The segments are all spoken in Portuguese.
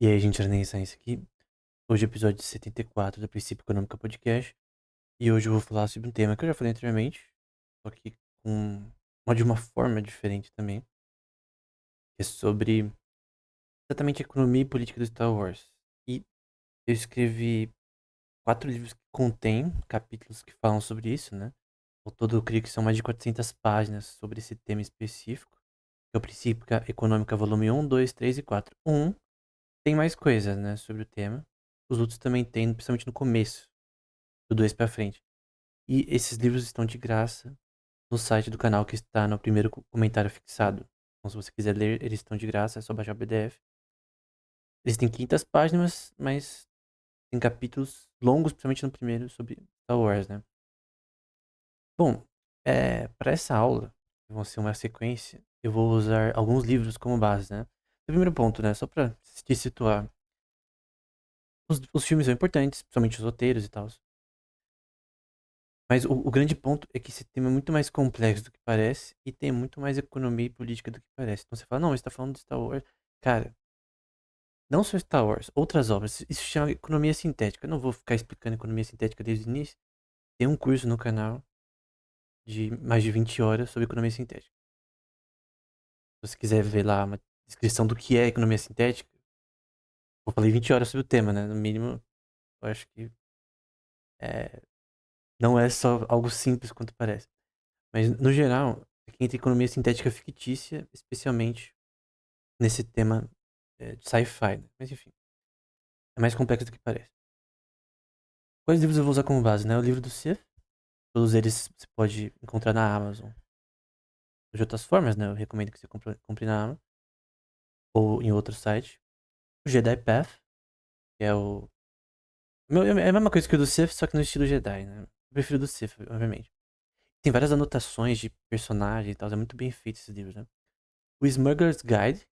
E aí, gente, Renaissance aqui. Hoje é o episódio 74 do Princípio Econômico Podcast. E hoje eu vou falar sobre um tema que eu já falei anteriormente, só que de uma forma diferente também. Que é sobre exatamente a economia e política do Star Wars. E eu escrevi 4 livros que contêm capítulos que falam sobre isso, né? Ao todo, eu creio que são mais de 400 páginas sobre esse tema específico. Que é o Princípio Econômica, volume 1, 2, 3 e 4. Tem mais coisas, né, sobre o tema. Os outros também tem, principalmente no começo, do 2 pra frente. E esses livros estão de graça no site do canal que está no primeiro comentário fixado. Então, se você quiser ler, eles estão de graça, é só baixar o PDF. Eles têm 500 páginas, mas tem capítulos longos, principalmente no primeiro, sobre Star Wars, né? Bom, para essa aula, que vão ser uma sequência, eu vou usar alguns livros como base, né? O primeiro ponto, né, só pra te situar. Os filmes são importantes, principalmente os roteiros e tal. Mas o grande ponto é que esse tema é muito mais complexo do que parece e tem muito mais economia e política do que parece. Então você fala, não, você tá falando de Star Wars. Cara, não só Star Wars, outras obras. Isso chama economia sintética. Eu não vou ficar explicando economia sintética desde o início. Tem um curso no canal de mais de 20 horas sobre economia sintética. Se você quiser ver lá uma descrição do que é economia sintética, eu falei 20 horas sobre o tema, né? No mínimo, eu acho que é, não é só algo simples quanto parece. Mas, no geral, aqui entra economia sintética fictícia, especialmente nesse tema de sci-fi, né? Mas enfim, é mais complexo do que parece. Quais livros eu vou usar como base, né? O livro do Sith, todos eles você pode encontrar na Amazon. De outras formas, né? Eu recomendo que você compre na Amazon ou em outro site. O Jedi Path, que é o... É a mesma coisa que o do Sith, só que no estilo Jedi, né? Eu prefiro o do Sith, obviamente. Tem várias anotações de personagens e tal, é muito bem feito esses livros, né? O Smuggler's Guide,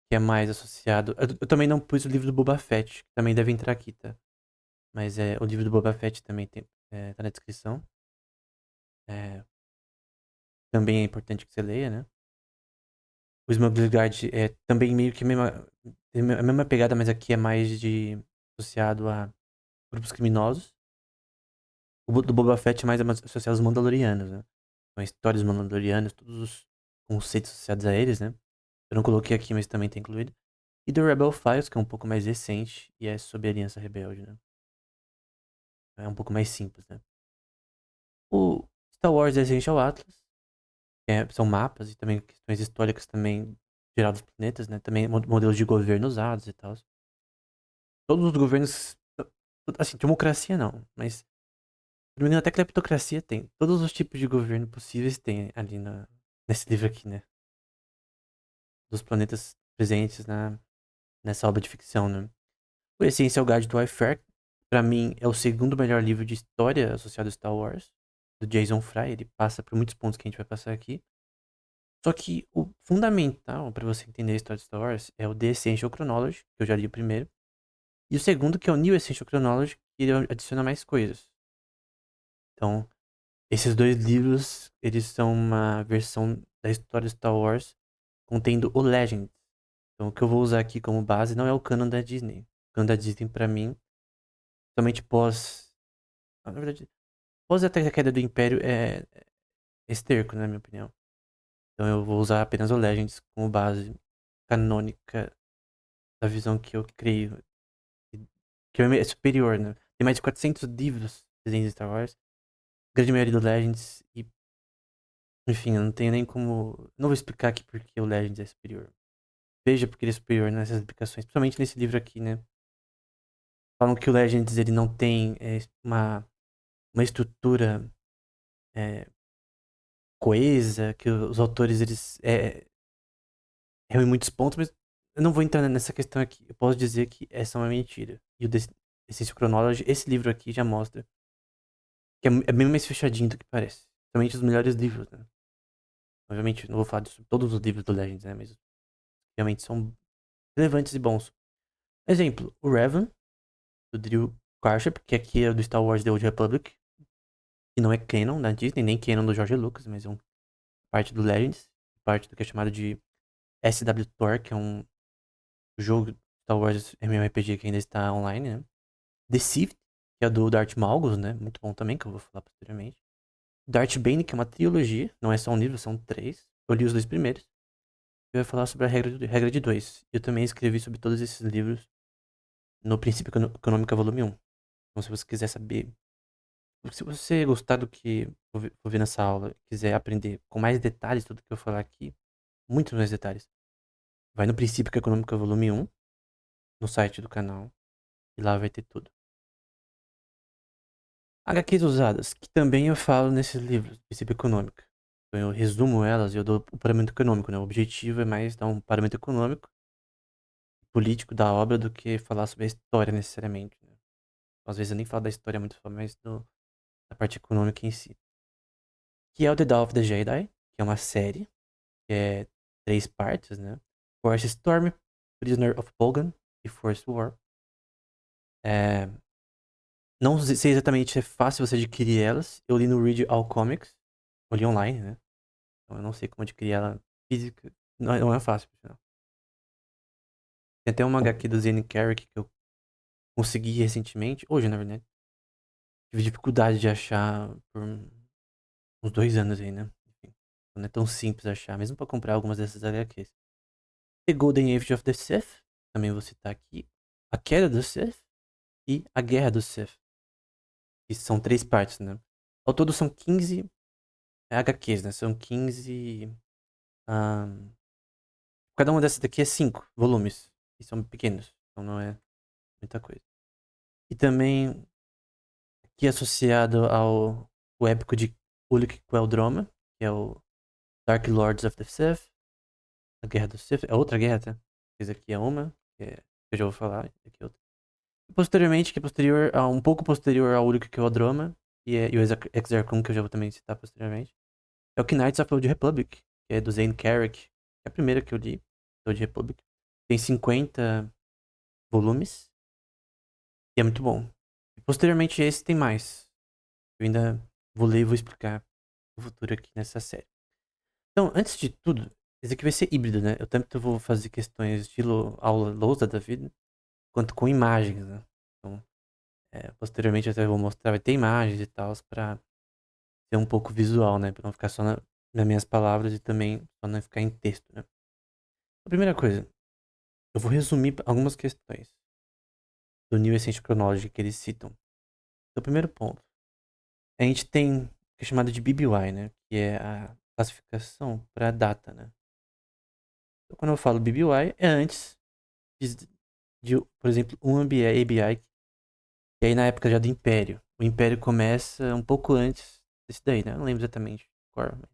que é mais associado... Eu também não pus o livro do Boba Fett, que também deve entrar aqui, tá? Mas o livro do Boba Fett também tá na descrição. É, também é importante que você leia, né? O Smuggler's Guide é também meio que a mesma pegada, mas aqui é mais associado a grupos criminosos. O do Boba Fett é mais associado aos Mandalorianos, né? Então, a história dos Mandalorianos, todos os conceitos associados a eles, né? Eu não coloquei aqui, mas também tem incluído. E do Rebel Files, que é um pouco mais recente e é sobre a Aliança Rebelde, né? É um pouco mais simples, né? O Star Wars Essential Atlas, são mapas e também questões históricas também geral dos planetas, né? Também modelos de governo usados e tal. Todos os governos, assim, democracia não, mas se não me engano até cleptocracia tem. Todos os tipos de governo possíveis tem ali nesse livro aqui, né? Dos planetas presentes nessa obra de ficção, né? O Essential Guide to Warfare, pra mim, é o segundo melhor livro de história associado a Star Wars, do Jason Fry. Ele passa por muitos pontos que a gente vai passar aqui. Só que o fundamental pra você entender a história de Star Wars é o The Essential Chronology, que eu já li o primeiro. E o segundo, que é o New Essential Chronology, que ele adiciona mais coisas. Então, esses dois livros, eles são uma versão da história de Star Wars contendo o Legend. Então, o que eu vou usar aqui como base não é o canon da Disney. O canon da Disney, pra mim, somente pós... Na verdade, pós até a queda do Império é esterco, na minha opinião. Então, eu vou usar apenas o Legends como base canônica da visão que eu creio. Que é superior, né? Tem mais de 400 livros de desenhos de Star Wars. A grande maioria do Legends. E, enfim, eu não tenho nem como... Não vou explicar aqui porque o Legends é superior. Veja porque ele é superior nessas explicações. Principalmente nesse livro aqui, né? Falam que o Legends ele não tem uma estrutura é, coesa, que os autores eles erram em muitos pontos, mas eu não vou entrar nessa questão aqui. Eu posso dizer que essa é uma mentira. E o Essential Chronology, esse livro aqui já mostra que é bem mais fechadinho do que parece. Principalmente os melhores livros, né? Obviamente, não vou falar de todos os livros do Legends, né? Mas realmente são relevantes e bons. Exemplo, o Revan, do Drew Karshap, que aqui é do Star Wars The Old Republic, que não é canon da Disney, nem canon do George Lucas, mas é parte do Legends, parte do que é chamado de SW Tor, que é um jogo Star Wars MMORPG que ainda está online, né? Deceived, que é do Darth Malgus, né? Muito bom também, que eu vou falar posteriormente. Darth Bane, que é uma trilogia, não é só um livro, são 3. Eu li os 2 primeiros. Eu ia falar sobre a regra de 2. Eu também escrevi sobre todos esses livros no Princípio Econômica Volume 1. Então, se você quiser saber, se você gostar do que vou ver nessa aula, quiser aprender com mais detalhes tudo que eu falar aqui, muitos mais detalhes, vai no Princípio Econômica Volume 1, no site do canal, e lá vai ter tudo. HQs usadas, que também eu falo nesses livros, Princípio Econômico. Então eu resumo elas e eu dou o parâmetro econômico, né? O objetivo é mais dar um parâmetro econômico, político da obra do que falar sobre a história necessariamente, né? Às vezes eu nem falo da história muito, mas da parte econômica em si. Que é o The Dawn of the Jedi, que é uma série, que é 3 partes, né? Force Storm, Prisoner of Bogan e Force War. É, não sei exatamente se é fácil você adquirir elas. Eu li no Read All Comics, eu li online, né? Então eu não sei como adquirir ela física. Não é fácil, por sinal. Tem até uma HQ do Zane Carrick que eu consegui recentemente, hoje na verdade. Tive dificuldade de achar por uns 2 anos aí, né? Enfim, não é tão simples achar, mesmo pra comprar algumas dessas HQs. The Golden Age of the Sith, também vou citar aqui. A Queda do Sith e A Guerra do Sith. Que são 3 partes, né? Ao todo são 15 HQs, né? São 15. ahn, cada uma dessas daqui é 5 volumes. E são pequenos, então não é muita coisa. E também aqui associado ao o épico de Ulic Quel'Droma, que é o Dark Lords of the Sith, a Guerra do Sith, é outra guerra, tá? Essa aqui é uma, que eu já vou falar, aqui é outra. E posteriormente, que é posterior, um pouco posterior ao Ulic Quel'Droma, e o Exarchon, que eu já vou também citar posteriormente, é o Knights of the Old Republic, que é do Zane Carrick, que é a primeira que eu li, do Old Republic. Tem 50 volumes, e é muito bom. E posteriormente esse tem mais. Eu ainda vou ler e vou explicar no futuro aqui nessa série. Então, antes de tudo, esse aqui vai ser híbrido, né? Eu tanto vou fazer questões estilo aula lousa da vida, quanto com imagens, né? Então, posteriormente eu até vou mostrar, vai ter imagens e tal, pra ser um pouco visual, né? Pra não ficar só nas minhas palavras e também só não ficar em texto, né? A primeira coisa, eu vou resumir algumas questões do New Essential Chronology que eles citam. Então, o primeiro ponto, a gente tem o que é chamado de BBY, né? Que é a classificação para data, né? Então, quando eu falo BBY, é antes por exemplo, um ABI, que aí na época já do Império. O Império começa um pouco antes desse daí, né? Eu não lembro exatamente de cor, mas.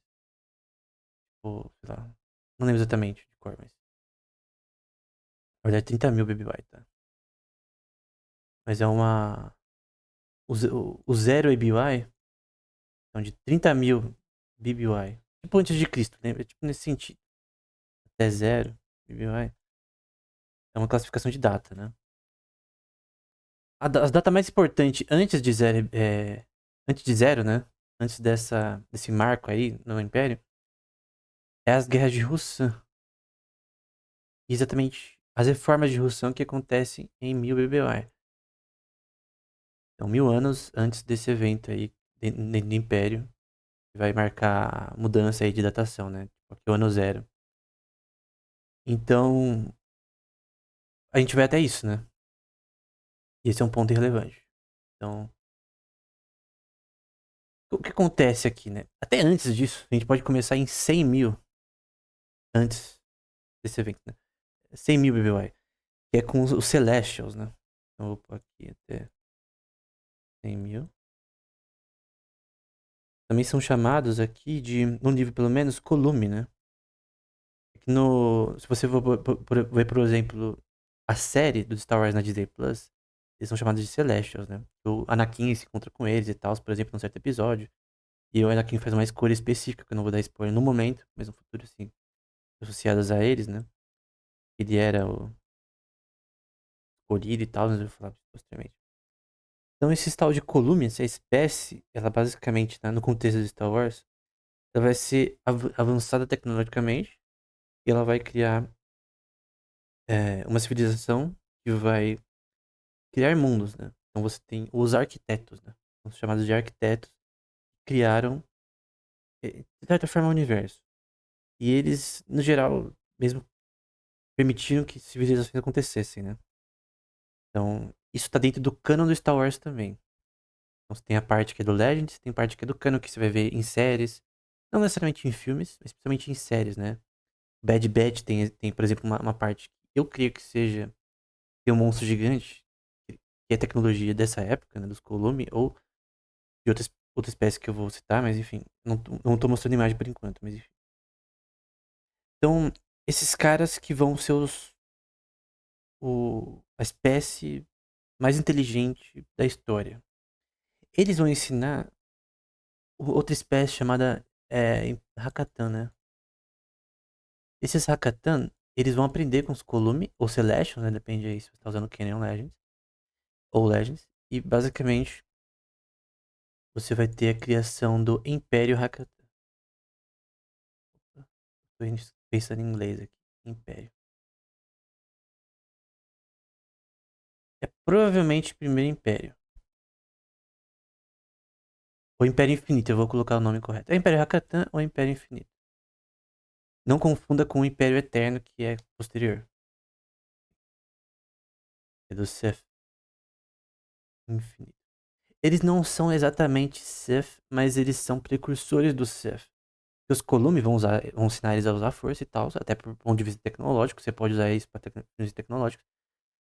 Ou, sei lá. Não lembro exatamente de cor, mas. Na verdade, 30.000 BBY, tá? Mas é uma. O zero ABY são de 30.000 BBY. Tipo antes de Cristo, lembra? Tipo nesse sentido. Até zero BBY. É uma classificação de data, né? As datas mais importantes antes de zero, né? Antes desse marco aí no Império, é as guerras de Russã. Exatamente as reformas de Russã que acontecem em 1000 BBY. Então, 1000 anos antes desse evento aí dentro do Império, que vai marcar a mudança aí de datação, né? Tipo, aqui o ano zero. Então, a gente vai até isso, né? E esse é um ponto irrelevante. Então, o que acontece aqui, né? Até antes disso, a gente pode começar em 100.000 antes desse evento, né? 100.000 BBY, que é com os Celestials, né? Então, eu vou pôr aqui até 100.000. Também são chamados aqui de, no livro pelo menos, Colume, né? Se você for ver, por exemplo, a série do Star Wars na Disney Plus, eles são chamados de Celestials, né? O Anakin se encontra com eles e tal, por exemplo, num certo episódio. E o Anakin faz uma escolha específica, que eu não vou dar spoiler no momento, mas no futuro sim, associadas a eles, né? Ele era o escolhido e tal, mas eu vou falar posteriormente. Então, esse tal de Colume, essa espécie, ela basicamente, né, no contexto de Star Wars, ela vai ser avançada tecnologicamente e ela vai criar uma civilização que vai criar mundos, né? Então você tem os arquitetos, né? São chamados de arquitetos, que criaram, de certa forma, o universo. E eles, no geral, mesmo permitiram que civilizações acontecessem, né? Então, isso tá dentro do canon do Star Wars também. Então, você tem a parte que é do Legends, tem a parte que é do canon, que você vai ver em séries. Não necessariamente em filmes, mas principalmente em séries, né? Bad Batch tem por exemplo, uma parte que eu creio que seja tem um monstro gigante, que é tecnologia dessa época, né? Dos Columbine, ou de outra espécie que eu vou citar, mas enfim. Não tô mostrando imagem por enquanto, mas enfim. Então, esses caras que vão ser a espécie mais inteligente da história. Eles vão ensinar outra espécie chamada Hakatan, né? Esses Hakatan, eles vão aprender com os Columbine, ou Celestials, né? Depende aí se você tá usando Canon Legends, ou Legends. E basicamente, você vai ter a criação do Império Hakatan. Tô pensando em inglês aqui. Império. É provavelmente o primeiro Império. Ou Império Infinito, eu vou colocar o nome correto. É Império Hakatan ou Império Infinito. Não confunda com o Império Eterno, que é posterior. É do Sith Infinito. Eles não são exatamente Sith, mas eles são precursores do Sith. Os Columbine vão ensinar eles a usar a força e tal, até por ponto de vista tecnológico, você pode usar isso para fins tecnológicos,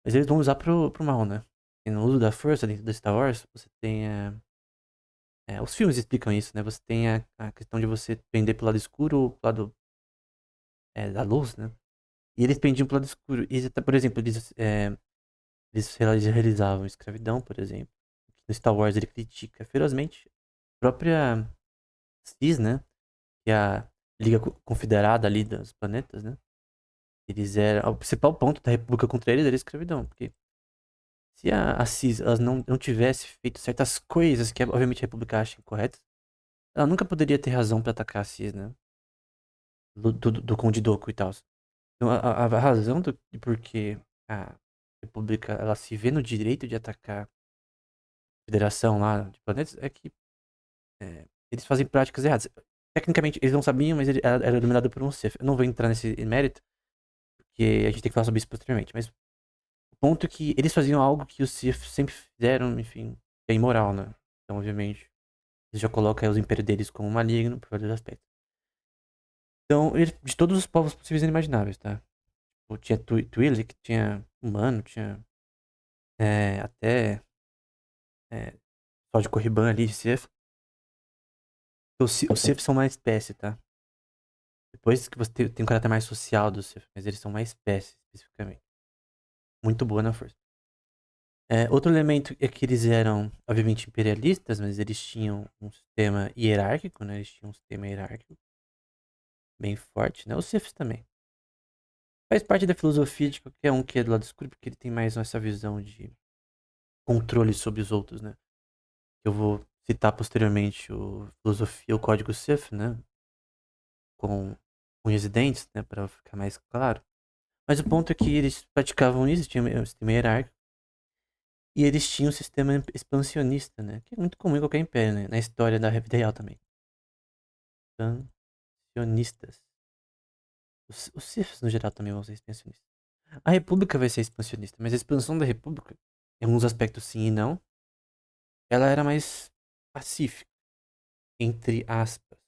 mas eles vão usar pro mal, né? E no uso da força dentro do Star Wars, você tem. Os filmes explicam isso, né? Você tem a questão de você pender pro lado escuro ou pro lado da luz, né? E eles pendiam pro lado escuro. E, por exemplo, eles realizavam escravidão, por exemplo. No Star Wars ele critica ferozmente a própria CIS, né? Que é a Liga Confederada ali dos planetas, né? Eles eram. O principal ponto da República contra eles era a escravidão. Porque se a CIS elas não tivesse feito certas coisas que, obviamente, a República acha incorretas, ela nunca poderia ter razão pra atacar a CIS, né? Do Conde Dooku e tal. Então, a razão de por que a República ela se vê no direito de atacar a Federação lá de planetas é que eles fazem práticas erradas. Tecnicamente, eles não sabiam, mas ele era dominado por um Sith. Eu não vou entrar nesse mérito, porque a gente tem que falar sobre isso posteriormente. Mas o ponto é que eles faziam algo que os Sith sempre fizeram, enfim, que é imoral, né? Então, obviamente, eles já colocam aí os impérios deles como maligno por vários aspectos. Então, de todos os povos possíveis e inimagináveis, tá? Tipo, tinha Twi'lek, que tinha humano, tinha até só de Corriban ali, de Sith. Os Sith são uma espécie, tá? Depois que você tem um caráter mais social dos Sith, mas eles são uma espécie, especificamente. Muito boa na força. Outro elemento é que eles eram, obviamente, imperialistas, mas eles tinham um sistema hierárquico, né? Eles tinham um sistema hierárquico bem forte, né? Os Siths também. Faz parte da filosofia de qualquer um que é do lado escuro, porque ele tem mais essa visão de controle sobre os outros, né? Eu vou citar posteriormente o filosofia, o código Sith, né? Com unhas e dentes, né? Pra ficar mais claro. Mas o ponto é que eles praticavam isso, tinham um sistema hierárquico. E eles tinham um sistema expansionista, né? Que é muito comum em qualquer império, né? Na história da vida real também. Expansionistas. Os Siths, no geral, também vão ser expansionistas. A República vai ser expansionista, mas a expansão da República, em alguns aspectos sim e não, ela era mais pacífica, entre aspas.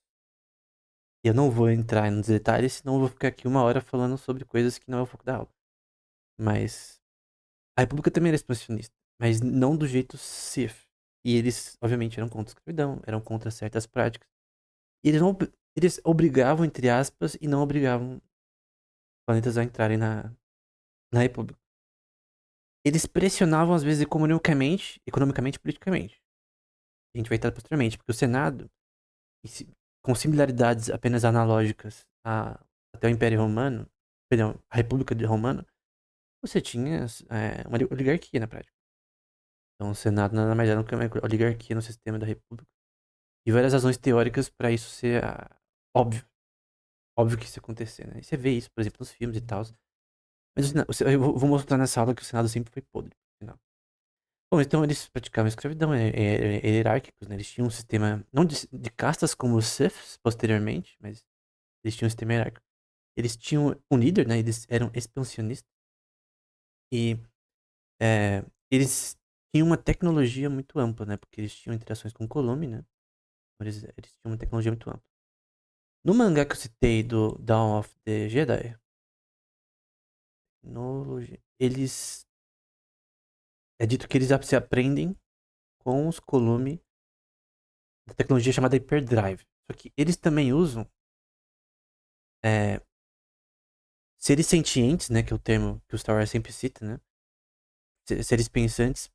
E eu não vou entrar nos detalhes, senão eu vou ficar aqui uma hora falando sobre coisas que não é o foco da aula. Mas a República também era expansionista, mas não do jeito Sith. E eles, obviamente, eram contra a escravidão, eram contra certas práticas. E eles obrigavam, entre aspas, e não obrigavam planetas a entrarem na República. Eles pressionavam, às vezes, economicamente e politicamente. A gente vai entrar posteriormente, porque o Senado, com similaridades apenas analógicas até o Império Romano, perdão, a República Romana, você tinha uma oligarquia na prática. Então o Senado nada mais era do que uma oligarquia no sistema da República. E várias razões teóricas para isso ser óbvio. Óbvio que isso ia acontecer, né? E você vê isso, por exemplo, nos filmes e tal. Mas eu vou mostrar nessa aula que o Senado sempre foi podre. No final. Bom, então eles praticavam escravidão, hierárquicos, né? Eles tinham um sistema, não de castas como os Siths, posteriormente, mas eles tinham um sistema hierárquico. Eles tinham um líder, né? Eles eram expansionistas. E eles tinham uma tecnologia muito ampla, né? Porque eles tinham interações com o Colume, né? Eles tinham uma tecnologia muito ampla. No mangá que eu citei do Dawn of the Jedi, eles... É dito que eles se aprendem com os Colume da tecnologia chamada Hyperdrive. Só que eles também usam é, seres sentientes, né? Que é o termo que o Star Wars sempre cita, né? Seres pensantes.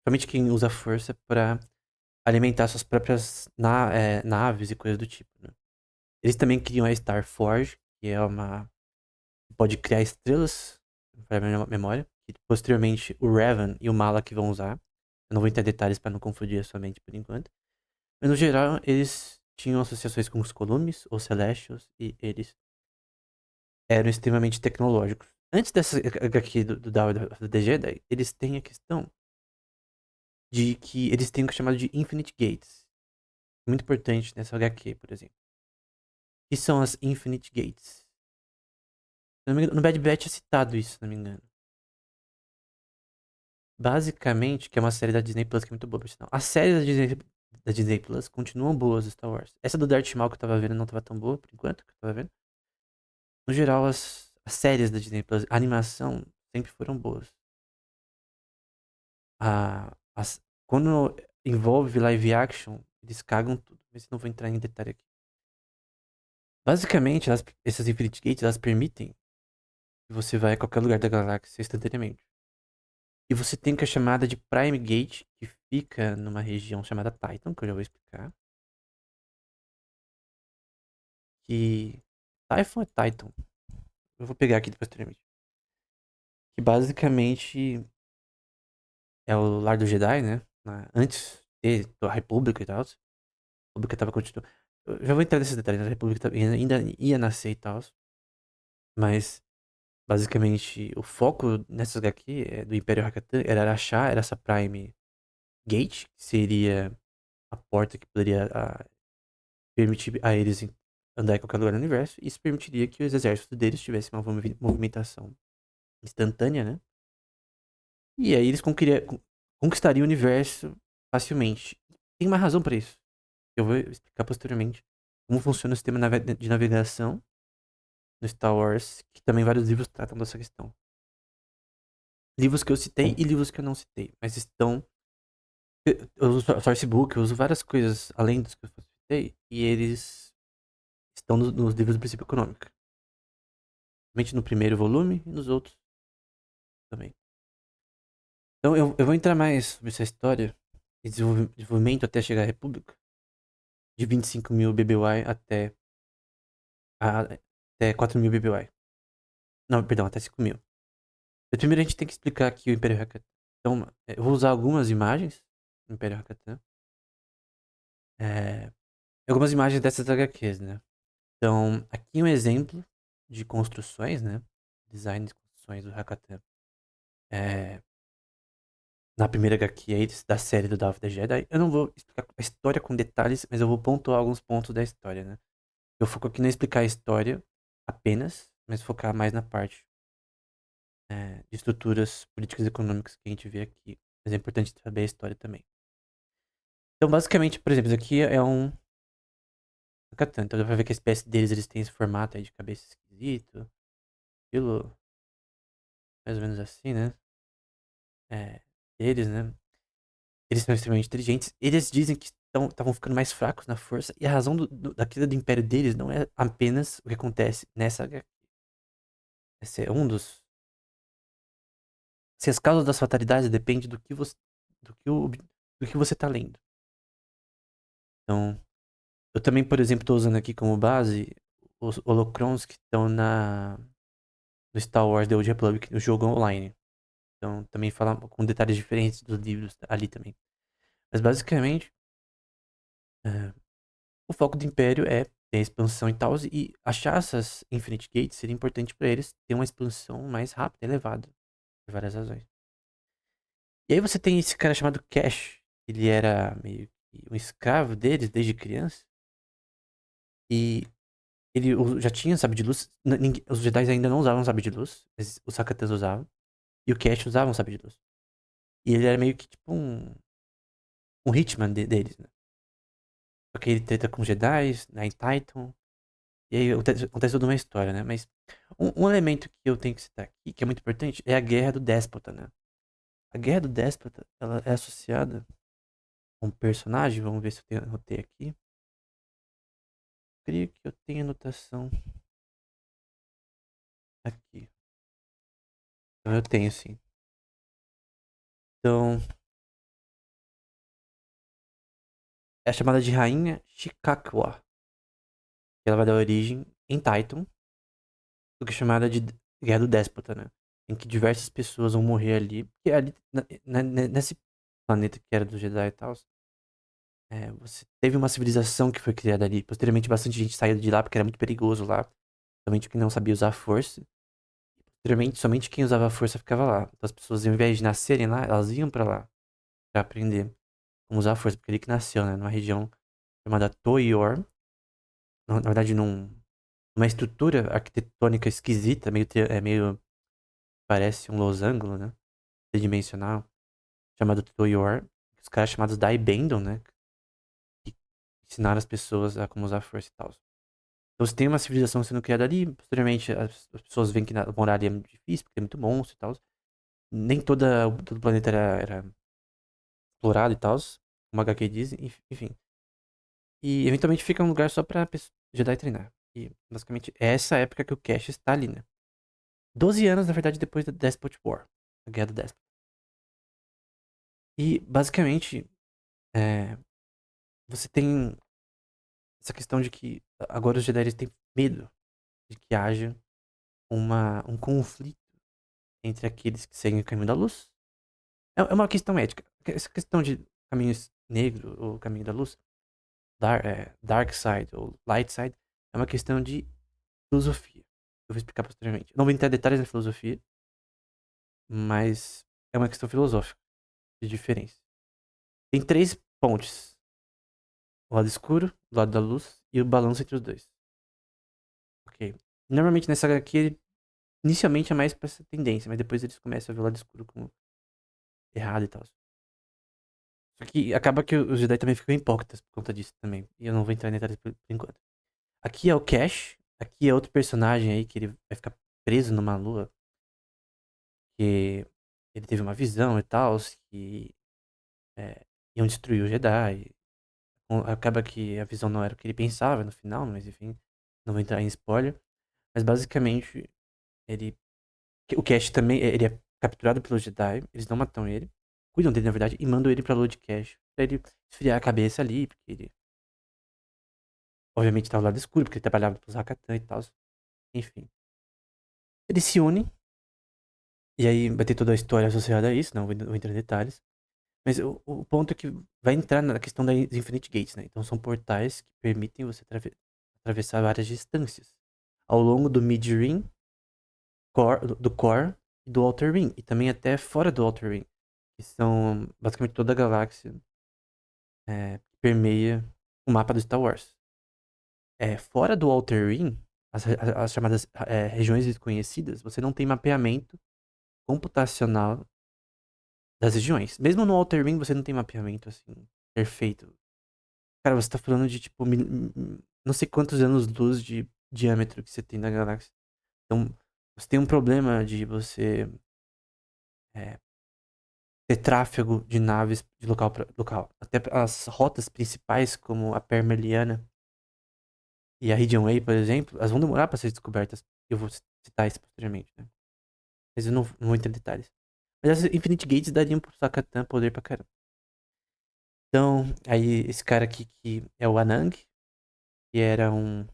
Somente quem usa a força para alimentar suas próprias naves e coisas do tipo, né? Eles também criam a Star Forge, que é uma... Pode criar estrelas, para a minha memória. Que posteriormente o Revan e o Malak vão usar. Eu não vou entrar em detalhes para não confundir a sua mente por enquanto. Mas no geral, eles tinham associações com os Columes, ou Celestials, e eles eram extremamente tecnológicos. Antes dessa HQ do Dawn of the Jedi, eles têm a questão de que eles têm o que é chamado de Infinite Gates. Muito importante nessa HQ, por exemplo. Que são as Infinite Gates? No Bad Batch é citado isso, se não me engano. Basicamente, que é uma série da Disney Plus que é muito boa, por sinal. As séries da Disney Plus continuam boas, Star Wars. Essa do Darth Maul que eu tava vendo não tava tão boa, por enquanto, que eu tava vendo. No geral, as séries da Disney Plus, a animação, sempre foram boas. Quando envolve live action, eles cagam tudo. Mas não vou entrar em detalhe aqui. Basicamente, essas Infinite Gates, elas permitem que você vá a qualquer lugar da galáxia instantaneamente. E você tem o que é chamada de Prime Gate, que fica numa região chamada Titan, que eu já vou explicar. Que... Typhon é Titan. Eu vou pegar aqui posteriormente. Que basicamente é o lar do Jedi, né? Antes da República e tal. A República tava continuando. Eu já vou entrar nesses detalhes, né? A República ainda ia nascer e tal. Mas, basicamente, o foco nessas HQ do Império Hakatan era achar essa Prime Gate, que seria a porta que poderia permitir a eles andar em qualquer lugar no universo. E isso permitiria que os exércitos deles tivessem uma movimentação instantânea, né? E aí eles conquistariam o universo facilmente. Tem uma razão pra isso. Eu vou explicar posteriormente como funciona o sistema de navegação no Star Wars, que também vários livros tratam dessa questão. Livros que eu citei e livros que eu não citei, mas estão... Eu uso Sourcebook, eu uso várias coisas além dos que eu citei, e eles estão nos livros do princípio econômico. Somente no primeiro volume e nos outros também. Então eu vou entrar mais sobre essa história e desenvolvimento até chegar à República. De 25 mil BBY até 4 mil BBY. Não, perdão, até 5 mil. Mas primeiro a gente tem que explicar aqui o Império Hakatan. Então, eu vou usar algumas imagens do Império Hakatan. Algumas imagens dessas HQs, né? Então, aqui um exemplo de construções, né? Design de construções do Hakatan. Na primeira HQ aí, da série do Dawn of the Jedi. Eu não vou explicar a história com detalhes, mas eu vou pontuar alguns pontos da história, né? Eu foco aqui não explicar a história apenas, mas focar mais na parte de estruturas políticas e econômicas que a gente vê aqui. Mas é importante saber a história também. Então, basicamente, por exemplo, isso aqui é um Hakatan. Então, dá pra ver que a espécie deles, eles têm esse formato aí de cabeça esquisito. Estilo mais ou menos assim, né? Eles, né? Eles são extremamente inteligentes. Eles dizem que estavam ficando mais fracos na força. E a razão da queda do império deles não é apenas o que acontece nessa HQ. Esse é um dos... Se as causas das fatalidades dependem do que, do que você tá lendo. Então, eu também, por exemplo, estou usando aqui como base os holocrons que estão no Star Wars The Old Republic, no jogo online. Então, também fala com detalhes diferentes dos livros ali também. Mas, basicamente, o foco do Império é tem a expansão e tal, e achar essas Infinite Gates seria importante pra eles ter uma expansão mais rápida, elevada, por várias razões. E aí você tem esse cara chamado Cash, ele era meio que um escravo deles desde criança, e ele já tinha sabre de luz, os Jedi ainda não usavam sabre de luz, mas os Hakatans usavam, e o Cash usava um sabre de luz. E ele era meio que tipo um hitman deles, né? Só que ele treta com Jedi, né, em Titan. E aí acontece toda uma história, né? Mas um elemento que eu tenho que citar aqui, que é muito importante, é a Guerra do Déspota, né? A Guerra do Déspota, ela é associada a um personagem, vamos ver se eu anotei aqui. Creio que eu tenho anotação aqui. Então eu tenho sim. Então, é chamada de Rainha Shikakwa. Ela vai dar origem em Titan, do que é chamada de Guerra do Déspota, né? Em que diversas pessoas vão morrer ali. Porque ali, nesse planeta que era do Jedi e tal, você teve uma civilização que foi criada ali. Posteriormente, bastante gente saiu de lá porque era muito perigoso lá. Somente quem não sabia usar a força. Posteriormente, somente quem usava a força ficava lá. Então, as pessoas, ao invés de nascerem lá, elas iam pra lá pra aprender como usar a força. Porque ele que nasceu, né? Numa região chamada Toyor. Na verdade, numa estrutura arquitetônica esquisita, meio parece um losango, né? Tridimensional, chamado Toyor. Os caras chamados Daibendon, né? Que ensinaram as pessoas a como usar a força e tal. Então você tem uma civilização sendo criada ali, posteriormente as pessoas veem que morar ali é muito difícil, porque é muito monstro e tal. Nem todo o planeta era explorado e tal, como a HQ diz, enfim. E eventualmente fica um lugar só pra Jedi treinar. E basicamente é essa época que o Cash está ali, né? 12 anos, na verdade, depois da Despot War, a Guerra do Despot. E basicamente, é, você tem essa questão de que agora os Jedi eles têm medo de que haja um conflito entre aqueles que seguem o caminho da luz. É uma questão ética. Essa questão de caminho negro ou caminho da luz, dark side ou light side, é uma questão de filosofia. Eu vou explicar posteriormente. Não vou entrar em detalhes da filosofia, mas é uma questão filosófica de diferença. Tem três pontes: o lado escuro, o lado da luz e o balanço entre os dois. Ok. Normalmente nessa HQ, inicialmente é mais pra essa tendência, mas depois eles começam a ver o lado escuro como errado e tal. Só que acaba que os Jedi também ficam hipócritas por conta disso também. E eu não vou entrar em detalhes por enquanto. Aqui é o Cash. Aqui é outro personagem aí que ele vai ficar preso numa lua. Que ele teve uma visão e tal. Que iam destruir o Jedi. Acaba que a visão não era o que ele pensava no final, mas enfim. Não vou entrar em spoiler. Mas basicamente, ele. O Cash também. Ele é capturado pelos Jedi. Eles não matam ele. Cuidam dele, na verdade, e mandam ele pra lua de Cash. Pra ele esfriar a cabeça ali, porque ele obviamente tava do lado escuro, porque ele trabalhava pros Hakatan e tal. Enfim. Eles se unem, e aí vai ter toda a história associada a isso, não vou entrar em detalhes. Mas o ponto é que vai entrar na questão das Infinite Gates, né? Então são portais que permitem você atravessar várias distâncias. Ao longo do Mid-Ring, do Core e do Outer Ring. E também até fora do Outer Ring. Que são basicamente toda a galáxia que permeia o mapa do Star Wars. Fora do Outer Ring, as chamadas regiões desconhecidas, você não tem mapeamento computacional das regiões. Mesmo no Outer Ring, você não tem mapeamento, assim, perfeito. Cara, você tá falando de, tipo, não sei quantos anos-luz de diâmetro que você tem na galáxia. Então, você tem um problema de você é, ter tráfego de naves de local para local. Até as rotas principais, como a Permeliana e a Region Way, por exemplo, elas vão demorar para ser descobertas. Eu vou citar isso posteriormente, né? Mas eu não vou entrar em detalhes. Mas as Infinite Gates dariam pro Sakatan poder pra caramba. Então, aí esse cara aqui que é o Anang, que era um.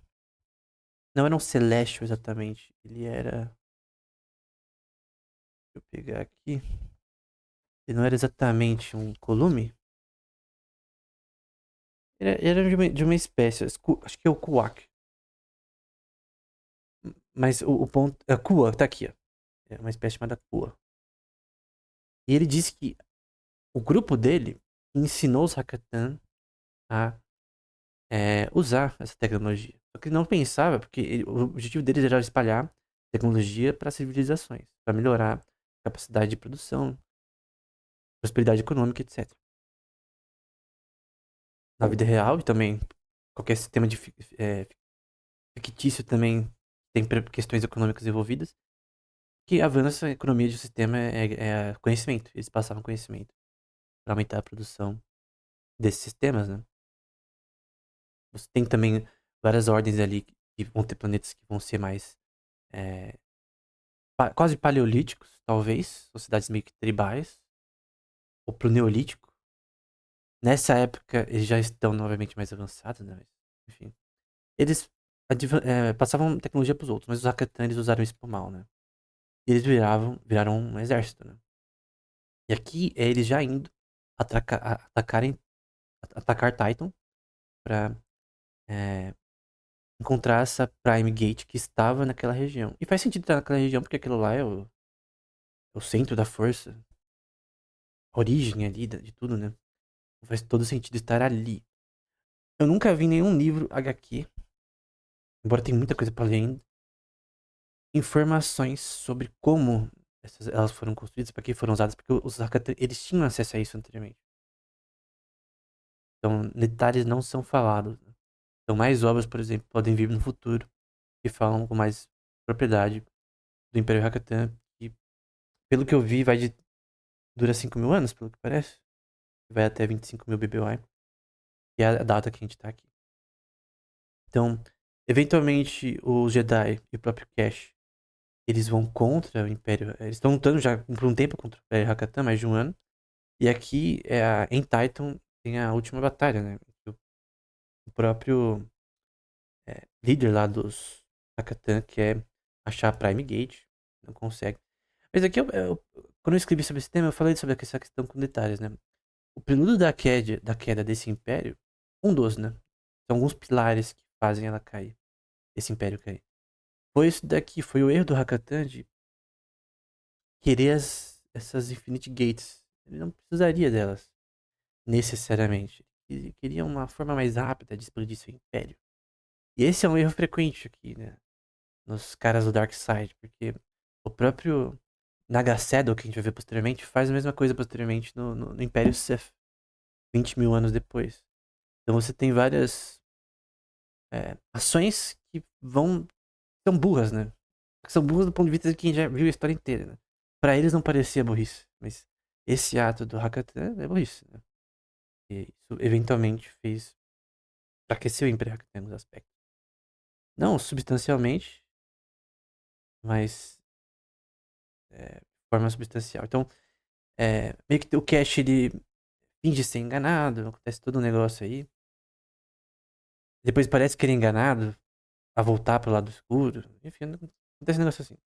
Não era um Celestial exatamente. Ele era. Deixa eu pegar aqui. Ele não era exatamente um Colume. Ele era de uma espécie, acho que é o Kuak. Mas o ponto. A Kua, tá aqui, ó. É uma espécie chamada Kua. E ele disse que o grupo dele ensinou os Hakatan a usar essa tecnologia. Só que ele não pensava, porque o objetivo deles era espalhar tecnologia para civilizações, para melhorar a capacidade de produção, prosperidade econômica, etc. Na vida real e também qualquer sistema fictício também tem questões econômicas envolvidas, que avança a economia de um sistema é conhecimento. Eles passavam conhecimento para aumentar a produção desses sistemas, né? Você tem também várias ordens ali que vão ter planetas que vão ser mais é, quase paleolíticos, talvez, sociedades meio que tribais, ou pro neolítico. Nessa época eles já estão novamente mais avançados, né? Mas, enfim. Eles passavam tecnologia pros outros, mas os Hakatan eles usaram isso pro mal, né? E eles viraram um exército, né? E aqui é eles já indo atacar Titan pra encontrar essa Prime Gate que estava naquela região. E faz sentido estar naquela região porque aquilo lá é o centro da força, a origem ali de tudo, né? Faz todo sentido estar ali. Eu nunca vi nenhum livro HQ, embora tenha muita coisa pra ler ainda, informações sobre como elas foram construídas, para que foram usadas, porque os Hakatan, eles tinham acesso a isso anteriormente. Então, detalhes não são falados, né? Então, mais obras, por exemplo, podem vir no futuro que falam com mais propriedade do Império Hakatan, que, pelo que eu vi, dura 5.000 anos, pelo que parece. Vai até 25.000 BBY, que é a data que a gente tá aqui. Então, eventualmente, os Jedi e o próprio Cash, eles vão contra o Império. Eles estão lutando já por um tempo contra o Império Hakatan, mais de um ano. E aqui, em Titan, tem a última batalha, né? O próprio líder lá dos Hakatan quer achar a Prime Gate, não consegue. Mas aqui, quando eu escrevi sobre esse tema, eu falei sobre essa questão com detalhes, né? O prelúdio da queda desse império, um dos, né? São alguns pilares que fazem ela cair, esse império cair. Foi isso daqui, foi o erro do Hakatan de querer essas Infinite Gates. Ele não precisaria delas, necessariamente. Ele queria uma forma mais rápida de explodir seu império. E esse é um erro frequente aqui, né? Nos caras do Dark Side, porque o próprio Nagasaddle, que a gente vai ver posteriormente, faz a mesma coisa posteriormente no Império Sith, 20 mil anos depois. Então você tem várias ações que são burras, né? São burras do ponto de vista de quem já viu a história inteira, né? Pra eles não parecia burrice, mas esse ato do Hakatan é burrice, né? E isso eventualmente fez enfraquecer o Império Hakatan em alguns aspectos. Não substancialmente, mas de forma substancial. Então, meio que o Cash ele finge ser enganado, acontece todo um negócio aí. Depois parece que ele é enganado a voltar pro lado escuro. Enfim, acontece um negócio assim.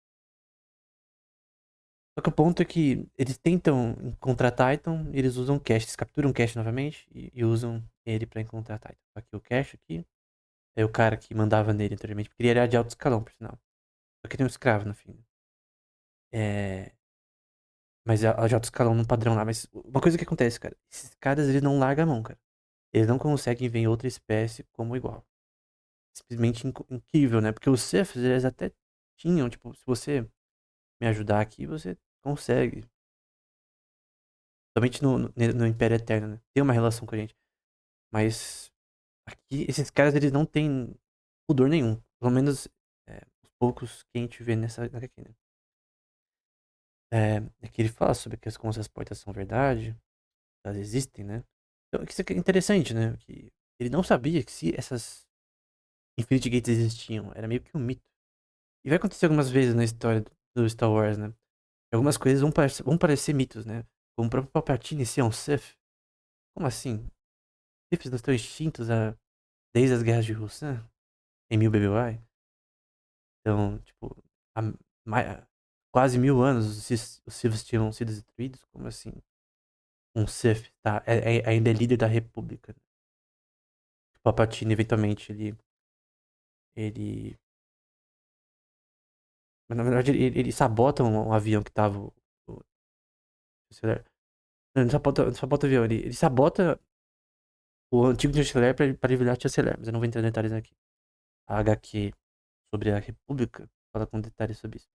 Só que o ponto é que eles tentam encontrar Titan, eles usam Cash, eles capturam Cash novamente e usam ele pra encontrar Titan. Aqui o Cash aqui é o cara que mandava nele anteriormente, porque ele era de alto escalão, por sinal. Só que tem um escravo no fim. É... Mas é de alto escalão no padrão lá. Mas uma coisa que acontece, cara, esses caras eles não largam a mão, cara. Eles não conseguem ver outra espécie como igual. Simplesmente incrível, né? Porque os Siths, eles até tinham, tipo, se você me ajudar aqui, você consegue. Somente no Império Eterno, né? Tem uma relação com a gente. Mas aqui, esses caras, eles não têm pudor nenhum. Pelo menos os poucos que a gente vê nessa aqui, né? É que ele fala sobre como essas portas são verdade, elas existem, né? Então, isso aqui é interessante, né? Que ele não sabia que se essas Infinity Gates existiam. Era meio que um mito. E vai acontecer algumas vezes na história do Star Wars, né? Algumas coisas vão parecer mitos, né? Como o próprio Palpatine ser um Sith. Como assim? Siths não estão extintos desde as guerras de Russã? Em 1000 BBY? Então, tipo, há quase 1000 anos os Siths tinham sido destruídos? Como assim? Um Sith, tá? Ainda é líder da República. Palpatine, eventualmente, ele... Mas, na verdade, ele sabota um avião que tava... o chanceler. Não, não sabota o avião, ele sabota o antigo chanceler pra ele virar chanceler. Mas eu não vou entrar em detalhes aqui. A HQ sobre a República fala com detalhes sobre isso.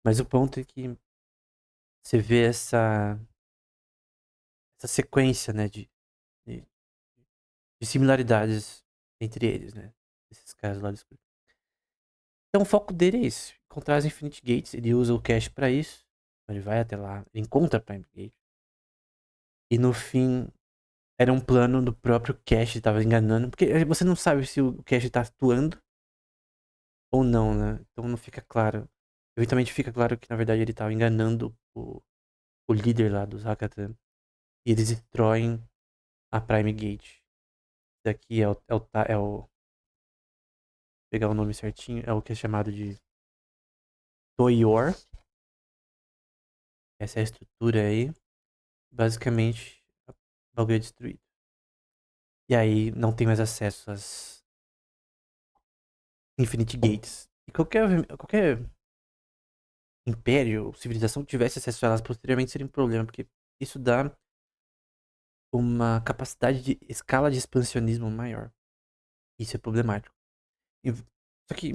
Mas o ponto é que você vê essa sequência, né, de, de similaridades entre eles, né? Esses caras lá do escuro. Então o foco dele é esse, encontrar as Infinite Gates. Ele usa o cache pra isso. Ele vai até lá, ele encontra a Prime Gate. E no fim, era um plano do próprio cache, tava enganando. Porque você não sabe se o cache tá atuando ou não, né? Então não fica claro. Eventualmente fica claro que na verdade ele tava enganando o líder lá dos Hakatan. E eles destroem a Prime Gate. Isso daqui vou pegar o nome certinho, é o que é chamado de Toyor. Essa é a estrutura aí. Basicamente, o bagulho é destruído. E aí não tem mais acesso às Infinite Gates. E qualquer império ou civilização que tivesse acesso a elas posteriormente seria um problema, porque isso dá uma capacidade de escala de expansionismo maior. Isso é problemático. Só que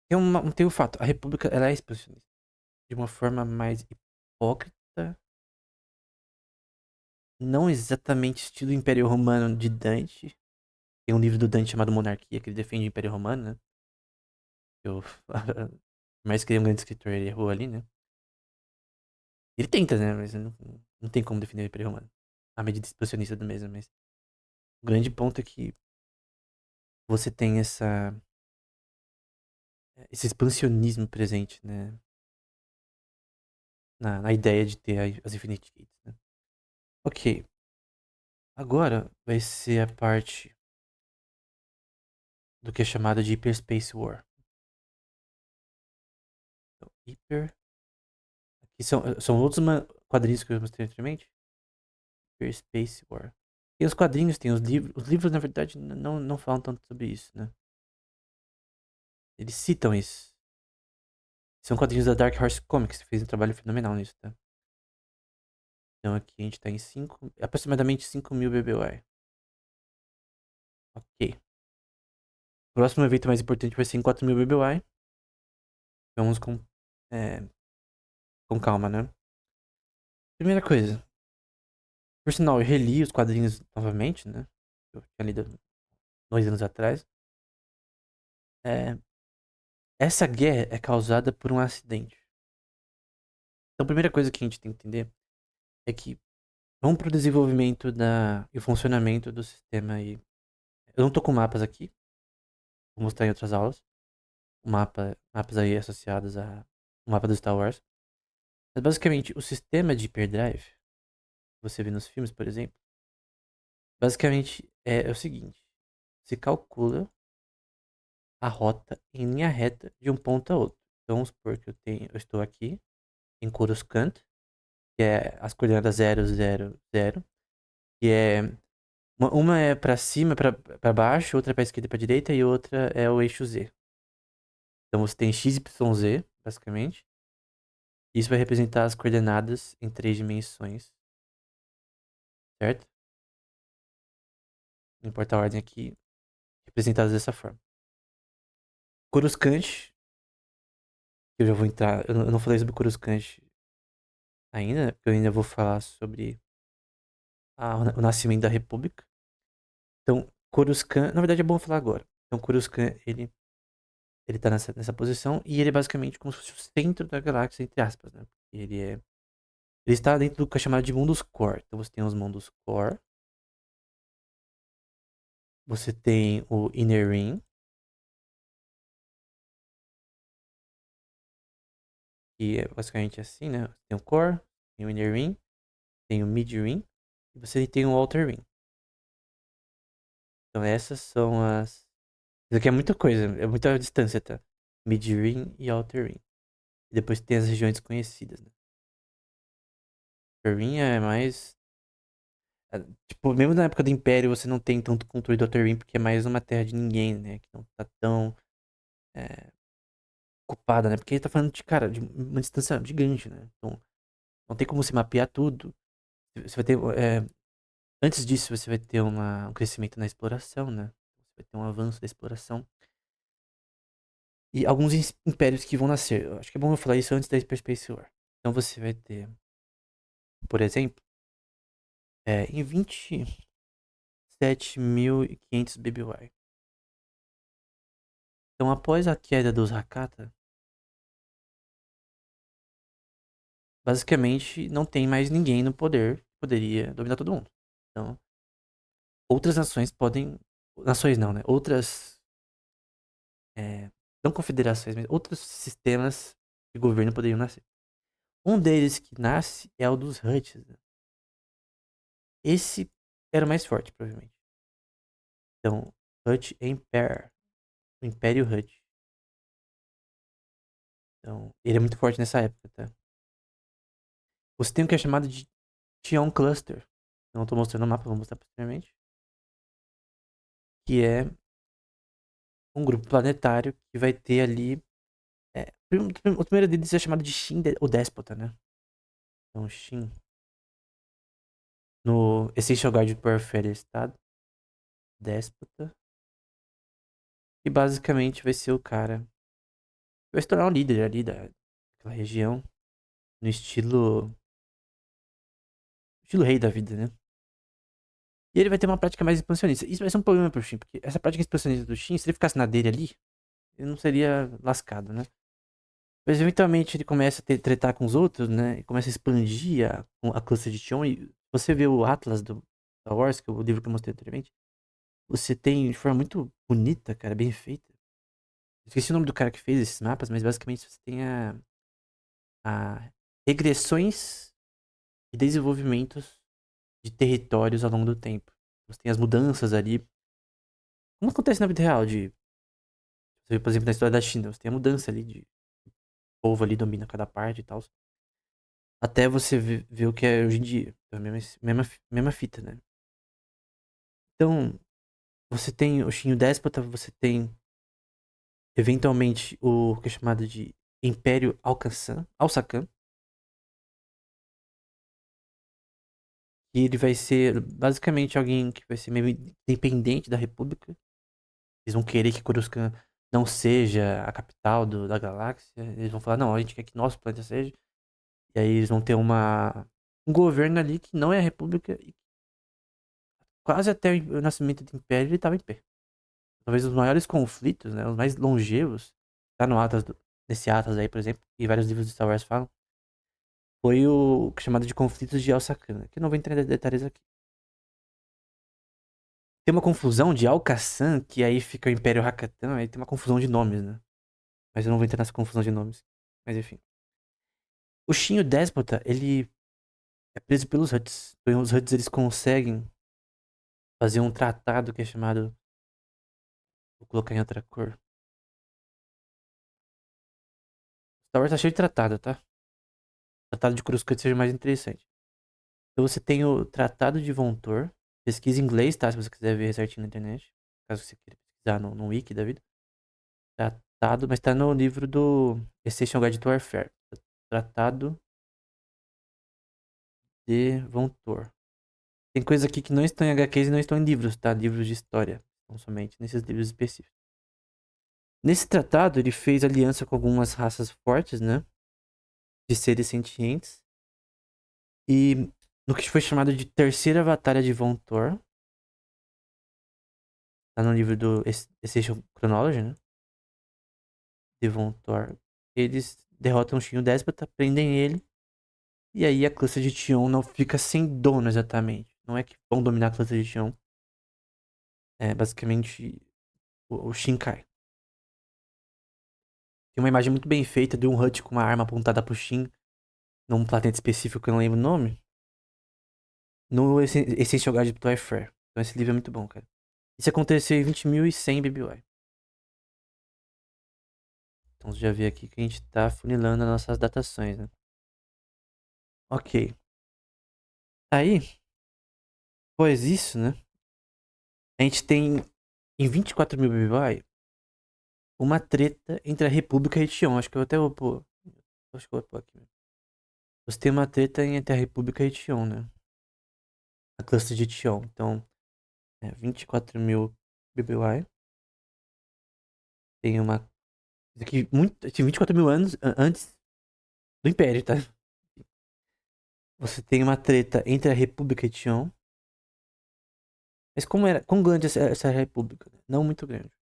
tem um fato, a República ela é expansionista. De uma forma mais hipócrita, não exatamente estilo Império Romano de Dante. Tem um livro do Dante chamado Monarquia, que ele defende o Império Romano, né? Eu, por mais que ele é um grande escritor, ele errou ali, né? Ele tenta, né? Mas não tem como defender o Império Romano. A medida expansionista do mesmo, mas o grande ponto é que você tem esse expansionismo presente, né? Na ideia de ter as Infinite Gates, né? Ok. Agora vai ser a parte do que é chamada de Hyperspace War. Então, aqui são outros quadrinhos que eu mostrei anteriormente. Hyperspace War. Tem os quadrinhos, tem os livros. Os livros, na verdade, não falam tanto sobre isso, né? Eles citam isso. São quadrinhos da Dark Horse Comics, que fez um trabalho fenomenal nisso, tá? Então aqui a gente tá em aproximadamente 5.000 BBY. Ok. O próximo evento mais importante vai ser em 4.000 BBY. Vamos com calma, né? Primeira coisa. Por sinal, eu reli os quadrinhos novamente, né? Eu tinha lido 2 anos atrás. É, essa guerra é causada por um acidente. Então a primeira coisa que a gente tem que entender é que vamos pro desenvolvimento e o funcionamento do sistema aí. Eu não tô com mapas aqui, vou mostrar em outras aulas. Mapas aí associados a o mapa do Star Wars. Mas basicamente, o sistema de hyperdrive, que você vê nos filmes, por exemplo, basicamente é o seguinte: se calcula a rota em linha reta de um ponto a outro. Então vamos supor que eu estou aqui em Coruscant, que é as coordenadas 0, 0, 0, que é uma é para cima, para baixo, outra é para esquerda e para direita e outra é o eixo Z. Então você tem x, y, z, basicamente. Isso vai representar as coordenadas em 3 dimensões, certo? Não importa a ordem aqui, representadas dessa forma. Coruscant, eu já vou entrar, eu não falei sobre Coruscant ainda, porque eu ainda vou falar sobre o nascimento da República. Então, Coruscant, na verdade é bom falar agora. Então, Coruscant, ele tá nessa posição e ele é basicamente como se fosse o centro da galáxia, entre aspas, né? Ele está dentro do que é chamado de mundos core. Então, você tem os mundos core, você tem o Inner Ring, que é basicamente assim, né? Você tem o core, tem o Inner Ring, tem o Mid Ring e você tem o Outer Ring. Então, essas são as. Isso aqui é muita coisa, é muita distância, tá? Mid Ring e Outer Ring. E depois tem as regiões desconhecidas, né? Outer Ring é mais. Tipo, mesmo na época do Império, você não tem tanto controle do Outer Rim, porque é mais uma terra de ninguém, né? Que não tá tão é, ocupada, né? Porque ele tá falando de, cara, de uma distância gigante, né? Então, não tem como você mapear tudo. Você vai ter. Antes disso, você vai ter um crescimento na exploração, né? Você vai ter um avanço da exploração. E alguns impérios que vão nascer. Eu acho que é bom eu falar isso antes da Hyper Space War. Então você vai ter, por exemplo, em 27.500 BBY. Então, após a queda dos Hakata, basicamente não tem mais ninguém no poder que poderia dominar todo mundo. Então, outras nações podem. Nações não, né? Outras. Não confederações, mas outros sistemas de governo poderiam nascer. Um deles que nasce é o dos Hutts, né? Esse era o mais forte, provavelmente. Então, Hutt Empire. O Império Hutt. Então, ele é muito forte nessa época, tá? Você tem o que é chamado de Tion Cluster. Eu não tô mostrando o mapa, vou mostrar posteriormente. Que é um grupo planetário que vai ter ali. O primeiro deles é chamado de Shin, o Déspota, né? Então, Shin. No Essential Guide to Warfare Estado. Déspota. E basicamente vai ser o cara que vai se tornar um líder ali daquela região. No estilo. Estilo rei da vida, né? E ele vai ter uma prática mais expansionista. Isso vai ser um problema pro Shin, porque essa prática expansionista do Shin, se ele ficasse na dele ali, ele não seria lascado, né? Mas eventualmente ele começa a tretar com os outros, né? E começa a expandir a classe de Tion. E você vê o Atlas do Star Wars, que é o livro que eu mostrei anteriormente. Você tem de forma muito bonita, cara, bem feita. Esqueci o nome do cara que fez esses mapas, mas basicamente você tem a regressões e desenvolvimentos de territórios ao longo do tempo. Você tem as mudanças ali. Como acontece na vida real, você vê, por exemplo, na história da China, você tem a mudança ali de o povo ali domina cada parte e tal. Até você ver o que é hoje em dia. É a mesma fita, né? Então, você tem o Shinho Déspota, você tem eventualmente o que é chamado de Império Alsacan, e ele vai ser basicamente alguém que vai ser meio independente da República. Eles vão querer que Coruscant não seja a capital da galáxia. Eles vão falar, não, a gente quer que nosso planeta seja. E aí eles vão ter um governo ali que não é a República. E quase até o nascimento do Império ele estava em pé. Talvez os maiores conflitos, né, os mais longevos, tá no Atlas, nesse Atlas aí, por exemplo, e vários livros de Star Wars falam, foi o chamado de conflitos de Alsacana, que eu não vou entrar em detalhes aqui. Tem uma confusão de Alcaçan, que aí fica o Império Hakatan, aí tem uma confusão de nomes, né? Mas eu não vou entrar nessa confusão de nomes. Mas enfim. O Shinho Déspota, ele é preso pelos Hutts. Então, os Hutts, eles conseguem fazer um tratado que é chamado... Vou colocar em outra cor. Star Wars tá cheio de tratado, tá? Tratado de Coruscant seja mais interessante. Então você tem o Tratado de Vontor. Pesquisa em inglês, tá? Se você quiser ver certinho na internet. Caso você queira pesquisar no wiki da vida. Tratado, mas tá no livro do Essential Guide to Warfare. Tratado de Vontor. Tem coisas aqui que não estão em HQs e não estão em livros, tá? Livros de história. Não somente nesses livros específicos. Nesse tratado, ele fez aliança com algumas raças fortes, né? De seres sentientes. E no que foi chamado de Terceira Batalha de Vontor. Tá no livro do Essential Chronology, né? De Vontor. Eles derrotam o Shin'yu Déspota, prendem ele. E aí a classe de Tion não fica sem dono exatamente. Não é que vão dominar a classe de Tion. É basicamente o Shin cai. Tem uma imagem muito bem feita de um Hut com uma arma apontada pro Shin. Num planeta específico que eu não lembro o nome. No Essential Guide to Warfare. Então esse livro é muito bom, cara. Isso aconteceu em 20.100 BBY. Então você já vê aqui que a gente tá funilando as nossas datações, né? Ok. Aí, Após isso, né? A gente tem em 24.000 BBY uma treta entre a República e Tion. Acho que eu até vou pôr. Acho que eu vou pôr aqui. Você tem uma treta entre a República e Tion, né? A cluster de Tion. Então, 24.000 BBY. Tem uma. Isso aqui, muito, assim, 24 mil anos antes do Império, tá? Você tem uma treta entre a República e Tion. Mas como era. Quão grande essa república? Não muito grande.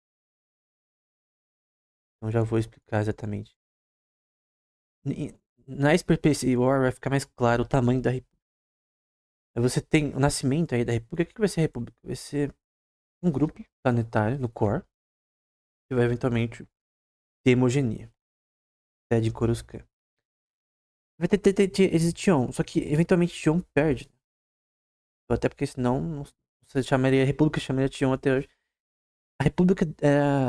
Então já vou explicar exatamente. Ni- Na Space War vai ficar mais claro o tamanho da república. Você tem o nascimento aí da república. O que vai ser a república? Vai ser um grupo planetário no core que vai eventualmente ter hegemonia. Sede em Coruscant. Vai ter Tion, só que eventualmente Tion perde. Até porque senão você chamaria República, chamaria Tion até hoje. A República,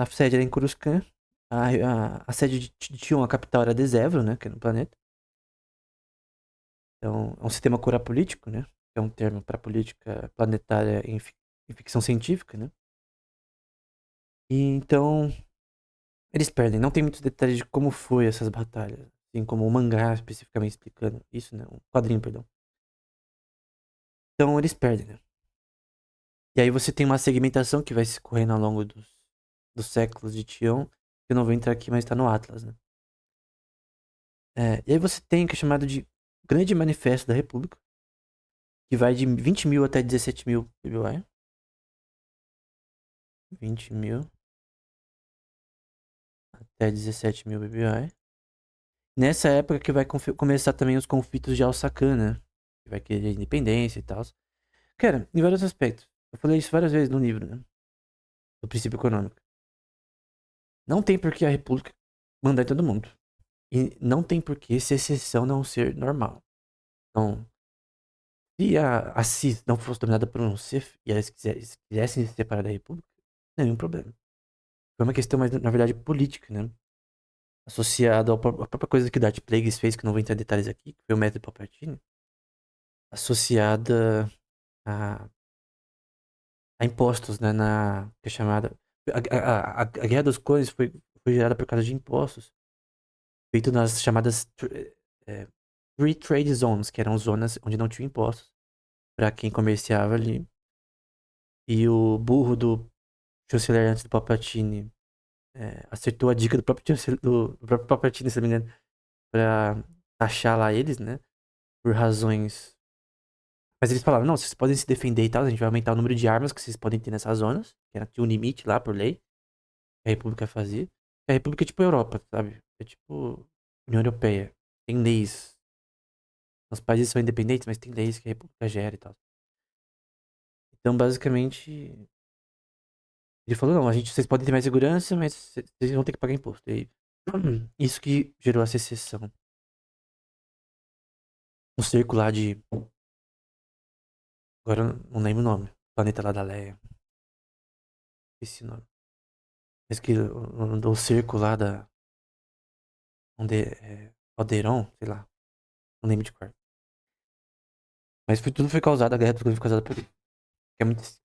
a sede era em Coruscant. A sede de Tion, a capital era Dezevro, né? Que é no planeta. Então, é um sistema corapolítico, né? Que é um termo para política planetária em ficção científica, né? E então, eles perdem. Não tem muitos detalhes de como foi essas batalhas. Assim como o mangá especificamente explicando isso, né? Um quadrinho, perdão. Então, eles perdem, né? E aí você tem uma segmentação que vai se correndo ao longo dos séculos de Tion, que eu não vou entrar aqui, mas está no Atlas, né? E aí você tem o que é chamado de Grande Manifesto da República, que vai de 20.000 até 17.000 PBY. 20.000 até 17.000 PBY. Nessa época que vai começar também os conflitos de Al-Sakan, né? Que vai querer independência e tal. Cara, em vários aspectos. Eu falei isso várias vezes no livro, né? Do princípio econômico. Não tem por que a República mandar em todo mundo. E não tem por que essa exceção não ser normal. Então, se a CIS não fosse dominada por um Sith e eles quisessem se separar da República, nenhum problema. Foi uma questão mais, na verdade, política, né? Associado à própria coisa que o Darth Plagueis fez, que eu não vou entrar em detalhes aqui, que foi o método Palpatine, associada a, a impostos, né? Que é chamada. A Guerra dos Clones foi gerada por causa de impostos, feito nas chamadas é, Free Trade Zones, que eram zonas onde não tinha impostos para quem comerciava ali. E o burro do chanceler antes do Palpatine acertou a dica do próprio, do próprio Palpatine, se não me engano, pra taxar lá eles, né? Por razões. Mas eles falavam, não, vocês podem se defender e tal, a gente vai aumentar o número de armas que vocês podem ter nessas zonas, tinha um limite lá por lei, que a República fazia. A República é tipo a Europa, sabe? É tipo União Europeia. Tem leis. Os países são independentes, mas tem leis que a República gera e tal. Então, basicamente, ele falou, não, vocês podem ter mais segurança, mas vocês vão ter que pagar imposto. E aí, isso que gerou essa exceção. Um cerco lá de. Agora eu não lembro o nome. Planeta lá da Leia. Esse nome. Mas que o cerco lá da. Onde Alderon, sei lá. Não lembro de cor. Mas tudo foi causado, a guerra tudo foi causada por ele. Que é muito, se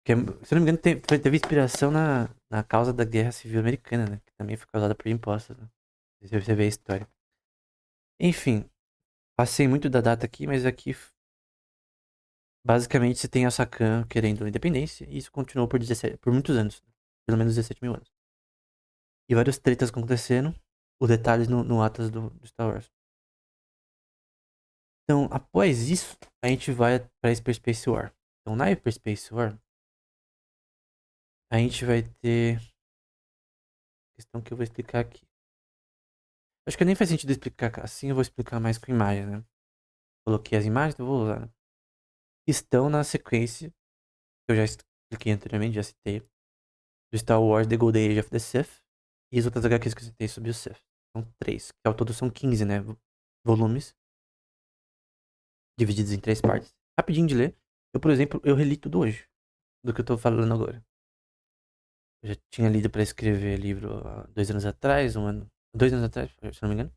eu não me engano, teve inspiração na causa da Guerra Civil Americana, né? Que também foi causada por impostos, né? Se você vê a história. Enfim, passei muito da data aqui, mas aqui basicamente você tem a Sakan querendo independência, e isso continuou por 17, por muitos anos, né? Pelo menos 17 mil anos. E várias tretas aconteceram, os detalhes no Atlas do Star Wars. Então, após isso, a gente vai pra Hyperspace War. Então, na Hyperspace War, a gente vai ter questão que eu vou explicar aqui. Acho que nem faz sentido explicar assim, eu vou explicar mais com imagem, né? Coloquei as imagens, eu vou usar, né? Estão na sequência, que eu já expliquei anteriormente, já citei, do Star Wars The Golden Age of the Sith e as outras HQs que eu citei sobre o Sith. São três, que ao todo são 15, né? Volumes, divididos em três partes. Rapidinho de ler. Eu, por exemplo, eu reli tudo hoje, do que eu tô falando agora. Eu já tinha lido pra escrever livro há 2 anos atrás, 1 ano. 2 anos atrás, se não me engano.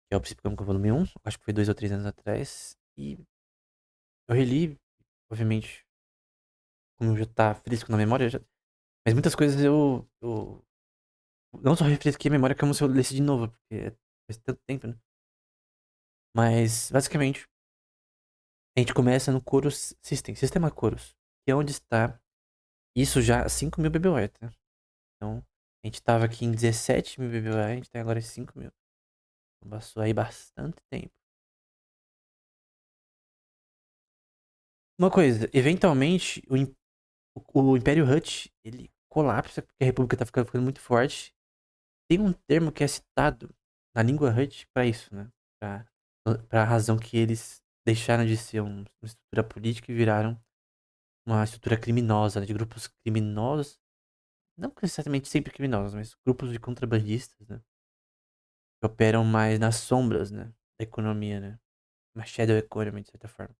Que é o Psicograma Volume 1. Acho que foi 2 ou 3 anos atrás. E eu reli. obviamente, como já tá fresco na memória, mas muitas coisas eu não só refresquei a memória, como se eu lesse de novo, porque faz tanto tempo, né? Mas, basicamente, a gente começa no Chorus System, Sistema Chorus, que é onde está isso já 5.000 BBOE, tá? Então, a gente tava aqui em 17.000 BBOE, a gente tá agora em 5.000. Então, passou aí bastante tempo. Uma coisa, eventualmente, o Império Hut, ele colapsa porque a República tá ficando muito forte. Tem um termo que é citado na língua Hut pra isso, né? Pra, pra razão que eles deixaram de ser uma estrutura política e viraram uma estrutura criminosa, né? De grupos criminosos. Não necessariamente sempre criminosos, mas grupos de contrabandistas, né? Que operam mais nas sombras, né? Da economia, né? Uma shadow economy, de certa forma.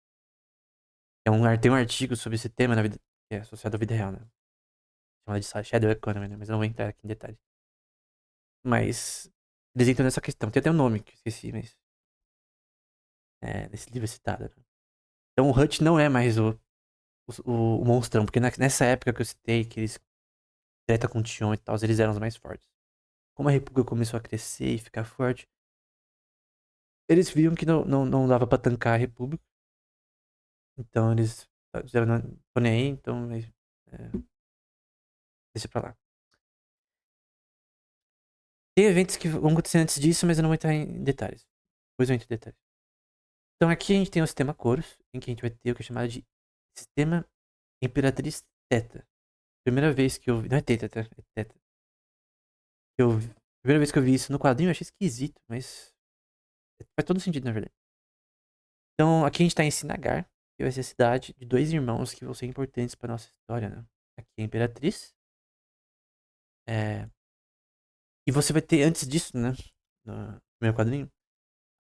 Tem um artigo sobre esse tema na vida, que é associado à vida real, né? Chama de shadow economy, né? Mas eu não vou entrar aqui em detalhes. Mas eles entram nessa questão. Tem até um nome que eu esqueci, mas nesse livro é citado, né? Então o Hut não é mais o monstrão, porque nessa época que eu citei, que eles treta com o Tion e tal, eles eram os mais fortes. Como a República começou a crescer e ficar forte, eles viam que não dava pra tancar a República. Então eles fizeram, não tô nem aí, então deixa pra lá. Tem eventos que vão acontecer antes disso, mas eu não vou entrar em detalhes. Depois eu entro em detalhes. Então aqui a gente tem o sistema Chorus, em que a gente vai ter o que é chamado de Sistema Imperatriz Theta. Primeira vez que eu vi. Não é Theta, tá? É Theta. Primeira vez que eu vi isso no quadrinho, eu achei esquisito, mas faz todo sentido, na verdade. Então aqui a gente tá em Sinagar, que vai ser a cidade de dois irmãos que vão ser importantes pra nossa história, né? Aqui é a Imperatriz. É... E você vai ter, antes disso, né? No primeiro quadrinho,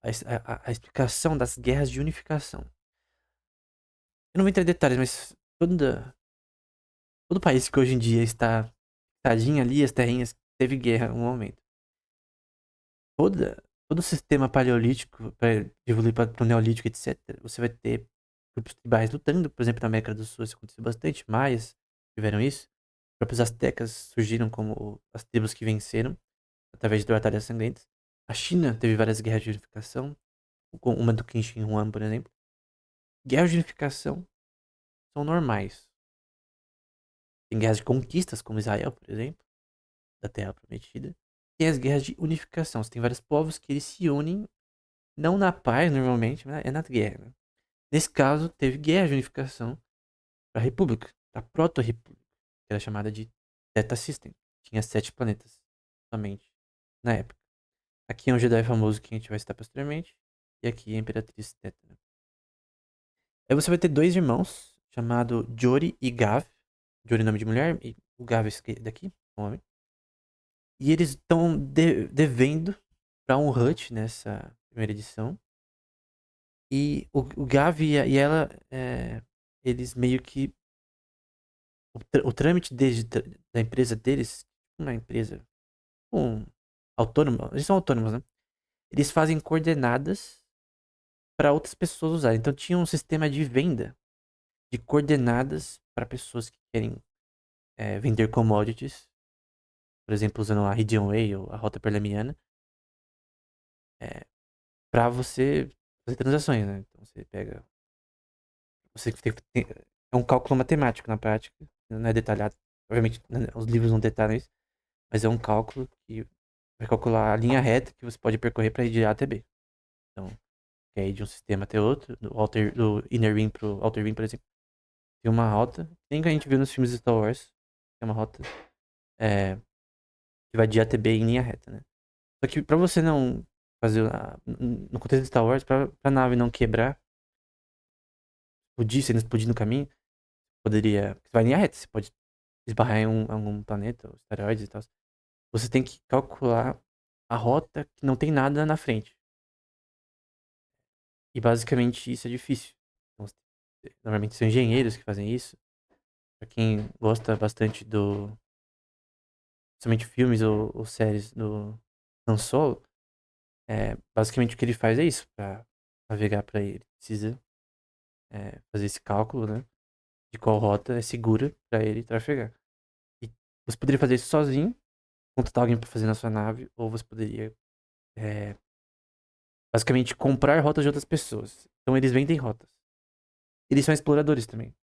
a explicação das guerras de unificação. Eu não vou entrar em detalhes, mas todo país que hoje em dia está tadinho ali, as terrinhas, teve guerra em um momento. Todo o sistema paleolítico, para evoluir para o neolítico, etc., você vai ter grupos tribais lutando. Por exemplo, na América do Sul isso aconteceu bastante. Maias tiveram isso. Os próprios astecas surgiram como as tribos que venceram através de batalhas sangrentas. A China teve várias guerras de unificação, uma do Qin Shi Huang, por exemplo. Guerras de unificação são normais. Tem guerras de conquistas, como Israel, por exemplo, da Terra Prometida. Tem as guerras de unificação. Você tem vários povos que eles se unem, não na paz, normalmente, mas é na guerra, né? Nesse caso, teve guerra de unificação para a República, a Proto-República, que era chamada de Theta System. Tinha 7 planetas, somente, na época. Aqui é um Jedi famoso que a gente vai citar posteriormente. E aqui é a Imperatriz Theta, né? Aí você vai ter dois irmãos, chamado Jory e Gav. Jory é nome de mulher, e o Gav é esse daqui, homem. E eles estão devendo para um Hut nessa primeira edição. E o Gav e ela, eles meio que. O trâmite da empresa deles, uma empresa um, autônoma, eles são autônomos, né? Eles fazem coordenadas para outras pessoas usarem. Então tinha um sistema de venda de coordenadas para pessoas que querem vender commodities, por exemplo, usando a Region Way ou a rota perlemiana, para você fazer transações, né? Então você pega. É um cálculo matemático na prática, não é detalhado. Obviamente, né, os livros não detalham isso, mas é um cálculo que vai calcular a linha reta que você pode percorrer para ir de A até B. Então, que é ir de um sistema até outro, do Inner Rim pro Outer Rim, por exemplo. Tem uma rota, nem que a gente viu nos filmes de Star Wars, que é uma rota é, que vai de A até B em linha reta, né? Só que pra você não fazer, no contexto de Star Wars, pra nave não quebrar, explodir, se não explodir no caminho, poderia. Você vai em linha reta, você pode esbarrar em algum planeta, asteroides e tal. Você tem que calcular a rota que não tem nada na frente. E basicamente isso é difícil. Então, normalmente são engenheiros que fazem isso. Pra quem gosta bastante somente filmes ou séries do Han Solo, basicamente o que ele faz é isso. Pra navegar pra ele, precisa fazer esse cálculo, né? de qual rota é segura pra ele trafegar. E você poderia fazer isso sozinho, contratar alguém pra fazer na sua nave, ou você poderia, é, basicamente, comprar rotas de outras pessoas. Então eles vendem rotas. Eles são exploradores também.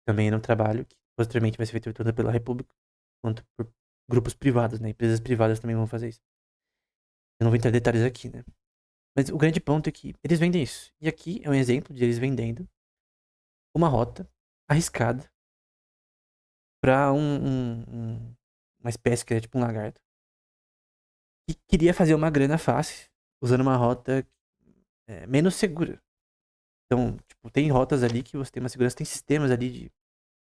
Também era um trabalho que posteriormente vai ser feito tanto pela República quanto por grupos privados, né? Empresas privadas também vão fazer isso. Eu não vou entrar em detalhes aqui, né? Mas o grande ponto é que eles vendem isso. E aqui é um exemplo de eles vendendo uma rota arriscada pra uma espécie que é tipo um lagarto que queria fazer uma grana fácil usando uma rota menos segura. Então, tipo, tem rotas ali que você tem uma segurança, tem sistemas ali de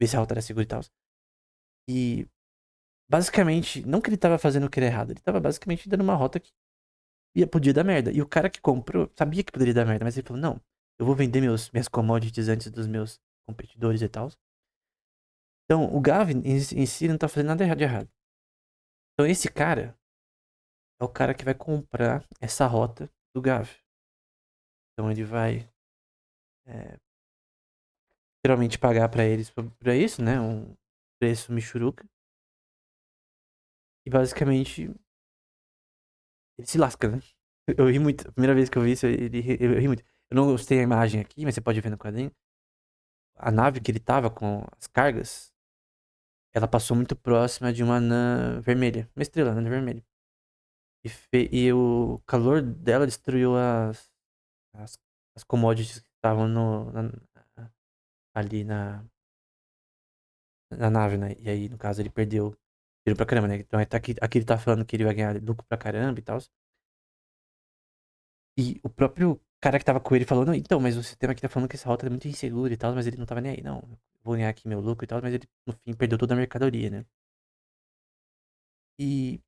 ver se a rota era segura e tal. E basicamente, não que ele tava fazendo o que era errado, ele tava basicamente dando uma rota que podia dar merda. E o cara que comprou sabia que poderia dar merda, mas ele falou: não, eu vou vender minhas commodities antes dos meus competidores e tal. Então, o Gavin em si não tá fazendo nada de errado. Então, esse cara é o cara que vai comprar essa rota do Gavin. Então, ele vai é, geralmente pagar pra eles pra isso, né? Um preço michuruca. E basicamente, ele se lasca, né? Eu ri muito. A primeira vez que eu vi isso, eu ri muito. Eu não gostei da imagem aqui, mas você pode ver no quadrinho. A nave que ele tava com as cargas, ela passou muito próxima de uma anã vermelha. Uma estrela, anã vermelha. E o calor dela destruiu as, as commodities que estavam ali na nave, né? E aí, no caso, ele perdeu pra caramba, né? Então aqui ele tá falando que ele vai ganhar lucro pra caramba e tal. E o próprio cara que tava com ele falou, não, então, mas o sistema aqui tá falando que essa rota é muito insegura e tal, mas ele não tava nem aí, não. Vou ganhar aqui meu lucro e tal, mas ele, no fim, perdeu toda a mercadoria, né? E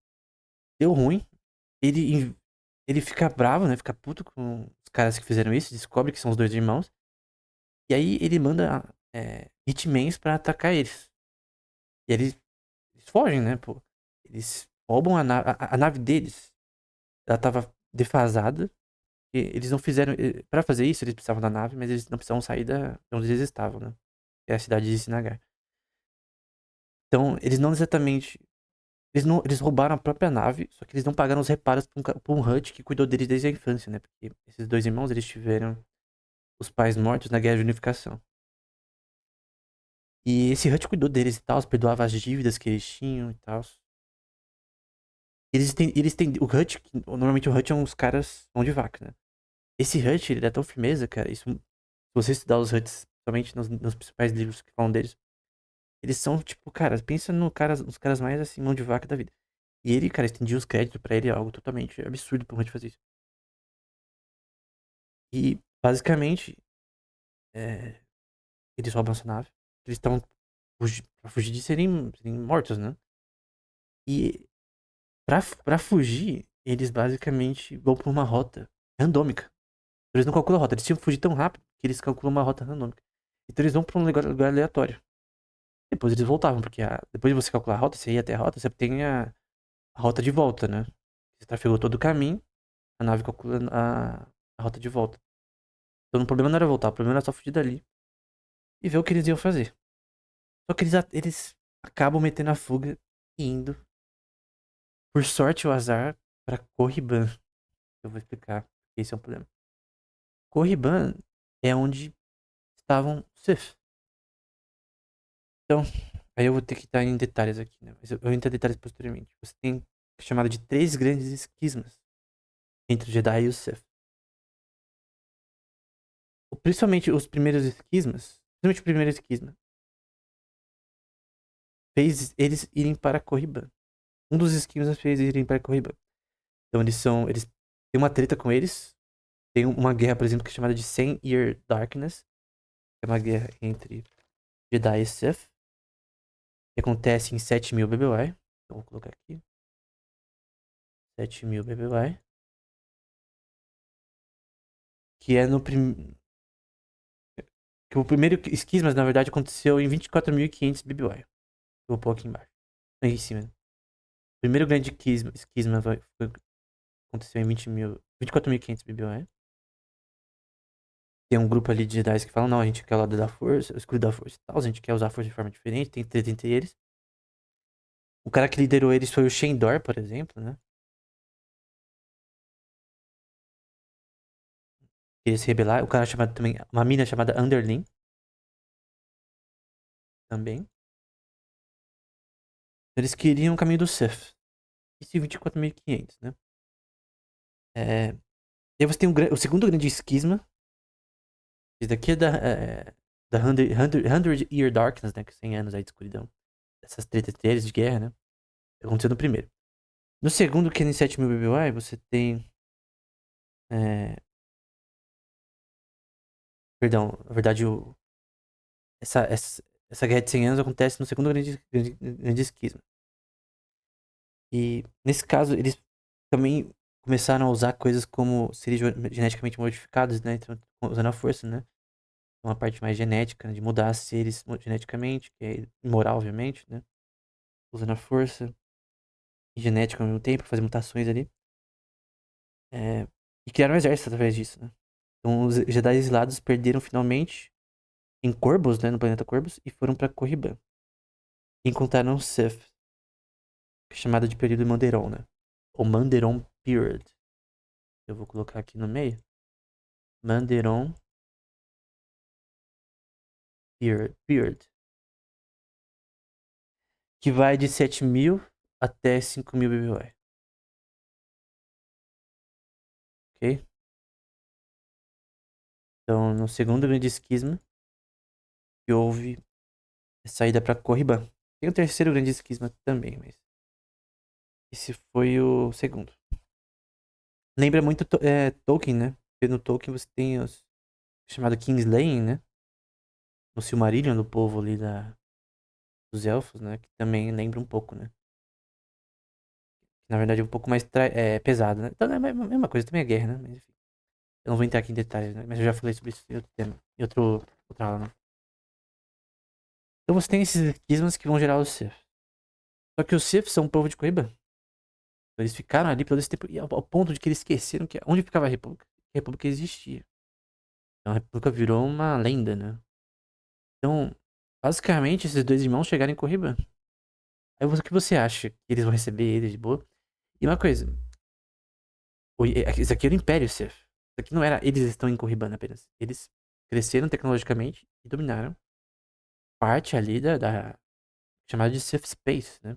deu ruim. Ele fica bravo, né? Fica puto com os caras que fizeram isso, descobre que são os dois irmãos. E aí ele manda hitmans pra atacar eles. E eles fogem, né, pô? Eles roubam a nave deles. Ela tava defasada. E eles não fizeram. Pra fazer isso, eles precisavam da nave, mas eles não precisavam sair de onde eles estavam, né? Que é a cidade de Sinagar. Então, eles não exatamente. Eles roubaram a própria nave, só que eles não pagaram os reparos pra um Hut que cuidou deles desde a infância, né? Porque esses dois irmãos, eles tiveram os pais mortos na Guerra de Unificação. E esse Hut cuidou deles e tal, perdoava as dívidas que eles tinham e tal. Eles têm. O Hut, normalmente o Hut é uns caras mão de vaca, né? Esse Hut, ele é tão firmeza, cara. Isso, se você estudar os Huts, somente nos principais livros que falam deles, eles são, tipo, cara, pensa no cara, nos caras mais assim, mão de vaca da vida. E ele, cara, estendia os créditos pra ele, é algo totalmente absurdo pra um Hut fazer isso. E, basicamente, é, eles roubam essa nave. Eles estão pra fugir de serem mortos, né? E pra fugir, eles basicamente vão pra uma rota randômica. Eles não calculam a rota, eles tinham que fugir tão rápido que eles calculam uma rota randômica. Então eles vão pra um lugar aleatório. Depois eles voltavam, porque depois de você calcular a rota, você ia até a rota, você tem a rota de volta, né? Você trafegou todo o caminho, a nave calcula a rota de volta. Então o problema não era voltar, o problema era só fugir dali e ver o que eles iam fazer. Só que eles acabam metendo a fuga e indo, por sorte ou azar, pra Korriban. Eu vou explicar, porque esse é um problema. Korriban é onde estavam os Sith. Então, aí eu vou ter que estar em detalhes aqui, né? Mas eu vou entrar em detalhes posteriormente. Você tem o chamado de três grandes esquismas entre o Jedi e o Sith. Principalmente os primeiros esquismas, principalmente o primeiro esquisma, fez eles irem para Korriban. Um dos esquismas fez eles irem para Korriban. Então eles têm uma treta com eles. Tem uma guerra, por exemplo, que é chamada de 100 Year Darkness. É uma guerra entre Jedi e Sith. Que acontece em 7000 BBY. Então vou colocar aqui. 7000 BBY. Que é no primeiro. Que o primeiro esquisma, na verdade, aconteceu em 24.500 BBY. Vou pôr aqui embaixo. Aqui em cima. O primeiro grande esquisma aconteceu em 20.000, 24.500 BBY. Tem um grupo ali de Jedi que falam, não, a gente quer o lado da força, o escudo da força e tal, a gente quer usar a força de forma diferente, tem treta entre eles. O cara que liderou eles foi o Shendor, por exemplo, né? Eles se rebelaram. O cara chamado também, uma mina chamada Underling, também. Eles queriam o caminho do Sith. Isso em 24.500, né? É... E aí você tem o segundo grande esquisma. Esse daqui é da 100 Year Darkness, né? Que é 100 anos aí de escuridão. Essas tretas entre eles de guerra, né? Aconteceu no primeiro. No segundo, que é em 7.000 BBY, você tem... É... Perdão, na verdade, essa guerra de 100 anos acontece no segundo grande esquisma. E, nesse caso, eles também começaram a usar coisas como seres geneticamente modificados, né? Então, usando a força, né? Uma parte mais genética, né? De mudar seres geneticamente, que é imoral, obviamente, né? Usando a força e genética ao mesmo tempo, fazer mutações ali. É, e criaram um exército através disso, né? Então, os Jedi exilados perderam finalmente em Corvus, né? No planeta Corvus, e foram pra Corriban. E encontraram o Sith, que é chamado de período Manderon, né? Ou Manderon Period. Eu vou colocar aqui no meio. Manderon Period. Que vai de 7.000 até 5.000 BBY. Ok? Então, no segundo grande esquisma, que houve a saída para Corriban. Tem o terceiro grande esquisma também, mas esse foi o segundo. Lembra muito Tolkien, né? Porque no Tolkien você tem os chamado Kingslaying, né? No Silmarillion, do povo ali dos elfos, né? Que também lembra um pouco, né? Na verdade é um pouco mais pesado, né? Então é a mesma coisa, também é guerra, né? Mas enfim. Eu não vou entrar aqui em detalhes, né? Mas eu já falei sobre isso em outro tema. Em outra aula, né? Então você tem esses esquismas que vão gerar os Sith. Só que os Sith são um povo de Coiba. Eles ficaram ali todo esse tempo, e ao ponto de que eles esqueceram que onde ficava a República. A República existia. Então a República virou uma lenda, né? Então, basicamente, esses dois irmãos chegaram em Corriban. Aí o que você acha? Que eles vão receber eles de boa? E uma coisa, isso aqui era o Império Sith. Isso aqui não era eles estão em Corriban apenas. Eles cresceram tecnologicamente e dominaram parte ali da chamada de Sith Space, né?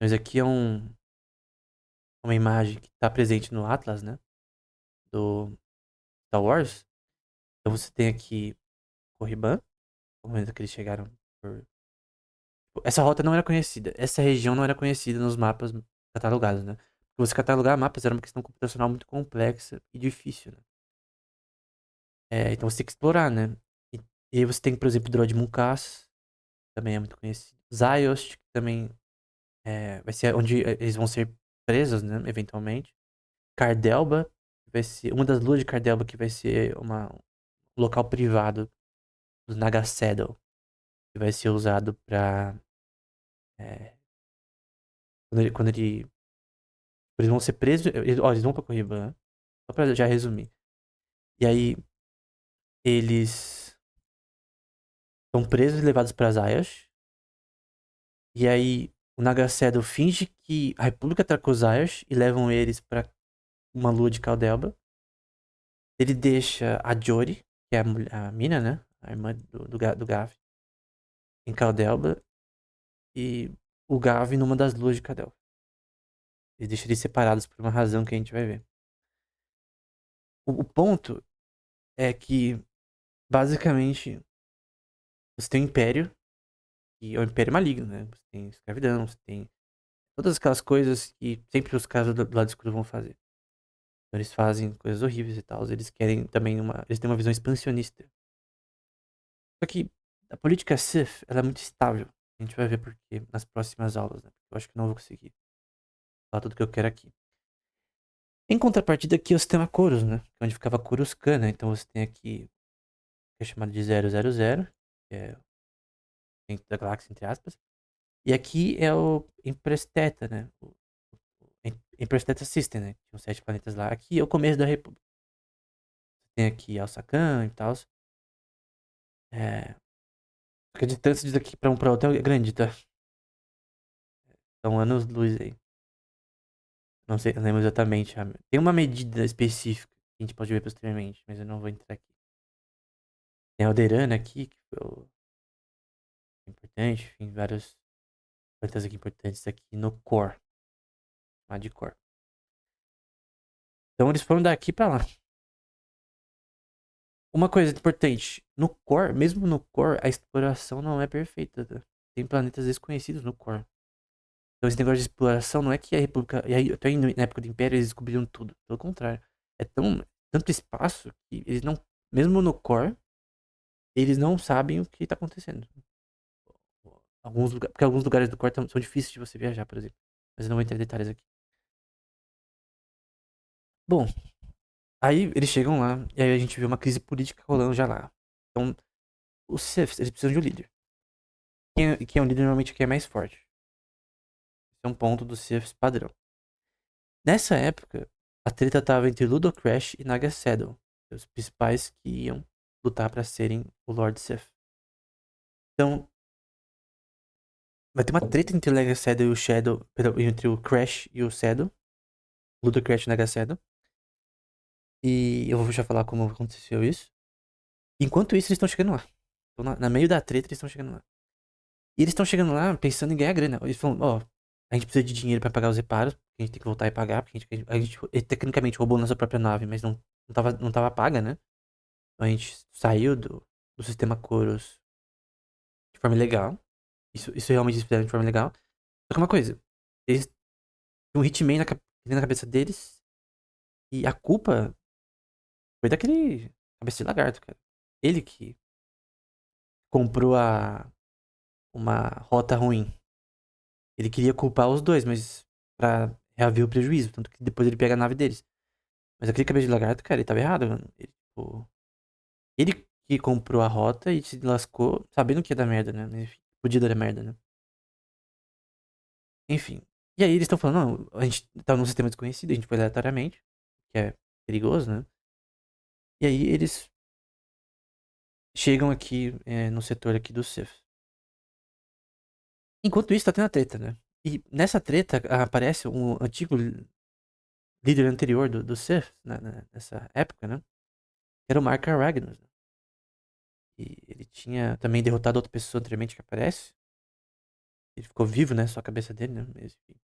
Mas aqui é uma imagem que está presente no Atlas, né? Do Star Wars. Então você tem aqui Corriban, no momento que eles chegaram por... Essa rota não era conhecida. Essa região não era conhecida nos mapas catalogados, né? Porque você catalogar mapas era uma questão computacional muito complexa e difícil, né? Então você tem que explorar, né? E, e aí você tem, por exemplo, Droid Munkas, também é muito conhecido. Ziost, que também vai ser onde eles vão ser presos, né? Eventualmente. Cardelba, que vai ser uma das luas de Cardelba, que vai ser um local privado do Naga Saddle, que vai ser usado pra... é, quando eles vão ser presos, eles vão pra Corriban, né? Só pra já resumir. E aí, eles são presos e levados pra Ziost. E aí, o Nagacedo finge que a República atacou Ziost e levam eles pra uma lua de Caldelba. Ele deixa a Jori, que é a mina, né? A irmã do Gav, em Caldelba. E o Gav numa das luas de Caldelba. Ele deixa eles separados por uma razão que a gente vai ver. O ponto é que, basicamente, você tem um império, e é um império maligno, né? Você tem escravidão, você tem todas aquelas coisas que sempre os caras do lado escuro vão fazer. Então eles fazem coisas horríveis e tal. Eles querem também Eles têm uma visão expansionista. Só que a política Sith, ela é muito estável. A gente vai ver por quê nas próximas aulas, né? Eu acho que não vou conseguir falar tudo que eu quero aqui. Em contrapartida, aqui é o sistema Corus, né? Que é onde ficava Coruscant, né? Então você tem aqui, que é chamado de 000, que é dentro da galáxia, entre aspas. E aqui é o Empress Theta, né? O Empress Theta System, né? Tinham 7 planetas lá. Aqui é o começo da República. Tem aqui Alsacan e tal. É, só que a distância disso aqui pra um pra outro é grande, tá? São anos-luz aí. Não sei, não lembro exatamente. Tem uma medida específica que a gente pode ver posteriormente, mas eu não vou entrar aqui. Tem Alderan aqui, que foi importante. Enfim, vários plantas aqui importantes aqui no core. Lá de core. Então eles foram daqui pra lá. Uma coisa importante, no core, mesmo no core, a exploração não é perfeita, tá? Tem planetas desconhecidos no core. Então esse negócio de exploração não é que a República. E aí, até na época do Império eles descobriram tudo. Pelo contrário. É tanto espaço que eles não. Mesmo no core, eles não sabem o que tá acontecendo. Porque alguns lugares do core são difíceis de você viajar, por exemplo. Mas eu não vou entrar em detalhes aqui. Bom, aí eles chegam lá e aí a gente vê uma crise política rolando já lá. Então, os Siths, eles precisam de um líder. Quem é um líder normalmente quem é mais forte. Esse é um ponto dos Siths padrão. Nessa época, a treta tava entre Ludocrash e Naga Saddle, os principais que iam lutar pra serem o Lord Sith. Então, vai ter uma treta entre o Naga Saddle e o Shadow, perdão, entre o Crash e o Saddle, Ludocrash e Naga Saddle. E eu vou já falar como aconteceu isso. Enquanto isso, eles estão chegando lá. Então, na meio da treta, eles estão chegando lá. E eles estão chegando lá pensando em ganhar grana. Eles falam, ó, a gente precisa de dinheiro pra pagar os reparos, a gente tem que voltar e pagar, porque a gente tecnicamente roubou nossa própria nave, mas não tava paga, né? Então a gente saiu do sistema Coros de forma legal. Isso realmente eles fizeram de forma legal. Só que uma coisa, eles tinham um hitman na cabeça deles e a culpa foi daquele cabeça de lagarto, cara. Ele que comprou uma rota ruim. Ele queria culpar os dois, mas pra reaver o prejuízo. Tanto que depois ele pega a nave deles. Mas aquele cabeça de lagarto, cara, ele tava errado, mano. Ele que comprou a rota e se lascou sabendo que ia dar merda, né? Mas, enfim, podia dar merda, né? Enfim. E aí eles estão falando, não, a gente tá num sistema desconhecido, a gente foi aleatoriamente, que é perigoso, né? E aí eles chegam aqui no setor aqui do Sith. Enquanto isso, tá tendo a treta, né? E nessa treta aparece um antigo líder anterior do Sith, nessa época, né? Que era o Mark Ragnos. Né? E ele tinha também derrotado outra pessoa anteriormente que aparece. Ele ficou vivo, né? Só a cabeça dele, né? Mas, enfim.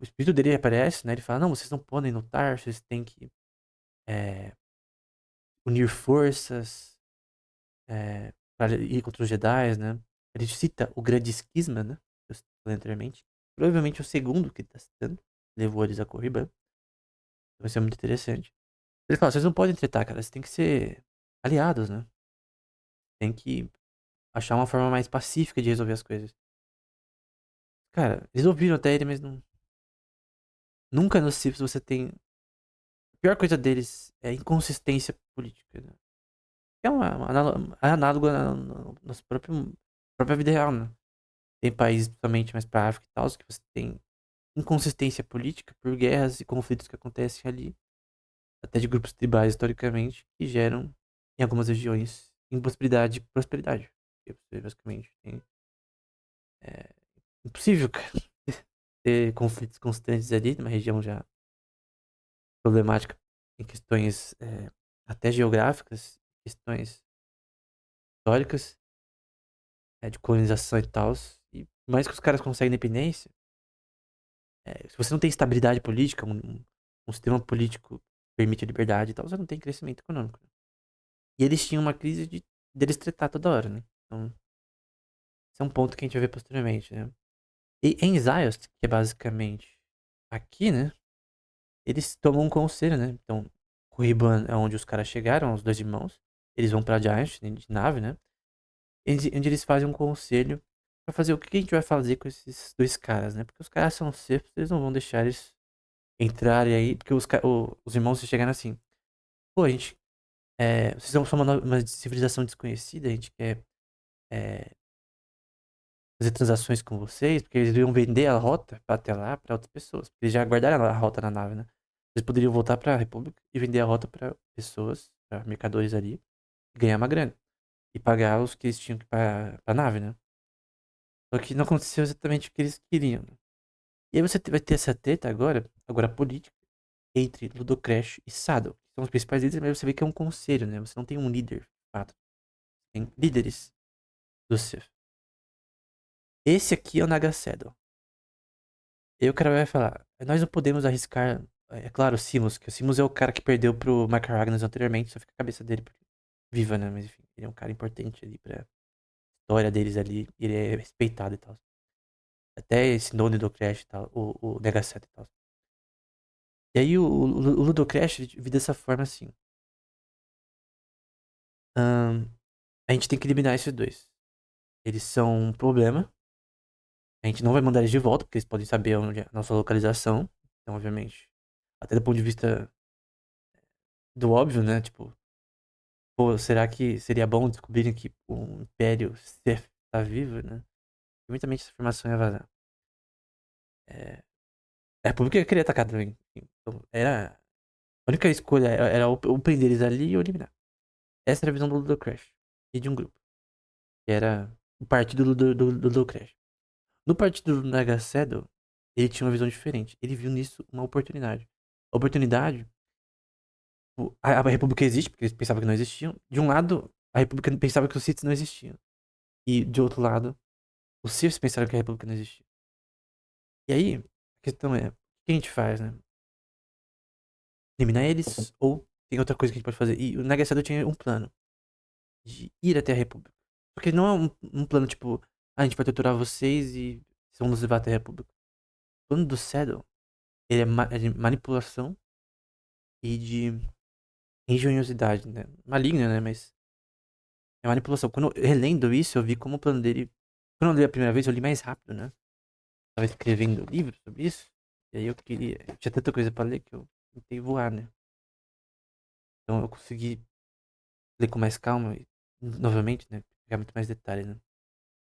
O espírito dele aparece, né? Ele fala, não, vocês não podem lutar, vocês têm que é, unir forças para ir contra os Jedi, né? Ele cita o grande esquisma, né? Que eu falei anteriormente. Provavelmente o segundo que ele tá citando. Levou eles a Corriban. Vai ser muito interessante. Ele fala, vocês não podem tretar, cara. Vocês têm que ser aliados, né? Tem que achar uma forma mais pacífica de resolver as coisas. Cara, eles ouviram até ele, mas nunca nos Sith você tem. A pior coisa deles é a inconsistência política. Né? É análogo na nossa própria vida real, né? Tem países, principalmente mais pra África e tal, que você tem inconsistência política por guerras e conflitos que acontecem ali, até de grupos tribais historicamente, que geram, em algumas regiões, impossibilidade de prosperidade. Porque você, basicamente, é impossível, cara, ter conflitos constantes ali, numa região já problemática em questões até geográficas, questões históricas, de colonização e tal. E por mais que os caras conseguem independência, se você não tem estabilidade política, um sistema político que permite a liberdade e tal, você não tem crescimento econômico. E eles tinham uma crise deles tretar toda hora, né? Então, esse é um ponto que a gente vai ver posteriormente, né? E em Ziost, que é basicamente aqui, né? Eles tomam um conselho, né? Então, Corriban é onde os caras chegaram, os dois irmãos. Eles vão pra Giant, né, de nave, né? Onde eles fazem um conselho pra fazer o que a gente vai fazer com esses dois caras, né? Porque os caras são Sith, eles não vão deixar eles entrarem aí, porque os irmãos chegaram assim, pô, a gente, vocês são uma civilização desconhecida, a gente quer é, fazer transações com vocês, porque eles iam vender a rota pra até lá pra outras pessoas, porque eles já guardaram a rota na nave, né? Eles poderiam voltar pra República e vender a rota pra pessoas, pra mercadores ali, e ganhar uma grana. E pagar os que eles tinham que ir pra nave, né? Só que não aconteceu exatamente o que eles queriam, né? E aí você vai ter essa treta agora política, entre Ludocrash e Sado, que são os principais líderes, mas você vê que é um conselho, né? Você não tem um líder, de fato. Tem líderes do Sith. Esse aqui é o Nagasaddle. E aí o cara vai falar, nós não podemos arriscar, é claro, o Simus, que o Simus é o cara que perdeu pro Mark Ragnar anteriormente, só fica a cabeça dele viva, né? Mas enfim, ele é um cara importante ali pra história deles ali, ele é respeitado e tal. Até esse nome do Crash e tal, o Nagasaddle e tal. E aí o Ludocrash ele vive dessa forma assim. Ahn, a gente tem que eliminar esses dois. Eles são um problema. A gente não vai mandar eles de volta, porque eles podem saber onde é a nossa localização. Então, obviamente, até do ponto de vista do óbvio, né? Tipo, pô, será que seria bom descobrirem que o Império Sith tá vivo, né? Muitamente essa informação ia vazar. É, a República queria atacar também. Então, era. A única escolha era ou prender eles ali ou eliminar. Essa era a visão do Ludocrash. E de um grupo. Que era o partido do Ludocrash. No partido do Nagasaddle, ele tinha uma visão diferente. Ele viu nisso uma oportunidade. A oportunidade, a República existe, porque eles pensavam que não existiam. De um lado, a República pensava que os Siths não existiam. E de outro lado, os Siths pensaram que a República não existia. E aí, a questão é, o que a gente faz, né? Eliminar eles ou tem outra coisa que a gente pode fazer? E o Nagasaddle tinha um plano de ir até a República. Porque não é um plano tipo, a gente vai torturar vocês e vocês vão nos levar até a República. O plano do Saddle, ele é de manipulação e de engenhosidade, né? Maligna, né? Mas é manipulação. Quando eu relendo isso, eu vi como o plano dele. Quando eu li a primeira vez, eu li mais rápido, né? Tava escrevendo livro sobre isso. E aí eu queria. Tinha tanta coisa pra ler que eu tentei voar, né? Então eu consegui ler com mais calma e, novamente, né? Pegar muito mais detalhes, né?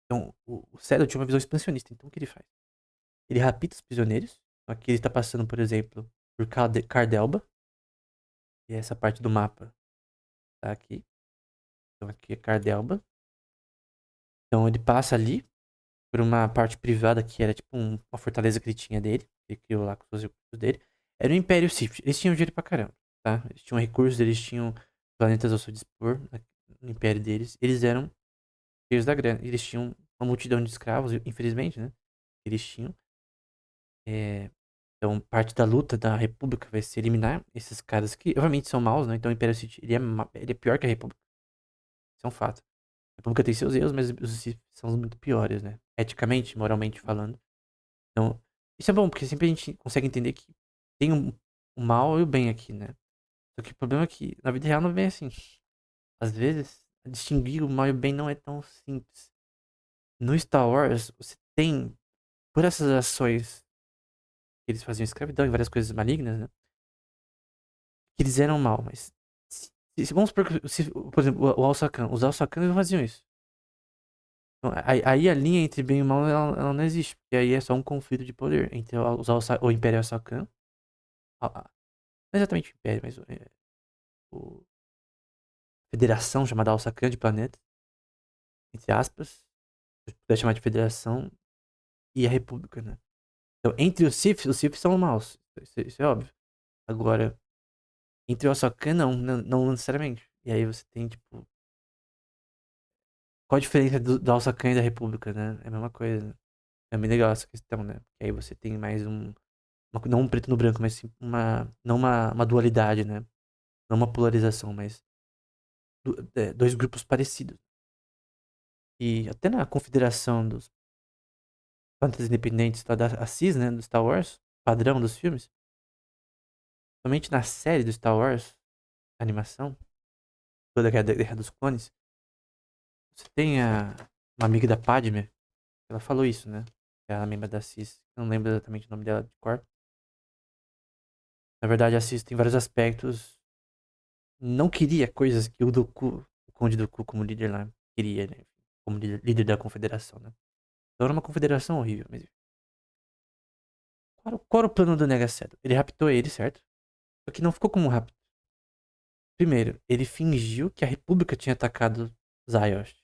Então o Cedro tinha uma visão expansionista. Então o que ele faz? Ele rapta os prisioneiros. Aqui ele tá passando, por exemplo, por Cardelba. E essa parte do mapa tá aqui. Então aqui é Cardelba. Então ele passa ali por uma parte privada que era tipo uma fortaleza que ele tinha dele. Ele criou lá com os recursos dele. Era o Império Sith. Eles tinham dinheiro pra caramba, tá? Eles tinham recursos, eles tinham planetas ao seu dispor no Império deles. Eles eram cheios da grana. Eles tinham uma multidão de escravos, infelizmente, né? Eles tinham. É, então, parte da luta da República vai ser eliminar esses caras que, obviamente, são maus, né? Então, o Império Sith, ele é pior que a República. Isso é um fato. A República tem seus erros, mas os Sith são muito piores, né? Eticamente, moralmente falando. Então, isso é bom, porque sempre a gente consegue entender que tem o mal e o bem aqui, né? Só que o problema é que na vida real não é bem assim. Às vezes, distinguir o mal e o bem não é tão simples. No Star Wars, você tem, por essas ações que eles faziam escravidão e várias coisas malignas, né? Que eles eram mal, mas. Vamos supor que, por exemplo, o Al-Sakan, os Al-Sakan não faziam isso. Então, aí a linha entre bem e mal ela não existe, porque aí é só um conflito de poder entre o Império Al-Sakan, não exatamente o Império, mas a Federação chamada Al-Sakan de planetas, entre aspas, se puder chamar de Federação, e a República, né? Então, entre os Sith são maus, isso é óbvio. Agora, entre o Al-Sakan não necessariamente. E aí você tem, tipo, qual a diferença do Al-Sakan e da República, né? É a mesma coisa, né? É bem legal essa questão, né? Porque aí você tem mais não um preto no branco, mas sim não uma dualidade, né? Não uma polarização, mas dois grupos parecidos. E até na confederação dos planetas independentes lá da Assis, né? Do Star Wars, padrão dos filmes. Somente na série do Star Wars, animação, toda a Guerra dos Clones, você tem uma amiga da Padme, ela falou isso, né? Ela é membro da Assis, não lembro exatamente o nome dela de cor. Na verdade, a Assis tem vários aspectos. Não queria coisas que o Dooku, o Conde Dooku como líder lá, queria, né? Como líder da confederação, né? Então era uma confederação horrível, mas qual era o plano do Nega Saddle? Ele raptou ele, certo? Só que não ficou como rapto. Primeiro, ele fingiu que a República tinha atacado Zayos.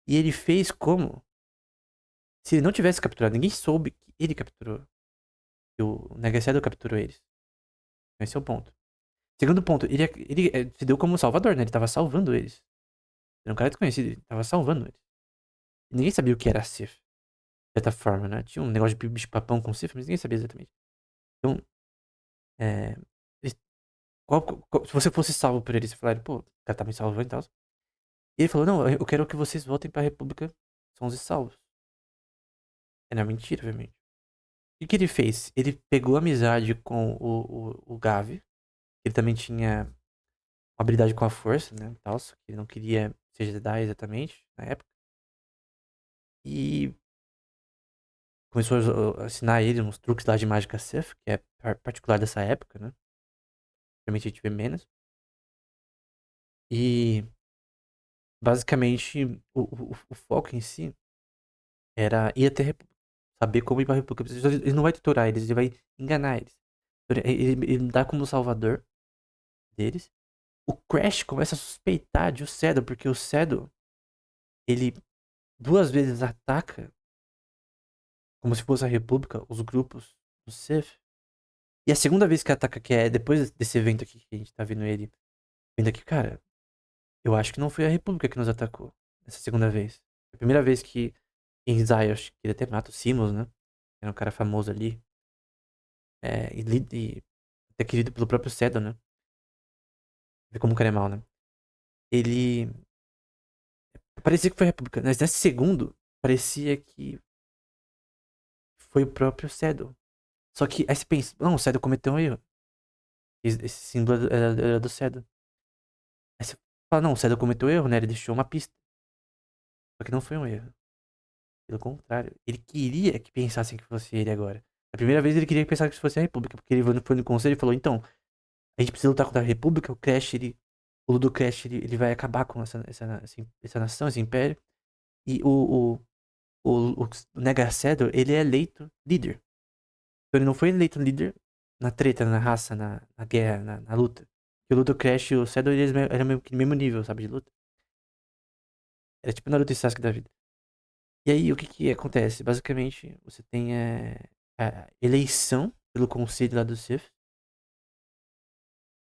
E ele fez como se ele não tivesse capturado. Ninguém soube que ele capturou. Que o Nagacedo capturou eles. Esse é o ponto. Segundo ponto, ele se deu como salvador, né? Ele tava salvando eles. Ele é um cara desconhecido, ele tava salvando eles. E ninguém sabia o que era Sif. De certa forma, né? Tinha um negócio de bicho-papão com Sif, mas ninguém sabia exatamente. Então, é... ele- se você fosse salvo por ele, você falaria, pô, o cara tá me salvando e tal. E ele falou, não, eu quero que vocês voltem pra República Sons e Salvos. Era mentira, obviamente. O que ele fez? Ele pegou amizade com o Gavi. Ele também tinha uma habilidade com a força, né? Tal, só que ele não queria ser Jedi exatamente na época. E começou a ensinar ele uns truques lá de mágica Sith, que é particular dessa época, né? Realmente a gente vê menos. E basicamente o foco em si era ir até a República. Saber como ir pra República. Ele não vai tutorar eles, ele vai enganar eles. Ele dá como salvador deles. O Crash começa a suspeitar de o Cedo, porque o Cedo, ele duas vezes ataca, como se fosse a República, os grupos do Sith. E a segunda vez que ataca, que é depois desse evento aqui que a gente tá vendo ele, vendo aqui, cara, eu acho que não foi a República que nos atacou essa segunda vez. A primeira vez que em Zayos, que ele até mata o Simos, né? Que era um cara famoso ali. E até querido pelo próprio Cedo, né? Vê como o cara é mal, né? Ele. Parecia que foi a República, mas nesse segundo, parecia que foi o próprio Cedo. Só que aí você pensa, não, o Cedo cometeu um erro. Esse símbolo era do Cedo. Aí você fala, não, o Cedo cometeu um erro, né? Ele deixou uma pista. Só que não foi um erro. Pelo contrário, ele queria que pensassem que fosse ele agora. A primeira vez ele queria que pensassem que fosse a República, porque ele foi no conselho e falou, então, a gente precisa lutar contra a República, o Crash, o Ludo Crash, ele vai acabar com essa nação, esse império. E o Negacedo, ele é eleito líder. Então ele não foi eleito líder na treta, na raça, na guerra, na luta. Porque o Ludo Crash e o Cedo, eles eram meio que no mesmo nível, sabe, de luta. Era tipo Naruto e Sasuke da vida. E aí, o que que acontece? Basicamente, você tem a eleição pelo conselho lá do Sith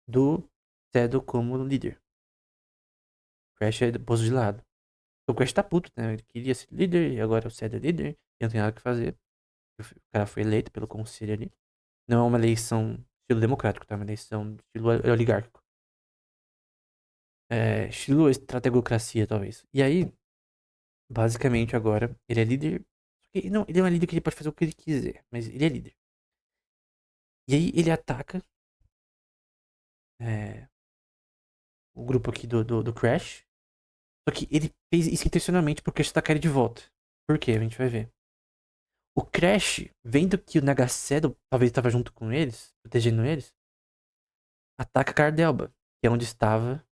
do Cedo como líder. O Crash é posto de lado. O Crash tá puto, né? Ele queria ser líder e agora o Cedo é líder e não tem nada o que fazer. O cara foi eleito pelo conselho ali. Não é uma eleição estilo democrático, tá? É uma eleição estilo oligárquico. É, estilo estrategocracia, talvez. E aí, basicamente, agora, ele é líder. Não, ele é um líder que ele pode fazer o que ele quiser, mas ele é líder. E aí, ele ataca é, o grupo aqui do Crash. Só que ele fez isso intencionalmente porque Crash atacar ele de volta. Por quê? A gente vai ver. O Crash, vendo que o Nagacedo talvez estava junto com eles, protegendo eles, ataca Cardelba, que é onde estava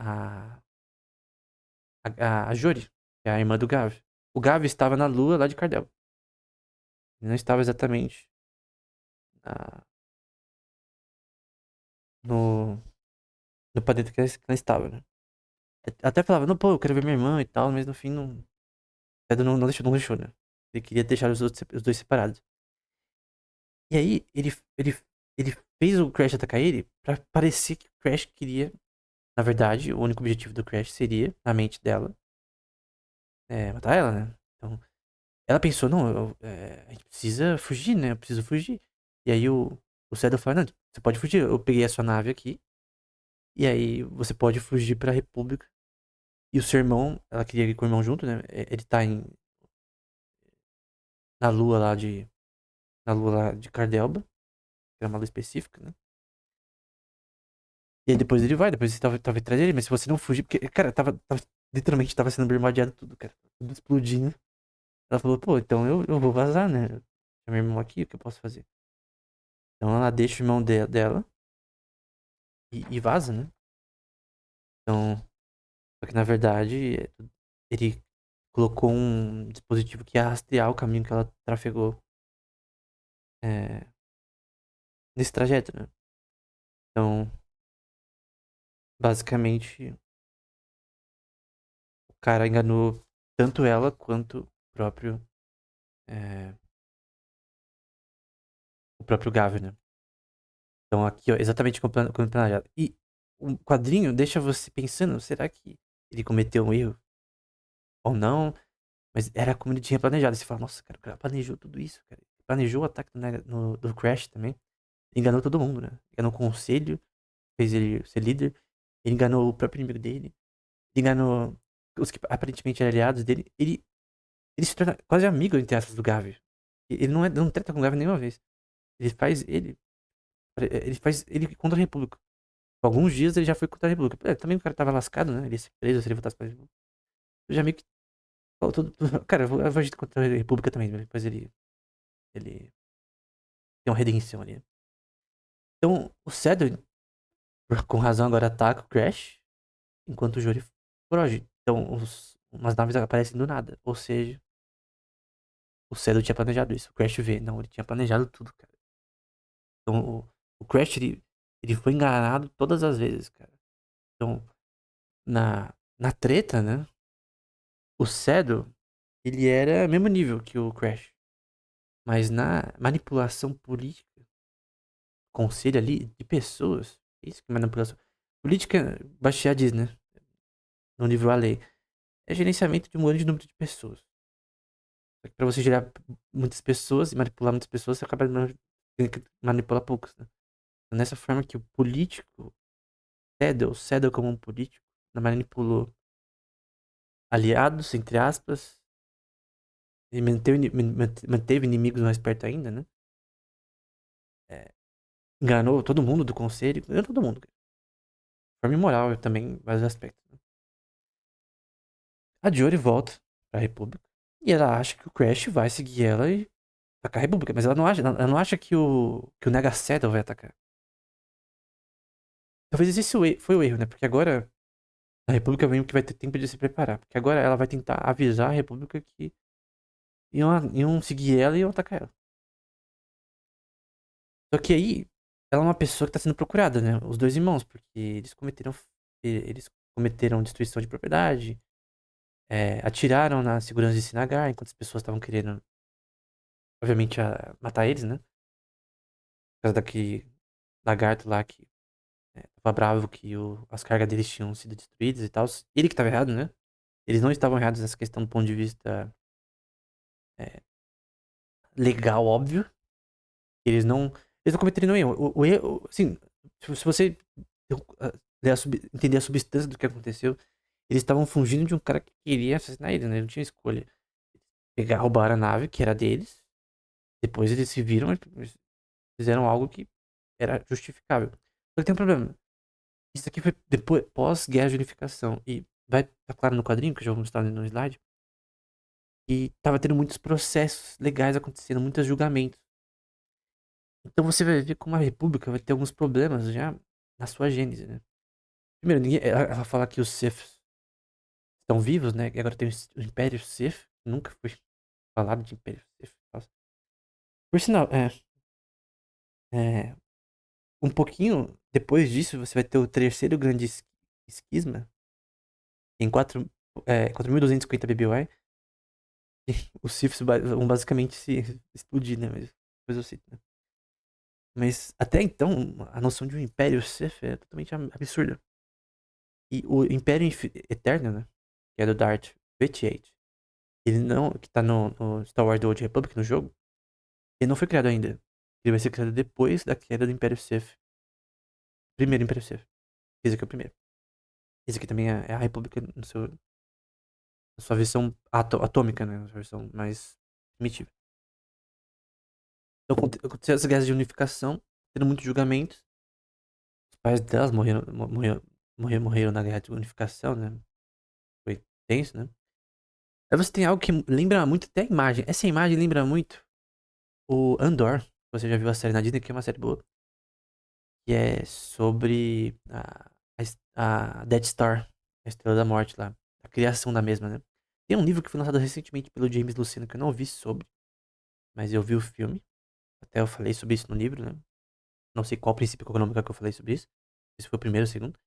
a, a Jori, que é a irmã do Gav. O Gav estava na lua lá de Cardelba. Ele não estava exatamente na, no, no planeta que ela estava, né? Até falava, não, pô, eu quero ver minha irmã e tal, mas no fim não. Pedro não deixou, né? Ele queria deixar os dois separados. E aí, ele fez o Crash atacar ele pra parecer que o Crash queria. Na verdade, o único objetivo do Crash seria, na mente dela, matar ela, né? Então, ela pensou, não, a gente precisa fugir, né? Eu preciso fugir. E aí o Shadow falou, não, você pode fugir. Eu peguei a sua nave aqui. E aí você pode fugir pra República. E o seu irmão, ela queria ir com o irmão junto, né? Ele tá na lua lá de. Na lua lá de Cardelba. Que é uma lua específica, né? E aí depois ele vai, depois você talvez trazer ele, mas se você não fugir, porque, cara, literalmente tava sendo bombardeado tudo, cara. Tudo explodindo. Ela falou, pô, então eu vou vazar, né? Tem meu irmão aqui, o que eu posso fazer? Então ela deixa o irmão dela e vaza, né? Então, só que na verdade ele colocou um dispositivo que ia rastrear o caminho que ela trafegou é, nesse trajeto, né? Então, basicamente, o cara enganou tanto ela quanto é, o próprio Gavin, né? Então aqui, ó, exatamente como planejado. E o quadrinho deixa você pensando, será que ele cometeu um erro ou não? Mas era como ele tinha planejado. Você fala, nossa, cara, o cara planejou tudo isso, cara. Ele planejou o ataque do Crash também. Enganou todo mundo, né? Enganou o conselho, fez ele ser líder. Ele enganou o próprio inimigo dele. Ele enganou os que aparentemente eram aliados dele. Ele se torna quase amigo, entre aspas, do Gavi. Ele não treta com o Gavi nenhuma vez. Ele faz ele. Ele faz ele contra a República. Por alguns dias ele já foi contra a República. Também o cara tava lascado, né? Ele ia ser preso se ele voltasse pra República. Eu já meio que. Cara, eu vou agir contra a República também, né? Depois ele tem uma redenção ali. Então, o Cedric, com razão, agora ataca o Crash, enquanto o Jory foge. Então, umas naves aparecem do nada. Ou seja, o Cedric tinha planejado isso. O Crash vê. Não, ele tinha planejado tudo, cara. Então, o Crash, ele foi enganado todas as vezes, cara. Então, na treta, né? O Cedric, ele era mesmo nível que o Crash. Mas na manipulação política, conselho ali de pessoas, isso que é manipulação. Política baixada, né? No nível a lei. É gerenciamento de um grande número de pessoas. Para você gerar muitas pessoas e manipular muitas pessoas, você acaba tendo que manipular poucos, né? Então, nessa forma que o político cedeu como um político, manipulou aliados, entre aspas, e manteve inimigos mais perto ainda, né? É, enganou todo mundo do conselho, enganou todo mundo. De forma imoral também, em vários aspectos. Né? A Jory volta pra República e ela acha que o Crash vai seguir ela e atacar a República, mas ela não acha que o Nega Saddle vai atacar. Talvez esse foi o erro, né? Porque agora a República mesmo que vai ter tempo de se preparar. Porque agora ela vai tentar avisar a República que iam seguir ela e iam atacar ela. Só que aí, ela é uma pessoa que tá sendo procurada, né? Os dois irmãos, porque eles cometeram destruição de propriedade, atiraram na segurança de Sinagar, enquanto as pessoas estavam querendo, obviamente, matar eles, né? Por causa daquele lagarto lá que tava bravo que as cargas deles tinham sido destruídas e tal. Ele que tava errado, né? Eles não estavam errados nessa questão do ponto de vista é, legal, óbvio. Eles não cometeram nenhum erro. O erro, assim, se você entender a substância do que aconteceu, eles estavam fugindo de um cara que queria assassinar eles, né? Eles não tinha escolha. Roubaram a nave, que era deles. Depois eles se viram e fizeram algo que era justificável. Só que tem um problema. Isso aqui foi depois, pós-guerra de unificação. E vai estar claro no quadrinho, que eu já vou mostrar no slide. E tava tendo muitos processos legais acontecendo, muitos julgamentos. Então você vai ver como a República vai ter alguns problemas já na sua gênese, né? Primeiro, ela fala que os Siths estão vivos, né? E agora tem o Império Sith. Nunca foi falado de Império Sith. Nossa. Por sinal, um pouquinho depois disso, você vai ter o terceiro grande esquisma em 4.250 BBY. E os Siths vão basicamente se explodir, né? Mas depois eu cito, né? Mas até então, a noção de um Império Sith é totalmente absurda. E o Império Eterno, né? Que é do Darth Vader, ele não. Que tá no Star Wars The Old Republic, no jogo. Ele não foi criado ainda. Ele vai ser criado depois da queda do Império Sith. Primeiro Império Sith. Esse aqui é o primeiro. Esse aqui também é a República na sua versão atômica, né? Na sua versão mais primitiva. Então aconteceu essa guerra de unificação, tendo muitos julgamentos. Os pais delas morreram na guerra de unificação, né? Foi tenso, né? Aí você tem algo que lembra muito até a imagem. Essa imagem lembra muito o Andor. Você já viu a série na Disney, que é uma série boa. Que é sobre a Death Star, a Estrela da Morte lá. A criação da mesma, né? Tem um livro que foi lançado recentemente pelo James Luceno que eu não vi sobre, mas eu vi o filme. Até eu falei sobre isso no livro, né? Não sei qual princípio econômico que eu falei sobre isso. Esse foi o primeiro ou o segundo.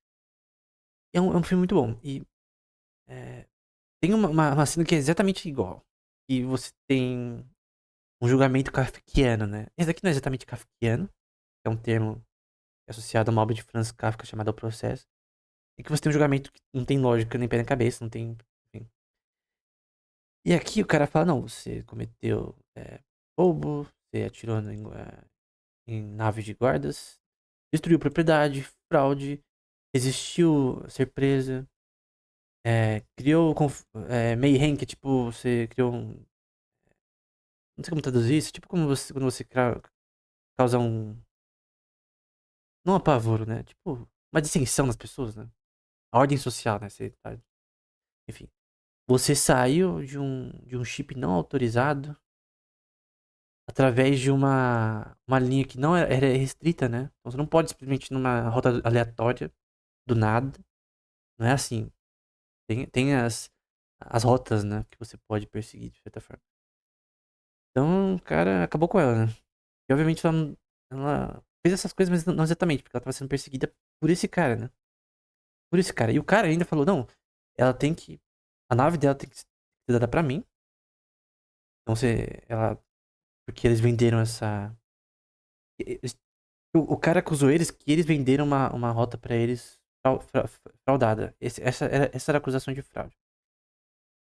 É um filme muito bom. E é, tem uma cena que é exatamente igual. E você tem um julgamento kafkiano, né? Esse aqui não é exatamente kafkiano. É um termo associado a uma obra de Franz Kafka chamada O Processo. E que você tem um julgamento que não tem lógica nem pé nem cabeça, não tem. Enfim. E aqui o cara fala: não, você cometeu roubo, você atirou em nave de guardas, destruiu propriedade, fraude, resistiu a ser presa, criou mayhem, que é tipo, você criou um. Não sei como traduzir isso, tipo como você, quando você causa um. Não apavoro, né? Tipo, uma dissensão nas pessoas, né? A ordem social, né? Enfim. Você saiu de um chip não autorizado através de uma linha que não era restrita, né? Então você não pode simplesmente ir numa rota aleatória, do nada. Não é assim. Tem as rotas, né? Que você pode perseguir de certa forma. Então o cara acabou com ela, né? E obviamente ela fez essas coisas, mas não exatamente, porque ela tava sendo perseguida por esse cara, né? Por esse cara. E o cara ainda falou: não, ela tem que. A nave dela tem que ser dada pra mim. Então você. Ela. Porque eles venderam essa. eles- o cara acusou eles que eles venderam uma rota pra eles fraudada. Essa era a acusação de fraude.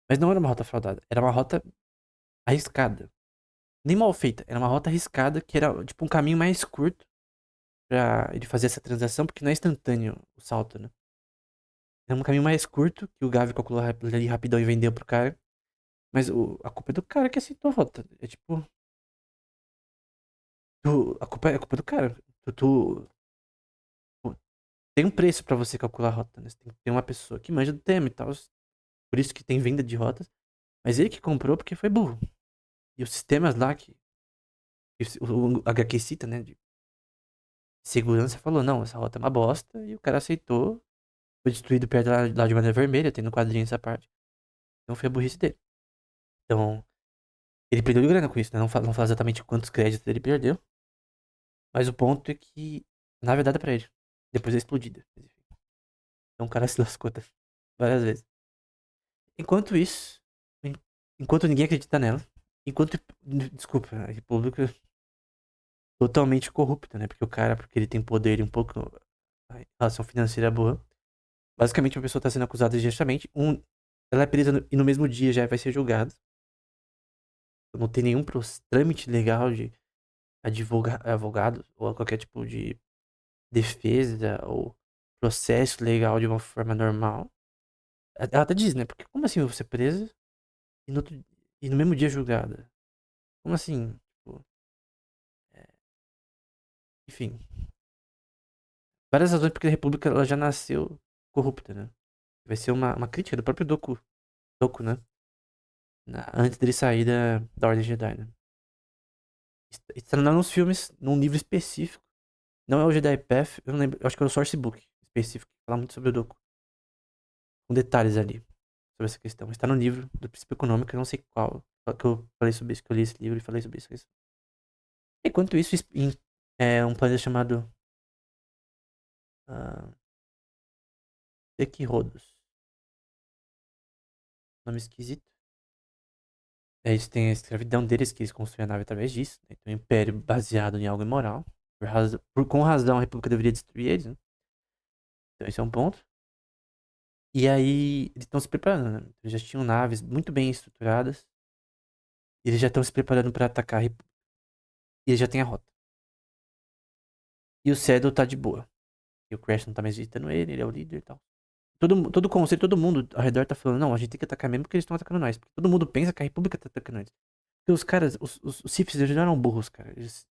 Mas não era uma rota fraudada, era uma rota arriscada. Nem mal feita, era uma rota arriscada que era tipo um caminho mais curto pra ele fazer essa transação, porque não é instantâneo o salto, né? Era um caminho mais curto que o Gavi calculou ali rapidão e vendeu pro cara. Mas a culpa é do cara que aceitou a rota. É tipo. A culpa é do cara. Tu tem um preço pra você calcular a rota, né? Você tem que ter uma pessoa que manja do tema e tal. Por isso que tem venda de rotas. Mas ele que comprou porque foi burro. E os sistemas lá o HQ cita, né? De segurança falou: não, essa rota é uma bosta. E o cara aceitou. Foi destruído perto lá de Maneira Vermelha, tem no quadrinho essa parte. Então foi a burrice dele. Então, ele perdeu de grana com isso, né? Não fala exatamente quantos créditos ele perdeu. Mas o ponto é que a nave é dada pra ele. Depois é explodida. Então o cara se lascou várias vezes. Enquanto isso, en- enquanto ninguém acredita nela, enquanto, desculpa, a República totalmente corrupta, né? Porque ele tem poder e um pouco a relação financeira boa. Basicamente, uma pessoa tá sendo acusada injustamente. Ela é presa e no mesmo dia já vai ser julgada. Não tem nenhum trâmite legal de advogado ou qualquer tipo de defesa ou processo legal de uma forma normal. Ela até diz, né? Porque como assim você é presa e no mesmo dia julgada? Como assim? Tipo, é, enfim. Várias razões porque a República ela já nasceu corrupta, né? Vai ser uma crítica do próprio Doku, né? Antes dele sair da Ordem Jedi, né? Está nos filmes, num livro específico. Não é o Jedi Path, eu não lembro. Eu acho que é o Source Book específico, que fala muito sobre o Doku. Com detalhes ali sobre essa questão. Está no livro do Princípio Econômico, eu não sei qual. Que eu falei sobre isso, que eu li esse livro e falei sobre isso. Enquanto isso, um planeta chamado uh, Equirodos. Nome esquisito. Eles têm a escravidão deles, que eles construíram a nave através disso. Né? Então, um império baseado em algo imoral. Com razão, a República deveria destruir eles. Né? Então, esse é um ponto. E aí, eles estão se preparando. Né? Eles já tinham naves muito bem estruturadas. E eles já estão se preparando para atacar a República. E eles já têm a rota. E o Cedro tá de boa. E o Crash não tá mais visitando ele é o líder e tal. Todo o conselho, todo mundo ao redor tá falando, não, a gente tem que atacar mesmo porque eles estão atacando nós. Porque todo mundo pensa que a República tá atacando nós. Porque os caras, os Siths, eles não eram burros, cara. Eles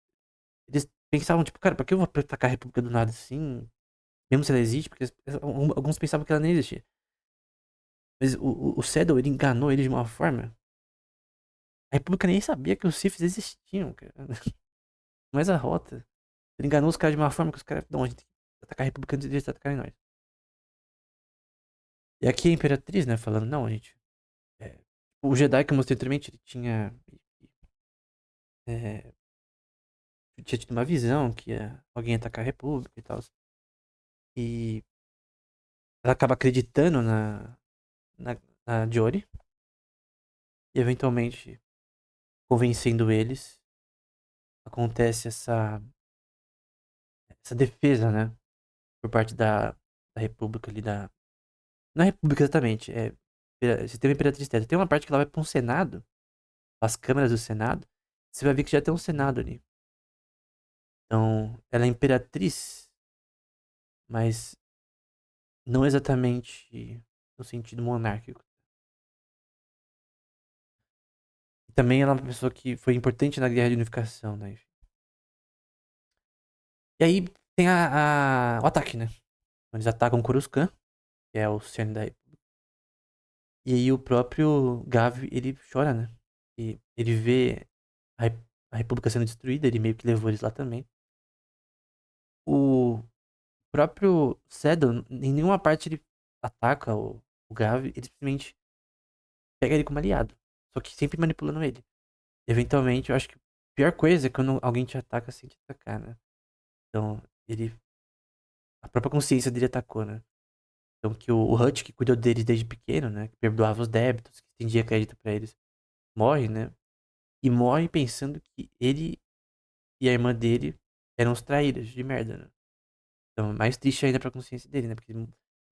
pensavam, tipo, cara, pra que eu vou atacar a República do nada assim? Mesmo se ela existe, porque alguns pensavam que ela nem existia. Mas o Shadow, ele enganou ele de uma forma. A República nem sabia que os Siths existiam, cara. Mas a rota. Ele enganou os caras de uma forma que os caras. Não, a gente tem que atacar a República antes de eles atacarem nós. E aqui a Imperatriz, né, falando, não, a gente. é, o Jedi que eu mostrei anteriormente, ele tinha. É, tinha tido uma visão que alguém ia atacar a República e tal. E ela acaba acreditando na, na Jory e eventualmente convencendo eles. Acontece essa defesa, né? Por parte da República ali da. Não é República exatamente, é sistema Imperatriz Teta. Tem uma parte que ela vai pra um Senado, as câmaras do Senado. Você vai ver que já tem um Senado ali. Então, ela é imperatriz, mas não exatamente no sentido monárquico. E também ela é uma pessoa que foi importante na Guerra de Unificação, né? E aí tem o ataque, né? Eles atacam Coruscant, que é o centro da República. E aí o próprio Gav, ele chora, né? E ele vê a, a República sendo destruída, ele meio que levou eles lá também. O próprio Seddon, em nenhuma parte ele ataca o Gav, ele simplesmente pega ele como aliado. Só que sempre manipulando ele. Eventualmente, eu acho que a pior coisa é quando alguém te ataca sem te atacar, né? Então, ele. A própria consciência dele atacou, né? Então, que o Hutch, que cuidou deles desde pequeno, né? Que perdoava os débitos, que estendia crédito pra eles, morre, né? E morre pensando que ele e a irmã dele eram os traíras de merda, né? Então, mais triste ainda pra consciência dele, né? Porque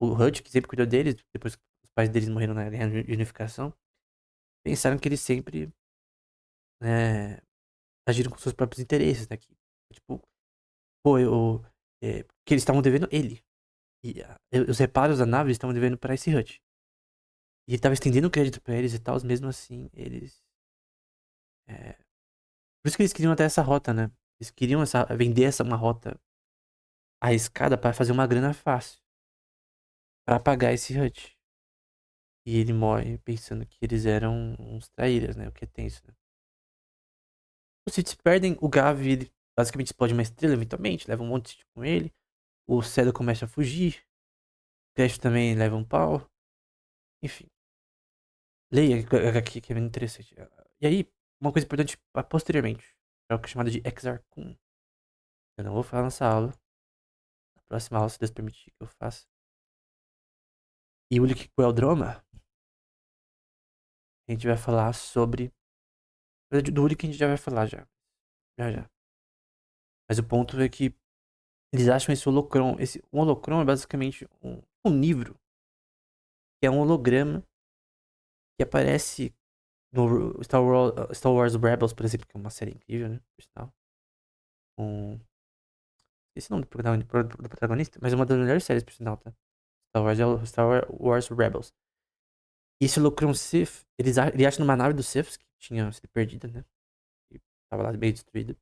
o Hutch, que sempre cuidou deles, depois que os pais deles morreram na Guerra de Unificação, pensaram que eles sempre agiram com seus próprios interesses, né? Que, tipo, pô, que eles estavam devendo ele. E os reparos da nave eles estavam devendo pra esse Hutch. E ele tava estendendo o crédito pra eles e tal, mesmo assim, eles. é, Por isso que eles queriam até essa rota, né? Eles queriam vender uma rota arriscada pra fazer uma grana fácil. Pra pagar esse Hutch. E ele morre pensando que eles eram uns traíras, né? O que é tenso, né? Os Siths perdem, o Gav, ele basicamente explode uma estrela eventualmente, leva um monte de Sith com ele. O Cedo começa a fugir. O Crash também leva um pau. Enfim. Leia aqui que é bem interessante. E aí, uma coisa importante posteriormente. É o que é chamado de Exar Kun. Eu não vou falar nessa aula. Na próxima aula, se Deus permitir que eu faça. E o Ulik Queldroma, a gente vai falar sobre. Do Ulik a gente já vai falar já. Já já. Mas o ponto é que eles acham esse holocron. Um holocron é basicamente um livro. Que é um holograma que aparece no Star Wars Rebels, por exemplo, que é uma série incrível, né? Por sinal. Esse nome do protagonista, mas é uma das melhores séries, por sinal, tá? Star Wars é o Star Wars Rebels. E esse Locron Sith, ele acha numa nave dos Siths, que tinha sido perdida, né? E tava lá meio destruída.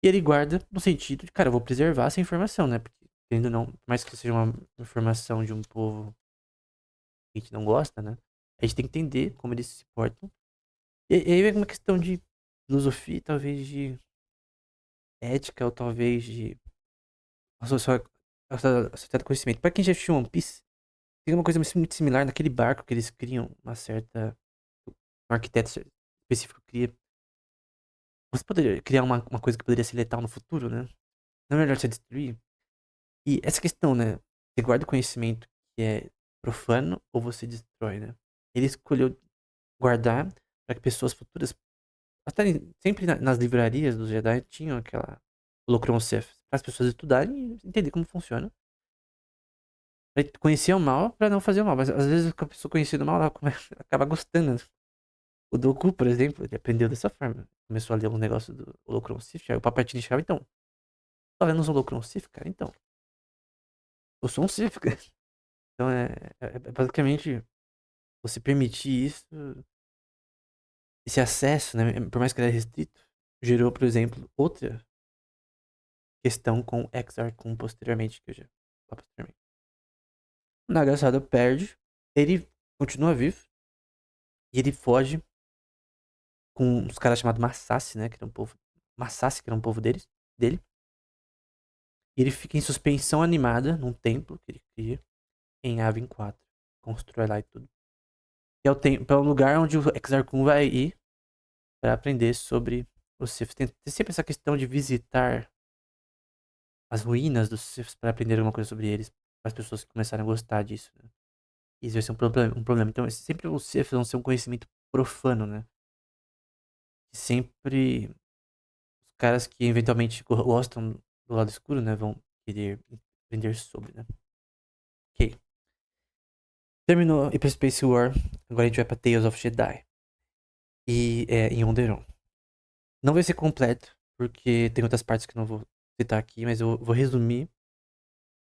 E ele guarda no sentido de, cara, eu vou preservar essa informação, né? Porque, ainda não, por mais que seja uma informação de um povo que a gente não gosta, né? A gente tem que entender como eles se portam. E aí é uma questão de filosofia, talvez de ética, ou talvez de associado conhecimento. Pra quem já assistiu One Piece, tem uma coisa muito similar naquele barco que eles criam, uma certa. Um arquiteto específico cria. Você poderia criar uma coisa que poderia ser letal no futuro, né? Não é melhor você destruir? E essa questão, né? Você guarda o conhecimento que é profano ou você destrói, né? Ele escolheu guardar para que pessoas futuras. Até sempre nas livrarias dos Jedi tinham aquela Holocron Ceph, para as pessoas estudarem e entender como funciona. Pra conhecer o mal para não fazer o mal. Mas às vezes a pessoa conhecendo o mal, ela acaba gostando, né? O Doku, por exemplo, ele aprendeu dessa forma. Começou a ler um negócio do Holocron Sith, aí o Palpatine chegava, então, tá lendo uns Holocron Sith, cara? Então, eu sou um Sith, cara. Então é basicamente você permitir isso, esse acesso, né? Por mais que ele é restrito, gerou, por exemplo, outra questão com o Exar Kun posteriormente, que eu já falo posteriormente. O Nagasado perde, ele continua vivo, e ele foge com uns caras chamados Massassi, né? Que era um povo. Massassi, que era um povo dele. E ele fica em suspensão animada num templo que ele cria em Avin 4. Constrói lá e tudo. E é o lugar onde o Exar Kun vai ir para aprender sobre os Siths. Tem sempre essa questão de visitar as ruínas dos Siths pra aprender alguma coisa sobre eles. Para as pessoas que começarem a gostar disso, né? Isso vai ser um problema. Então, sempre os Siths vão ser um conhecimento profano, né? Sempre os caras que eventualmente gostam do lado escuro, né? Vão querer aprender sobre, né? Ok. Terminou Hyper Space War. Agora a gente vai pra Tales of Jedi. E é em Onderon. Não vai ser completo, porque tem outras partes que eu não vou citar aqui, mas eu vou resumir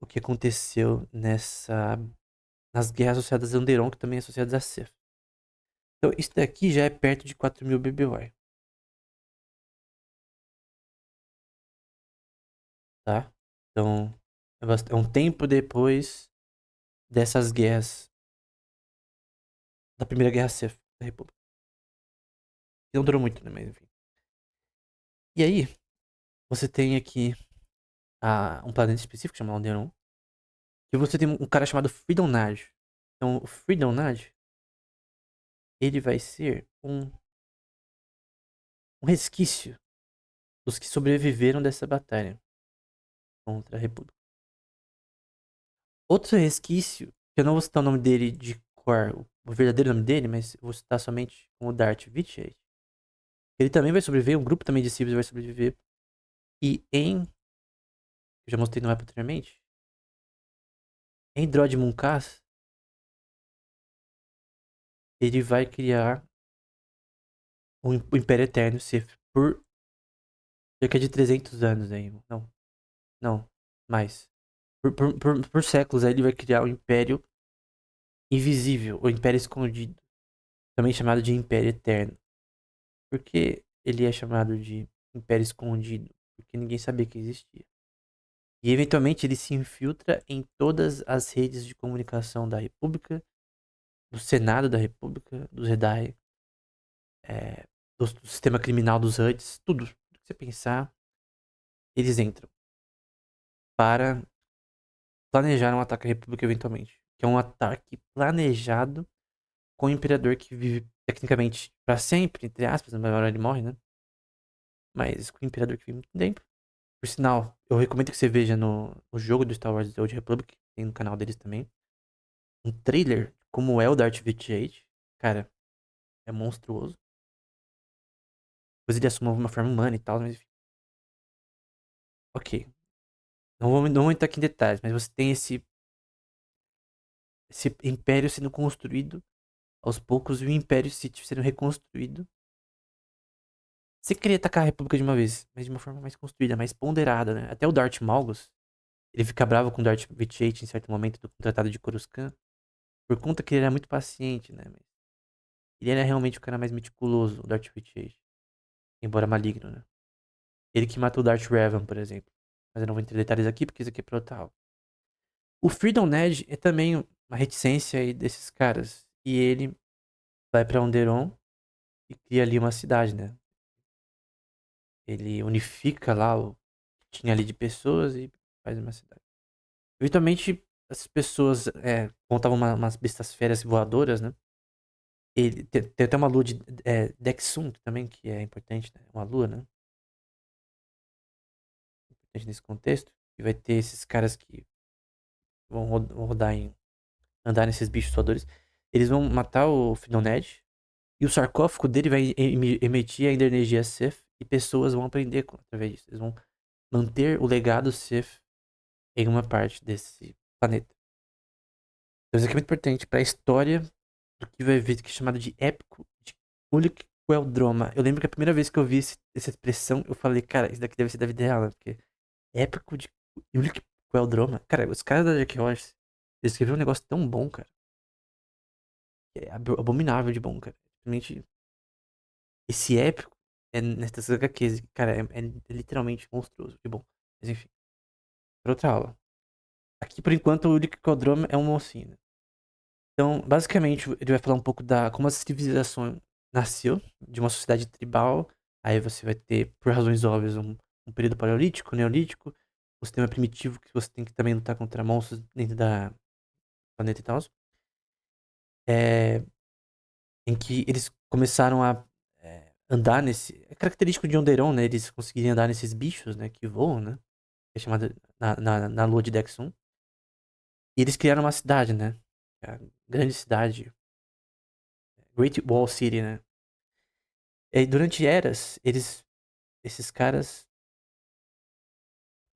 o que aconteceu nas guerras associadas a Onderon, que também é associadas a Sith. Então, isso daqui já é perto de 4.000 BBY, tá? Então, é um tempo depois dessas guerras, da primeira guerra Sith da República. Não durou muito, né? Mas enfim. E aí, você tem aqui um planeta específico chamado Onderon, que você tem um cara chamado Freedom Nage. Então, o Freedom Nage, ele vai ser um resquício dos que sobreviveram dessa batalha contra a República. Outro resquício, que eu não vou citar o nome dele de cor, o verdadeiro nome dele, mas eu vou citar somente como Darth Vitiate. Ele também vai sobreviver, um grupo também de civis vai sobreviver. E eu já mostrei no mapa anteriormente, em Drod Munkas, ele vai criar o Império Eterno Sith por cerca de 300 anos aí. Não, não, mais. Por séculos aí ele vai criar o Império Invisível, o Império Escondido, também chamado de Império Eterno. Por que ele é chamado de Império Escondido? Porque ninguém sabia que existia. E eventualmente ele se infiltra em todas as redes de comunicação da República, do Senado da República, dos Jedi, é, do sistema criminal dos HUDs, tudo que você pensar, eles entram para planejar um ataque à República eventualmente. Que é um ataque planejado com o Imperador que vive tecnicamente para sempre, entre aspas, na hora ele morre, né? Mas com o Imperador que vive muito tempo. Por sinal, eu recomendo que você veja no jogo do Star Wars The Old Republic, que tem no canal deles também, um trailer como é o Darth Vader. Cara, é monstruoso. Depois ele assume uma forma humana e tal, mas enfim. Ok. Não vou entrar aqui em detalhes, mas você tem esse império sendo construído aos poucos e o Império Sith sendo reconstruído. Você queria atacar a República de uma vez, mas de uma forma mais construída, mais ponderada, né? Até o Darth Malgus, ele fica bravo com o Darth Vader em certo momento do Tratado de Coruscant, por conta que ele era muito paciente, né? Mas ele era realmente o cara mais meticuloso, o Darth Vader, embora maligno, né? Ele que matou o Darth Revan, por exemplo. Mas eu não vou entrar em detalhes aqui, porque isso aqui é pra outra aula. O Freedom Ned é também uma reticência aí desses caras. E ele vai pra Onderon e cria ali uma cidade, né? Ele unifica lá o que tinha ali de pessoas e faz uma cidade. Eventualmente, as pessoas montavam umas bestas feras voadoras, né? Ele tem até uma lua de Dexum também, que é importante, né? Uma lua, né? Importante nesse contexto. E vai ter esses caras que vão rodar andar nesses bichos voadores. Eles vão matar o Fidoned. E o sarcófago dele vai emitir ainda energia Sith. E pessoas vão aprender através disso. Eles vão manter o legado Sith em uma parte desse planeta. Então isso aqui é muito importante para a história do que vai vir, que é chamado de épico de Ulic Queldroma. Eu lembro que a primeira vez que eu vi essa expressão, eu falei, cara, isso daqui deve ser da vida real, né? Porque épico de Ulic Queldroma. Cara, os caras da Jack Horse, eles escreveram um negócio tão bom, cara. É abominável de bom, cara. Simplesmente, esse épico é nessas HQs, cara, é literalmente monstruoso de bom. Mas enfim, pra outra aula. Aqui, por enquanto, o Ulic Queldroma é um mocinho, né? Então, basicamente, ele vai falar um pouco da como a civilização nasceu, de uma sociedade tribal. Aí você vai ter, por razões óbvias, um período paleolítico, neolítico, o sistema primitivo que você tem que também lutar contra monstros dentro da planeta e tal. É, em que eles começaram a andar nesse. É característico de Onderon, né? Eles conseguirem andar nesses bichos, né? Que voam, né? É chamada na lua de Dexum. E eles criaram uma cidade, né? A grande cidade. Great Wall City, né? E durante eras, esses caras,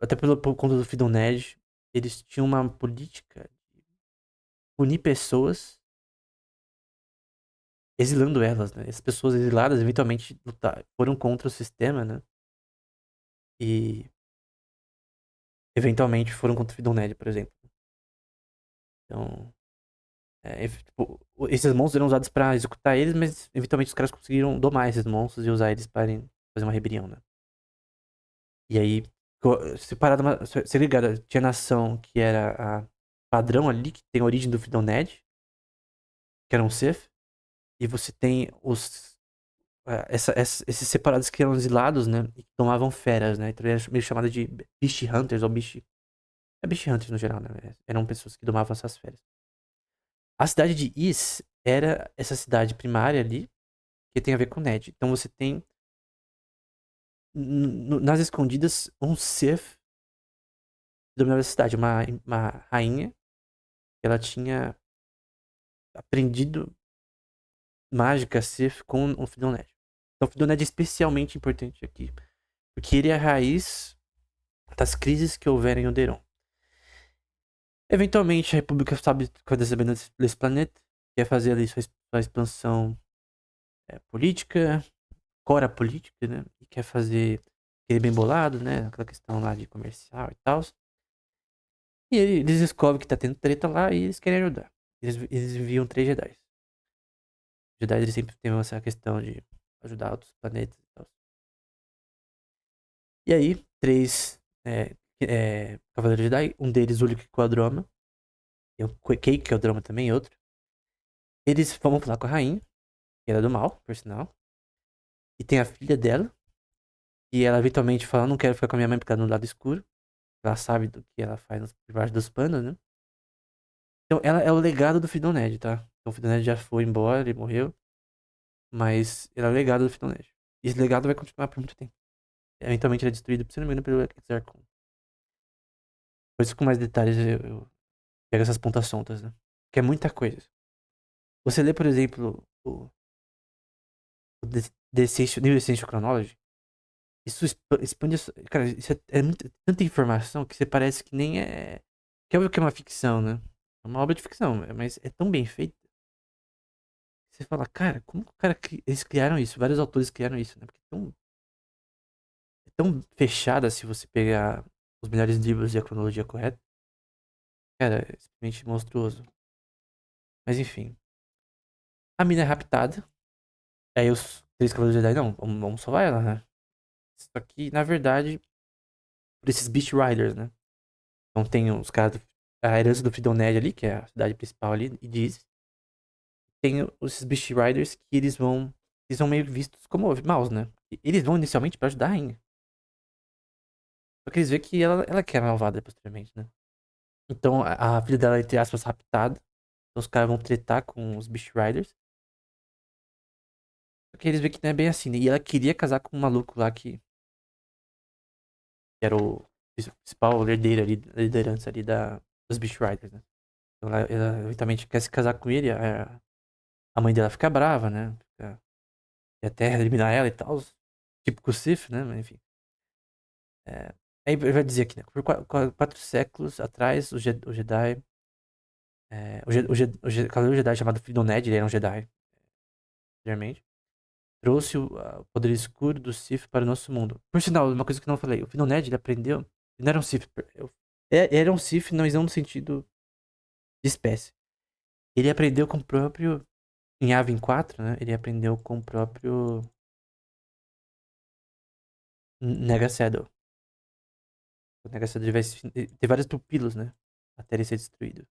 até por conta do FidoNed, eles tinham uma política de punir pessoas, exilando elas, né? As pessoas exiladas eventualmente foram contra o sistema, né? E eventualmente foram contra o FidoNed, por exemplo. Então, tipo, esses monstros eram usados pra executar eles, mas eventualmente os caras conseguiram domar esses monstros e usar eles para fazer uma rebelião, né? E aí, separado, segregada, tinha nação que era a padrão ali, que tem a origem do FidoNed, que era um Sith, e você tem esses separados que eram exilados, né, e que tomavam feras, né, então era meio chamado de Beast Hunters, ou Beast Hunters no geral, né, eram pessoas que domavam essas feras. A cidade de Is era essa cidade primária ali, que tem a ver com o Ned. Então você tem, nas escondidas, um Sith que dominava essa cidade, uma rainha, ela tinha aprendido mágica Sith com o FidoNed. Então o FidoNed é especialmente importante aqui, porque ele é a raiz das crises que houveram em Oderon. Eventualmente a República sabe que vai recebendo desse planeta, quer fazer ali sua expansão política, cora política, né? E quer fazer aquele bem bolado, né? Aquela questão lá de comercial e tal. E eles descobrem que tá tendo treta lá e eles querem ajudar. Eles enviam 3 Jedi. Os Jedi eles sempre têm essa questão de ajudar outros planetas e tal. E aí, 3 Cavaleiros Jedi, um deles, o Luke Quadroma, tem o Cake, que é o Drama também, outro. Eles vão falar com a rainha, que era do mal, por sinal. E tem a filha dela, e ela eventualmente fala: não quero ficar com a minha mãe porque ela é no lado escuro. Ela sabe do que ela faz por baixo dos panos, né? Então ela é o legado do Fidoned, tá? Então o Fidoned já foi embora, ele morreu. Mas ela é o legado do Fidoned. E esse legado vai continuar por muito tempo. Eventualmente ele é destruído, se não me engano, pelo Exarchon. Depois com mais detalhes eu pego essas pontas soltas, né? Que é muita coisa. Você lê, por exemplo, o New Essential Chronology. Isso expande. Cara, isso tanta informação que você parece que nem é. Que é o que é uma ficção, né? É uma obra de ficção, mas é tão bem feita. Você fala, cara, como que o cara eles criaram isso? Vários autores criaram isso, né? Porque é tão fechada se você pegar os melhores livros e a cronologia correta. Cara, é simplesmente monstruoso. Mas enfim. A mina é raptada. Aí os 3 Cavaleiros Jedi, não, vamos salvar ela, né? Só que, na verdade, por esses Beast Riders, né? Então tem os caras, a herança do Fidoned ali, que é a cidade principal ali, e diz. Tem esses Beast Riders que eles são meio vistos como maus, né? Eles vão inicialmente pra ajudar a rainha. Só que eles veem que ela que é malvada posteriormente, né? Então a filha dela é, entre aspas, raptada. Então os caras vão tretar com os Beast Riders. Só que eles veem que não é bem assim, né? E ela queria casar com um maluco lá que era o principal herdeiro ali, liderança ali dos Beast Riders, né? Então ela eventualmente quer se casar com ele. A mãe dela fica brava, né? Quer até eliminar ela e tal. Típico Sith, né? Mas enfim. É, aí vai dizer aqui, né? Por 4 séculos atrás, o Jedi. O Cavaleiro Jedi chamado Fidoned, ele era um Jedi, anteriormente. Trouxe o poder escuro do Sith para o nosso mundo. Por sinal, uma coisa que eu não falei: o Fidoned, ele aprendeu. Ele não era um Sith. Era um Sith, mas não no sentido de espécie. Ele aprendeu com o próprio. Em Yavin 4, né? Ele aprendeu com o próprio Negaceddle. O Negaceddle vai ter vários pupilos, né? Até ele ser destruído.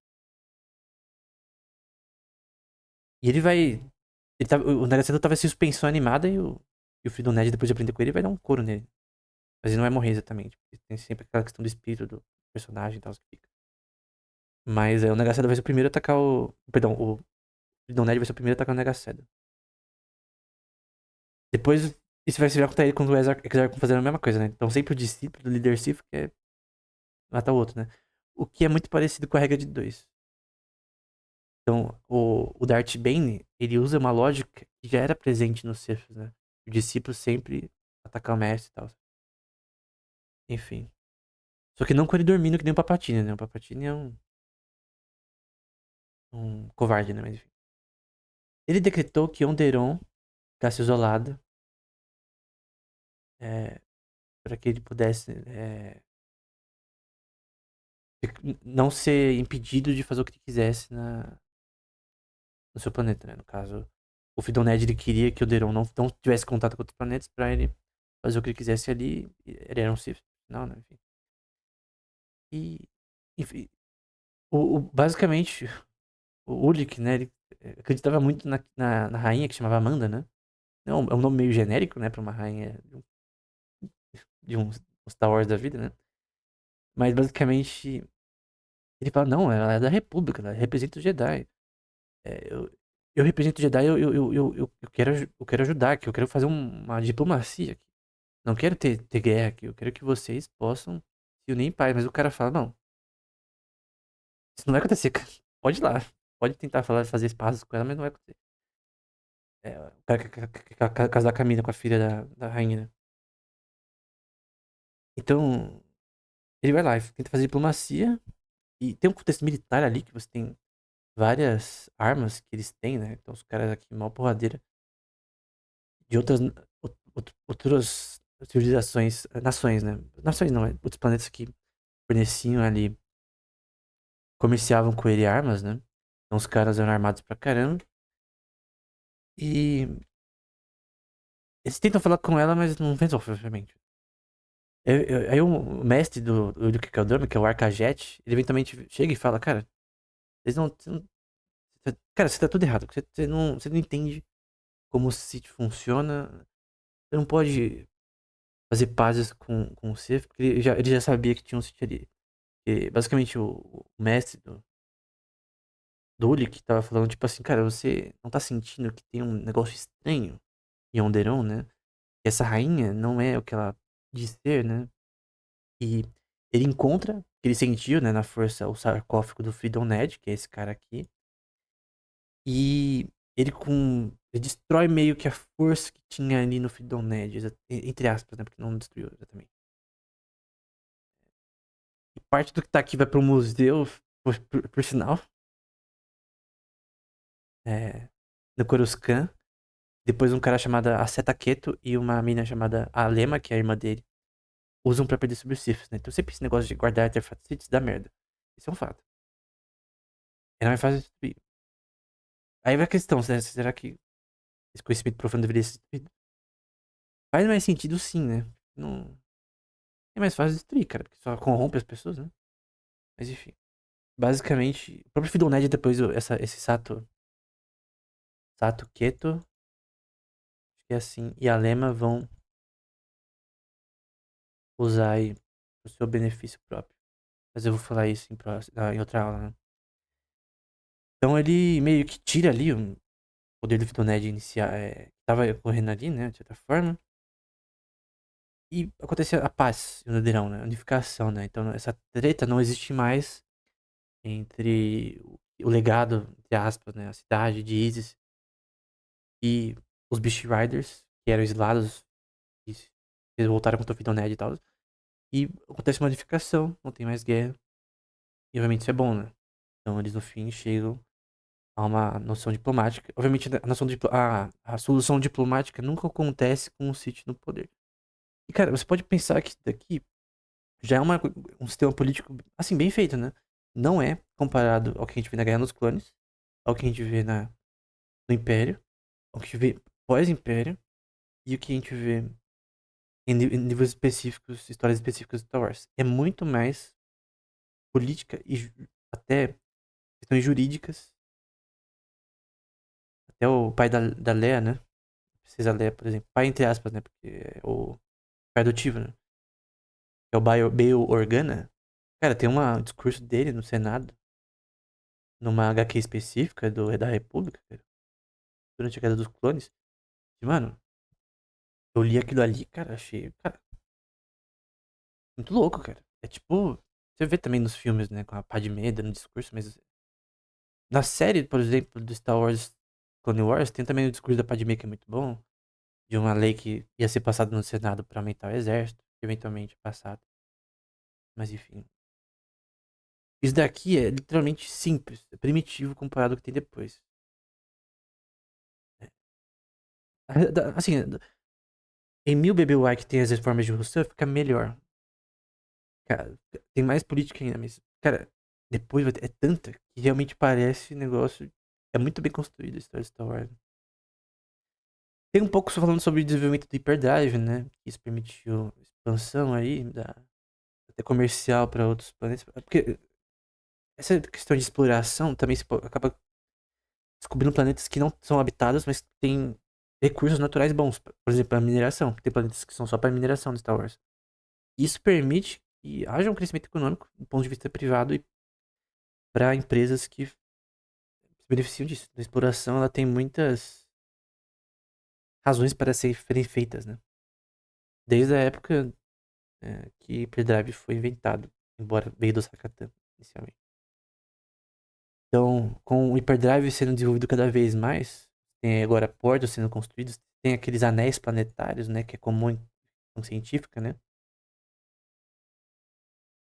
E ele vai. O Nagasato tava em suspensão animada e o Freedom Ned, depois de aprender com ele, vai dar um couro nele. Mas ele não vai morrer exatamente. Porque tem sempre aquela questão do espírito do personagem e tal, que fica. Mas o Nagasato vai ser o primeiro a atacar o. Perdão, o Freedom Ned vai ser o primeiro a atacar o Nagasato. Depois, isso vai se virar contra ele quando o Exarch fazendo a mesma coisa, né? Então sempre o discípulo, o líder Sith, quer matar o outro, né? O que é muito parecido com a regra de dois. Então, o Darth Bane, ele usa uma lógica que já era presente nos Sith, né? O discípulo sempre atacar o mestre e tal. Enfim. Só que não com ele dormindo que nem o Palpatine, né? O Palpatine é um covarde, né? Mas enfim. Ele decretou que Onderon ficasse isolado para que ele pudesse não ser impedido de fazer o que ele quisesse no seu planeta, né? No caso, o Fidoned ele queria que o Onderon não tivesse contato com outros planetas para ele fazer o que ele quisesse ali. Ele era um Sith, não, né? Enfim. E, enfim, basicamente, o Ulic, né? Ele acreditava muito na rainha que chamava Amanda, né? Não, é um nome meio genérico, né? Pra uma rainha de um Star Wars da vida, né? Mas basicamente, ele fala: não, ela é da República, ela representa os Jedi. É, eu represento os Jedi, eu quero ajudar aqui, eu quero fazer uma diplomacia aqui. Não quero ter guerra aqui, eu quero que vocês possam se unir em paz. Mas o cara fala: não, isso não vai acontecer, cara. Pode ir lá. Pode tentar fazer espaços com ela, mas não vai acontecer. O cara quer casar com a mina, com a filha da rainha, né? Então, ele vai lá e tenta fazer diplomacia. E tem um contexto militar ali que você tem várias armas que eles têm, né? Então, os caras aqui, mal porradeira. De outras civilizações, nações, né? Nações não, outros planetas que forneciam ali, comerciavam com ele armas, né? Então, os caras eram armados pra caramba. E eles tentam falar com ela, mas não resolve, obviamente. Aí o mestre do Kikadama, que é o Arcajet, ele eventualmente chega e fala: cara, eles não. Cara, você tá tudo errado. Você não entende como o Sith funciona. Você não pode fazer pazes com o Sith, porque ele já sabia que tinha um Sith ali. E, basicamente, o mestre do Ulic tava falando, tipo assim, cara, você não tá sentindo que tem um negócio estranho em Onderon, né? Que essa rainha não é o que ela diz ser, né? E ele encontra, que ele sentiu, né, na força, o sarcófago do Freedom Ned, que é esse cara aqui. E ele destrói meio que a força que tinha ali no Freedom Ned, entre aspas, né? Porque não destruiu exatamente. E parte do que tá aqui vai pro museu, por sinal, no Coruscant. Depois um cara chamado Aceta Keto e uma mina chamada Alema, que é a irmã dele, usam pra perder sobre os Siths, né? Então sempre esse negócio de guardar artefatos Siths dá merda. Isso é um fato. É mais fácil destruir. Aí vai a questão, será que esse conhecimento profundo deveria ser destruído? Faz mais sentido sim, né? Não... É mais fácil destruir, cara, porque só corrompe as pessoas, né? Mas enfim. Basicamente, o próprio Fidoned depois, esse Sato Keto, acho que é assim, e a Lema vão usar aí o seu benefício próprio. Mas eu vou falar isso em outra aula, né? Então ele meio que tira ali o poder do Fidoned iniciar, que tava correndo ali, né, de certa forma. E acontece a paz no Aldeirão, né? A unificação, né? Então essa treta não existe mais entre o legado, entre aspas, né? A cidade de Isis e os Beast Riders, que eram exilados, e eles voltaram contra o Fidoned e tal. E acontece uma unificação, não tem mais guerra. E obviamente isso é bom, né? Então eles no fim chegam a uma noção diplomática. Obviamente a solução diplomática nunca acontece com o City no poder. E cara, você pode pensar que daqui já é um sistema político, assim, bem feito, né? Não é comparado ao que a gente vê na Guerra dos Clones, ao que a gente vê no Império, ao que a gente vê pós-Império e o que a gente vê em níveis específicos, histórias específicas de Star Wars. É muito mais política e até questões jurídicas. Até o pai da Leia, né? Precisa Leia, por exemplo. Pai entre aspas, né? Porque é o pai adotivo, né? Que é o Bail Organa. Cara, tem um discurso dele no Senado, numa HQ específica da República, cara, durante a Guerra dos Clones. E, mano, Eu li aquilo ali, cara, achei, cara, muito louco, cara. É tipo, você vê também nos filmes, né, com a Padmé dando discurso, mas na série, por exemplo, do Star Wars Clone Wars, tem também o discurso da Padmé que é muito bom, de uma lei que ia ser passada no Senado pra aumentar o exército, eventualmente passado. Mas enfim. Isso daqui é literalmente simples, é primitivo comparado ao que tem depois. Assim, em Mil BBY que tem as reformas de Rousseau, fica melhor. Cara, tem mais política ainda, mas, cara, depois é tanta que realmente parece negócio. É muito bem construído a história de Star Wars. Tem um pouco só falando sobre o desenvolvimento do hyperdrive, né? Isso permitiu expansão aí, até comercial para outros planetas. Porque essa questão de exploração também se acaba descobrindo planetas que não são habitados, mas que têm recursos naturais bons. Por exemplo, a mineração. Tem planetas que são só para mineração de Star Wars. Isso permite que haja um crescimento econômico do ponto de vista privado e para empresas que se beneficiam disso. A exploração ela tem muitas razões para serem feitas, né? Desde a época que Hyperdrive foi inventado, embora veio do Sakatan inicialmente. Então, com o Hyperdrive sendo desenvolvido cada vez mais, tem agora portos sendo construídos, tem aqueles anéis planetários, né, que é comum em ficção científica, né?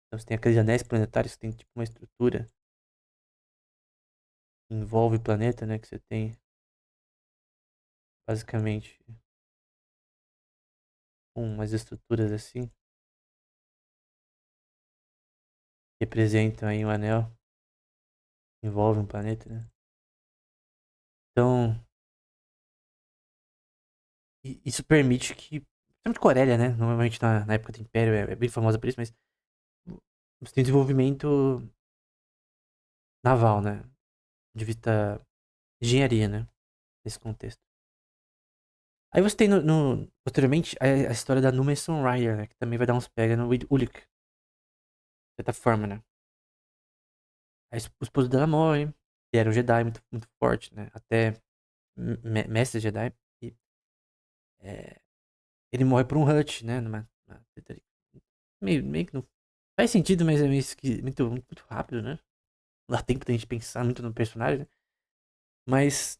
Então, você tem aqueles anéis planetários que tem tipo uma estrutura que envolve o planeta, né, que você tem basicamente umas estruturas assim, que representam aí um anel, que envolve um planeta, né? Então, isso permite que, principalmente Corélia, né, normalmente na época do Império é bem famosa por isso, mas você tem desenvolvimento naval, né? De vista engenharia, né? Nesse contexto. Aí você tem posteriormente a história da Numenor Ryder, né? Que também vai dar uns pega no Ulic, de certa forma, né? O esposo dela morre, ele era um Jedi muito, muito forte, né? Até mestre Jedi. E, é, ele morre por um Hut, né? Numa meio que não faz sentido, mas é meio muito, muito rápido, né? Não dá tempo da gente pensar muito no personagem, né? Mas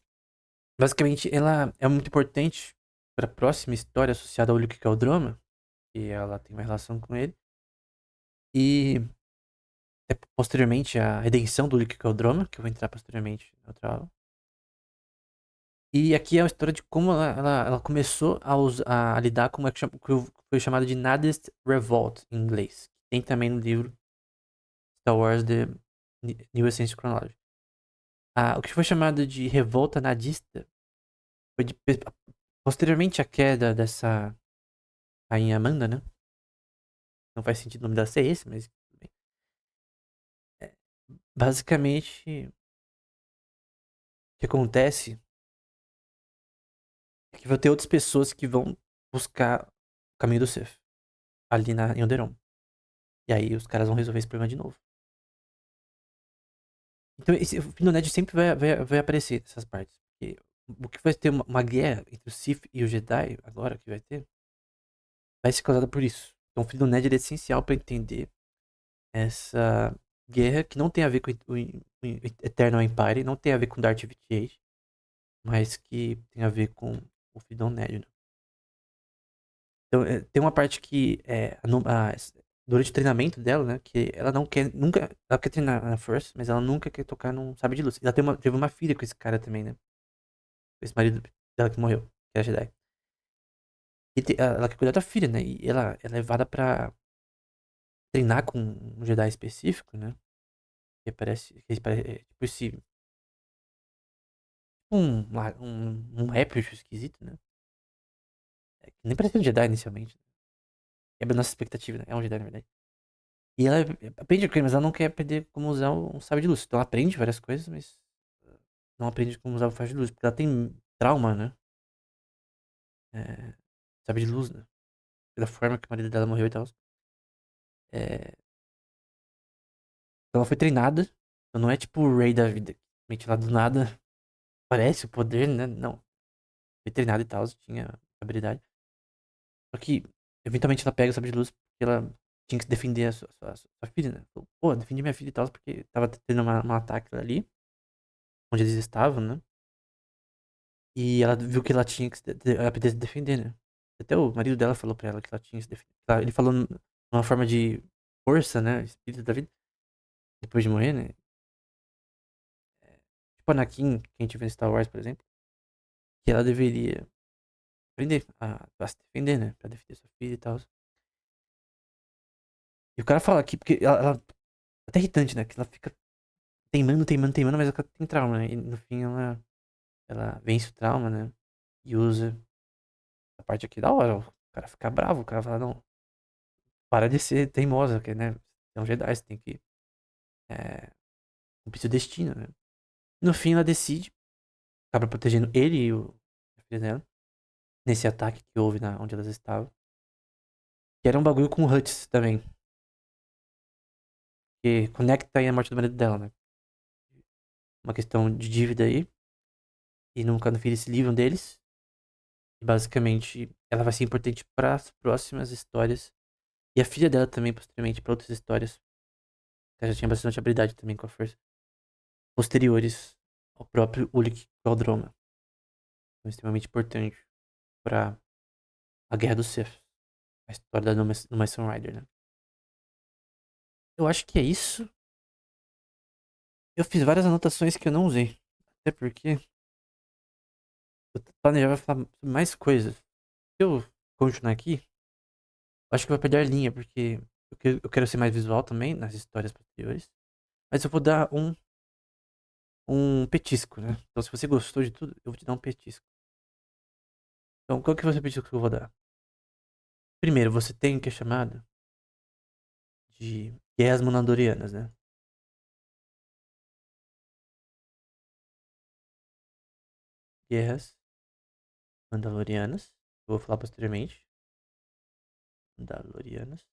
basicamente, ela é muito importante para a próxima história associada ao Luke Caldroma, que ela tem uma relação com ele. E posteriormente a redenção do Luke Caldroma, que eu vou entrar posteriormente na outra aula. E aqui é a história de como ela começou a lidar com o que foi chamado de Nihilist Revolt em inglês. Tem também no livro Star Wars The New Essence Chronology. O que foi chamado de revolta nadista foi posteriormente à queda dessa rainha Amanda, né? Não faz sentido o nome dela ser esse, mas tudo bem. É, basicamente, o que acontece é que vai ter outras pessoas que vão buscar o caminho do Sith ali em Alderaan. E aí os caras vão resolver esse problema de novo. Então o fim do Ned sempre vai aparecer nessas partes. Porque o que vai ter uma guerra entre o Sith e o Jedi, agora que vai ter, vai ser causada por isso. Então o fim do Ned é essencial para entender essa guerra que não tem a ver com o Eternal Empire, não tem a ver com Darth Vader, mas que tem a ver com o Fidon Nerio, né? Então, tem uma parte que durante o treinamento dela, né, que ela não quer, nunca, ela quer treinar na First, mas ela nunca quer tocar num sabre de luz. Ela teve uma filha com esse cara também, né, com esse marido dela que morreu, que era Jedi. E ela quer cuidar da filha, né, e ela é levada pra treinar com um Jedi específico, né, que tipo um réptil esquisito, né, que nem parecia um Jedi inicialmente. Quebra a nossa expectativa, né, é um Jedi na verdade. E ela aprende com ele, mas ela não quer aprender como usar um sabre de luz. Então ela aprende várias coisas, mas não aprende como usar o sabre de luz. Porque ela tem trauma, né? É, sabre de luz, né? Da forma que o marido dela morreu e tal. É, então ela foi treinada. Então não é tipo o Rey da vida. Mente lá do nada. Parece o poder, né? Não. Foi treinada e tal, tinha habilidade. Só que, eventualmente, ela pega o sabre de luz porque ela tinha que defender a sua filha, né? Falou, pô, defendi minha filha e tal, porque tava tendo um ataque ali, onde eles estavam, né? E ela viu que ela tinha que ela podia se defender, né? Até o marido dela falou pra ela que ela tinha que se defender. Ele falou numa forma de força, né? Espírito da vida, depois de morrer, né? Tipo Anakin, que a gente vê em Star Wars, por exemplo, que ela deveria aprender a se defender, né? Pra defender sua filha e tal. E o cara fala aqui, porque ela é até irritante, né? Que ela fica teimando, teimando, teimando, mas ela tem trauma, né? E no fim ela vence o trauma, né? E usa a parte aqui da hora. O cara fica bravo, o cara fala, não, para de ser teimosa, que, né? Você é um Jedi, você tem que cumprir seu destino, né? No fim, ela decide, acaba protegendo ele e a filha dela, nesse ataque que houve onde elas estavam. Que era um bagulho com o Hutch também. Que conecta aí a morte do marido dela, né? Uma questão de dívida aí. E nunca no fim eles se livram deles. E basicamente ela vai ser importante para as próximas histórias. E a filha dela também, posteriormente, para outras histórias. Ela já tinha bastante habilidade também com a força. Posteriores ao próprio Ulic Qel-Droma. Então, extremamente importante para a Guerra dos Sith. A história da Nomason Rider, né? Eu acho que é isso. Eu fiz várias anotações que eu não usei. Até porque eu planejava falar sobre mais coisas. Se eu continuar aqui, acho que vai perder a linha, porque eu quero ser mais visual também nas histórias posteriores. Mas eu vou dar um petisco, né? Então, se você gostou de tudo, eu vou te dar um petisco. Então, qual que vai ser o petisco que eu vou dar? Primeiro, você tem o que é chamado de guerras mandalorianas, né? Guerras mandalorianas. Eu vou falar posteriormente. Mandalorianas.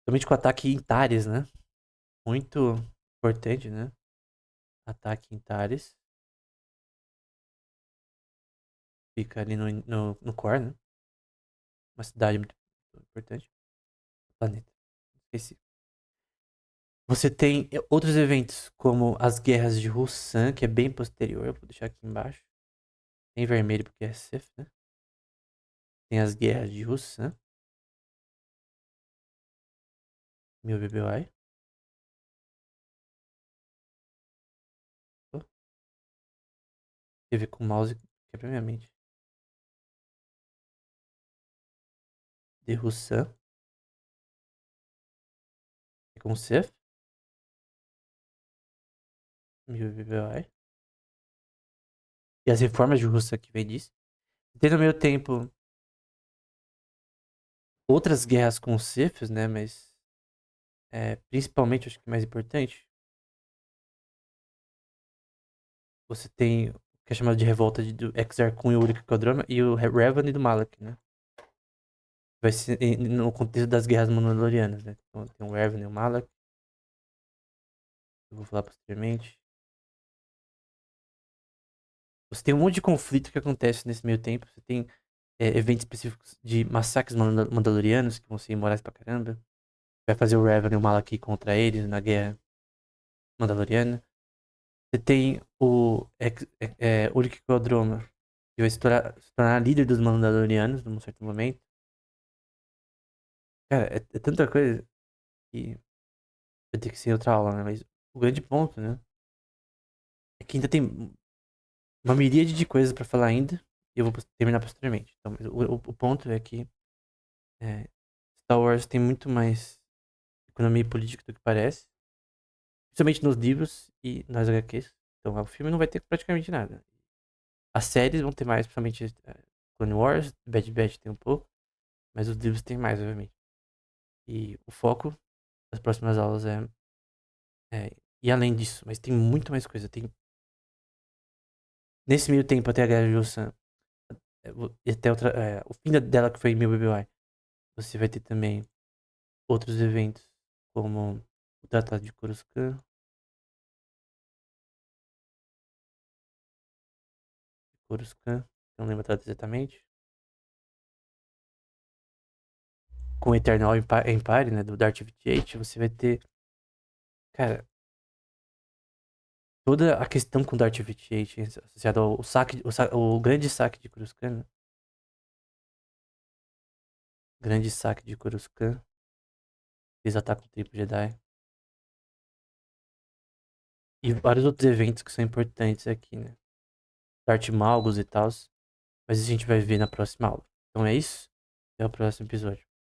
Somente com ataque em Tares, né? Muito importante, né? Ataque em Tares. Fica ali no core, né? Uma cidade muito importante. Planeta. Esqueci. Você tem outros eventos, como as guerras de Russan, que é bem posterior. Eu vou deixar aqui embaixo. Tem vermelho porque é Sith, né? Tem as guerras de Russan. Meu BBY. TV com mouse quebra minha mente. De Russan. Com Sith. Meu BBY. E as reformas de Russan que vem disso. Tem no meio tempo outras guerras com os Siths, né? Mas principalmente, acho que mais importante, você tem o que é chamado de revolta do Exar Kun e o Ulrich Kodroma e o Revan e do Malak, né? Vai ser no contexto das guerras Mandalorianas, né? Então, tem o Revan e o Malak, eu vou falar posteriormente. Você tem um monte de conflito que acontece nesse meio tempo. Você tem eventos específicos de massacres mandalorianos que vão ser imorais pra caramba. Vai fazer o Revan e o Malak contra eles na guerra mandaloriana. Você tem o Ulrich Kodroma, que vai se tornar líder dos Mandalorianos num certo momento. Cara, é tanta coisa que vai ter que ser outra aula, né? Mas o grande ponto, né? É que ainda tem uma miríade de coisas pra falar ainda. E eu vou terminar posteriormente. Então, mas o ponto é que é, Star Wars tem muito mais economia e política do que parece. Principalmente nos livros e nas HQs. Então, o filme não vai ter praticamente nada. As séries vão ter mais, principalmente Clone Wars, Bad Batch tem um pouco. Mas os livros tem mais, obviamente. E o foco das próximas aulas é e além disso, mas tem muito mais coisa. Tem nesse meio tempo até a Guerra de Joseon, e até o fim dela que foi em Meu BBY, você vai ter também outros eventos como o Tratado de Coruscant, não lembro a data exatamente. com o Eternal Empire, né, do Darth 28, você vai ter, cara, toda a questão com o Darth 28 associada ao saque, o grande saque de Coruscant, né? Grande saque de Coruscant, eles atacam o Templo Jedi. E vários outros eventos que são importantes aqui, né? Darth Malgus e tal. Mas a gente vai ver na próxima aula. Então é isso. Até o próximo episódio.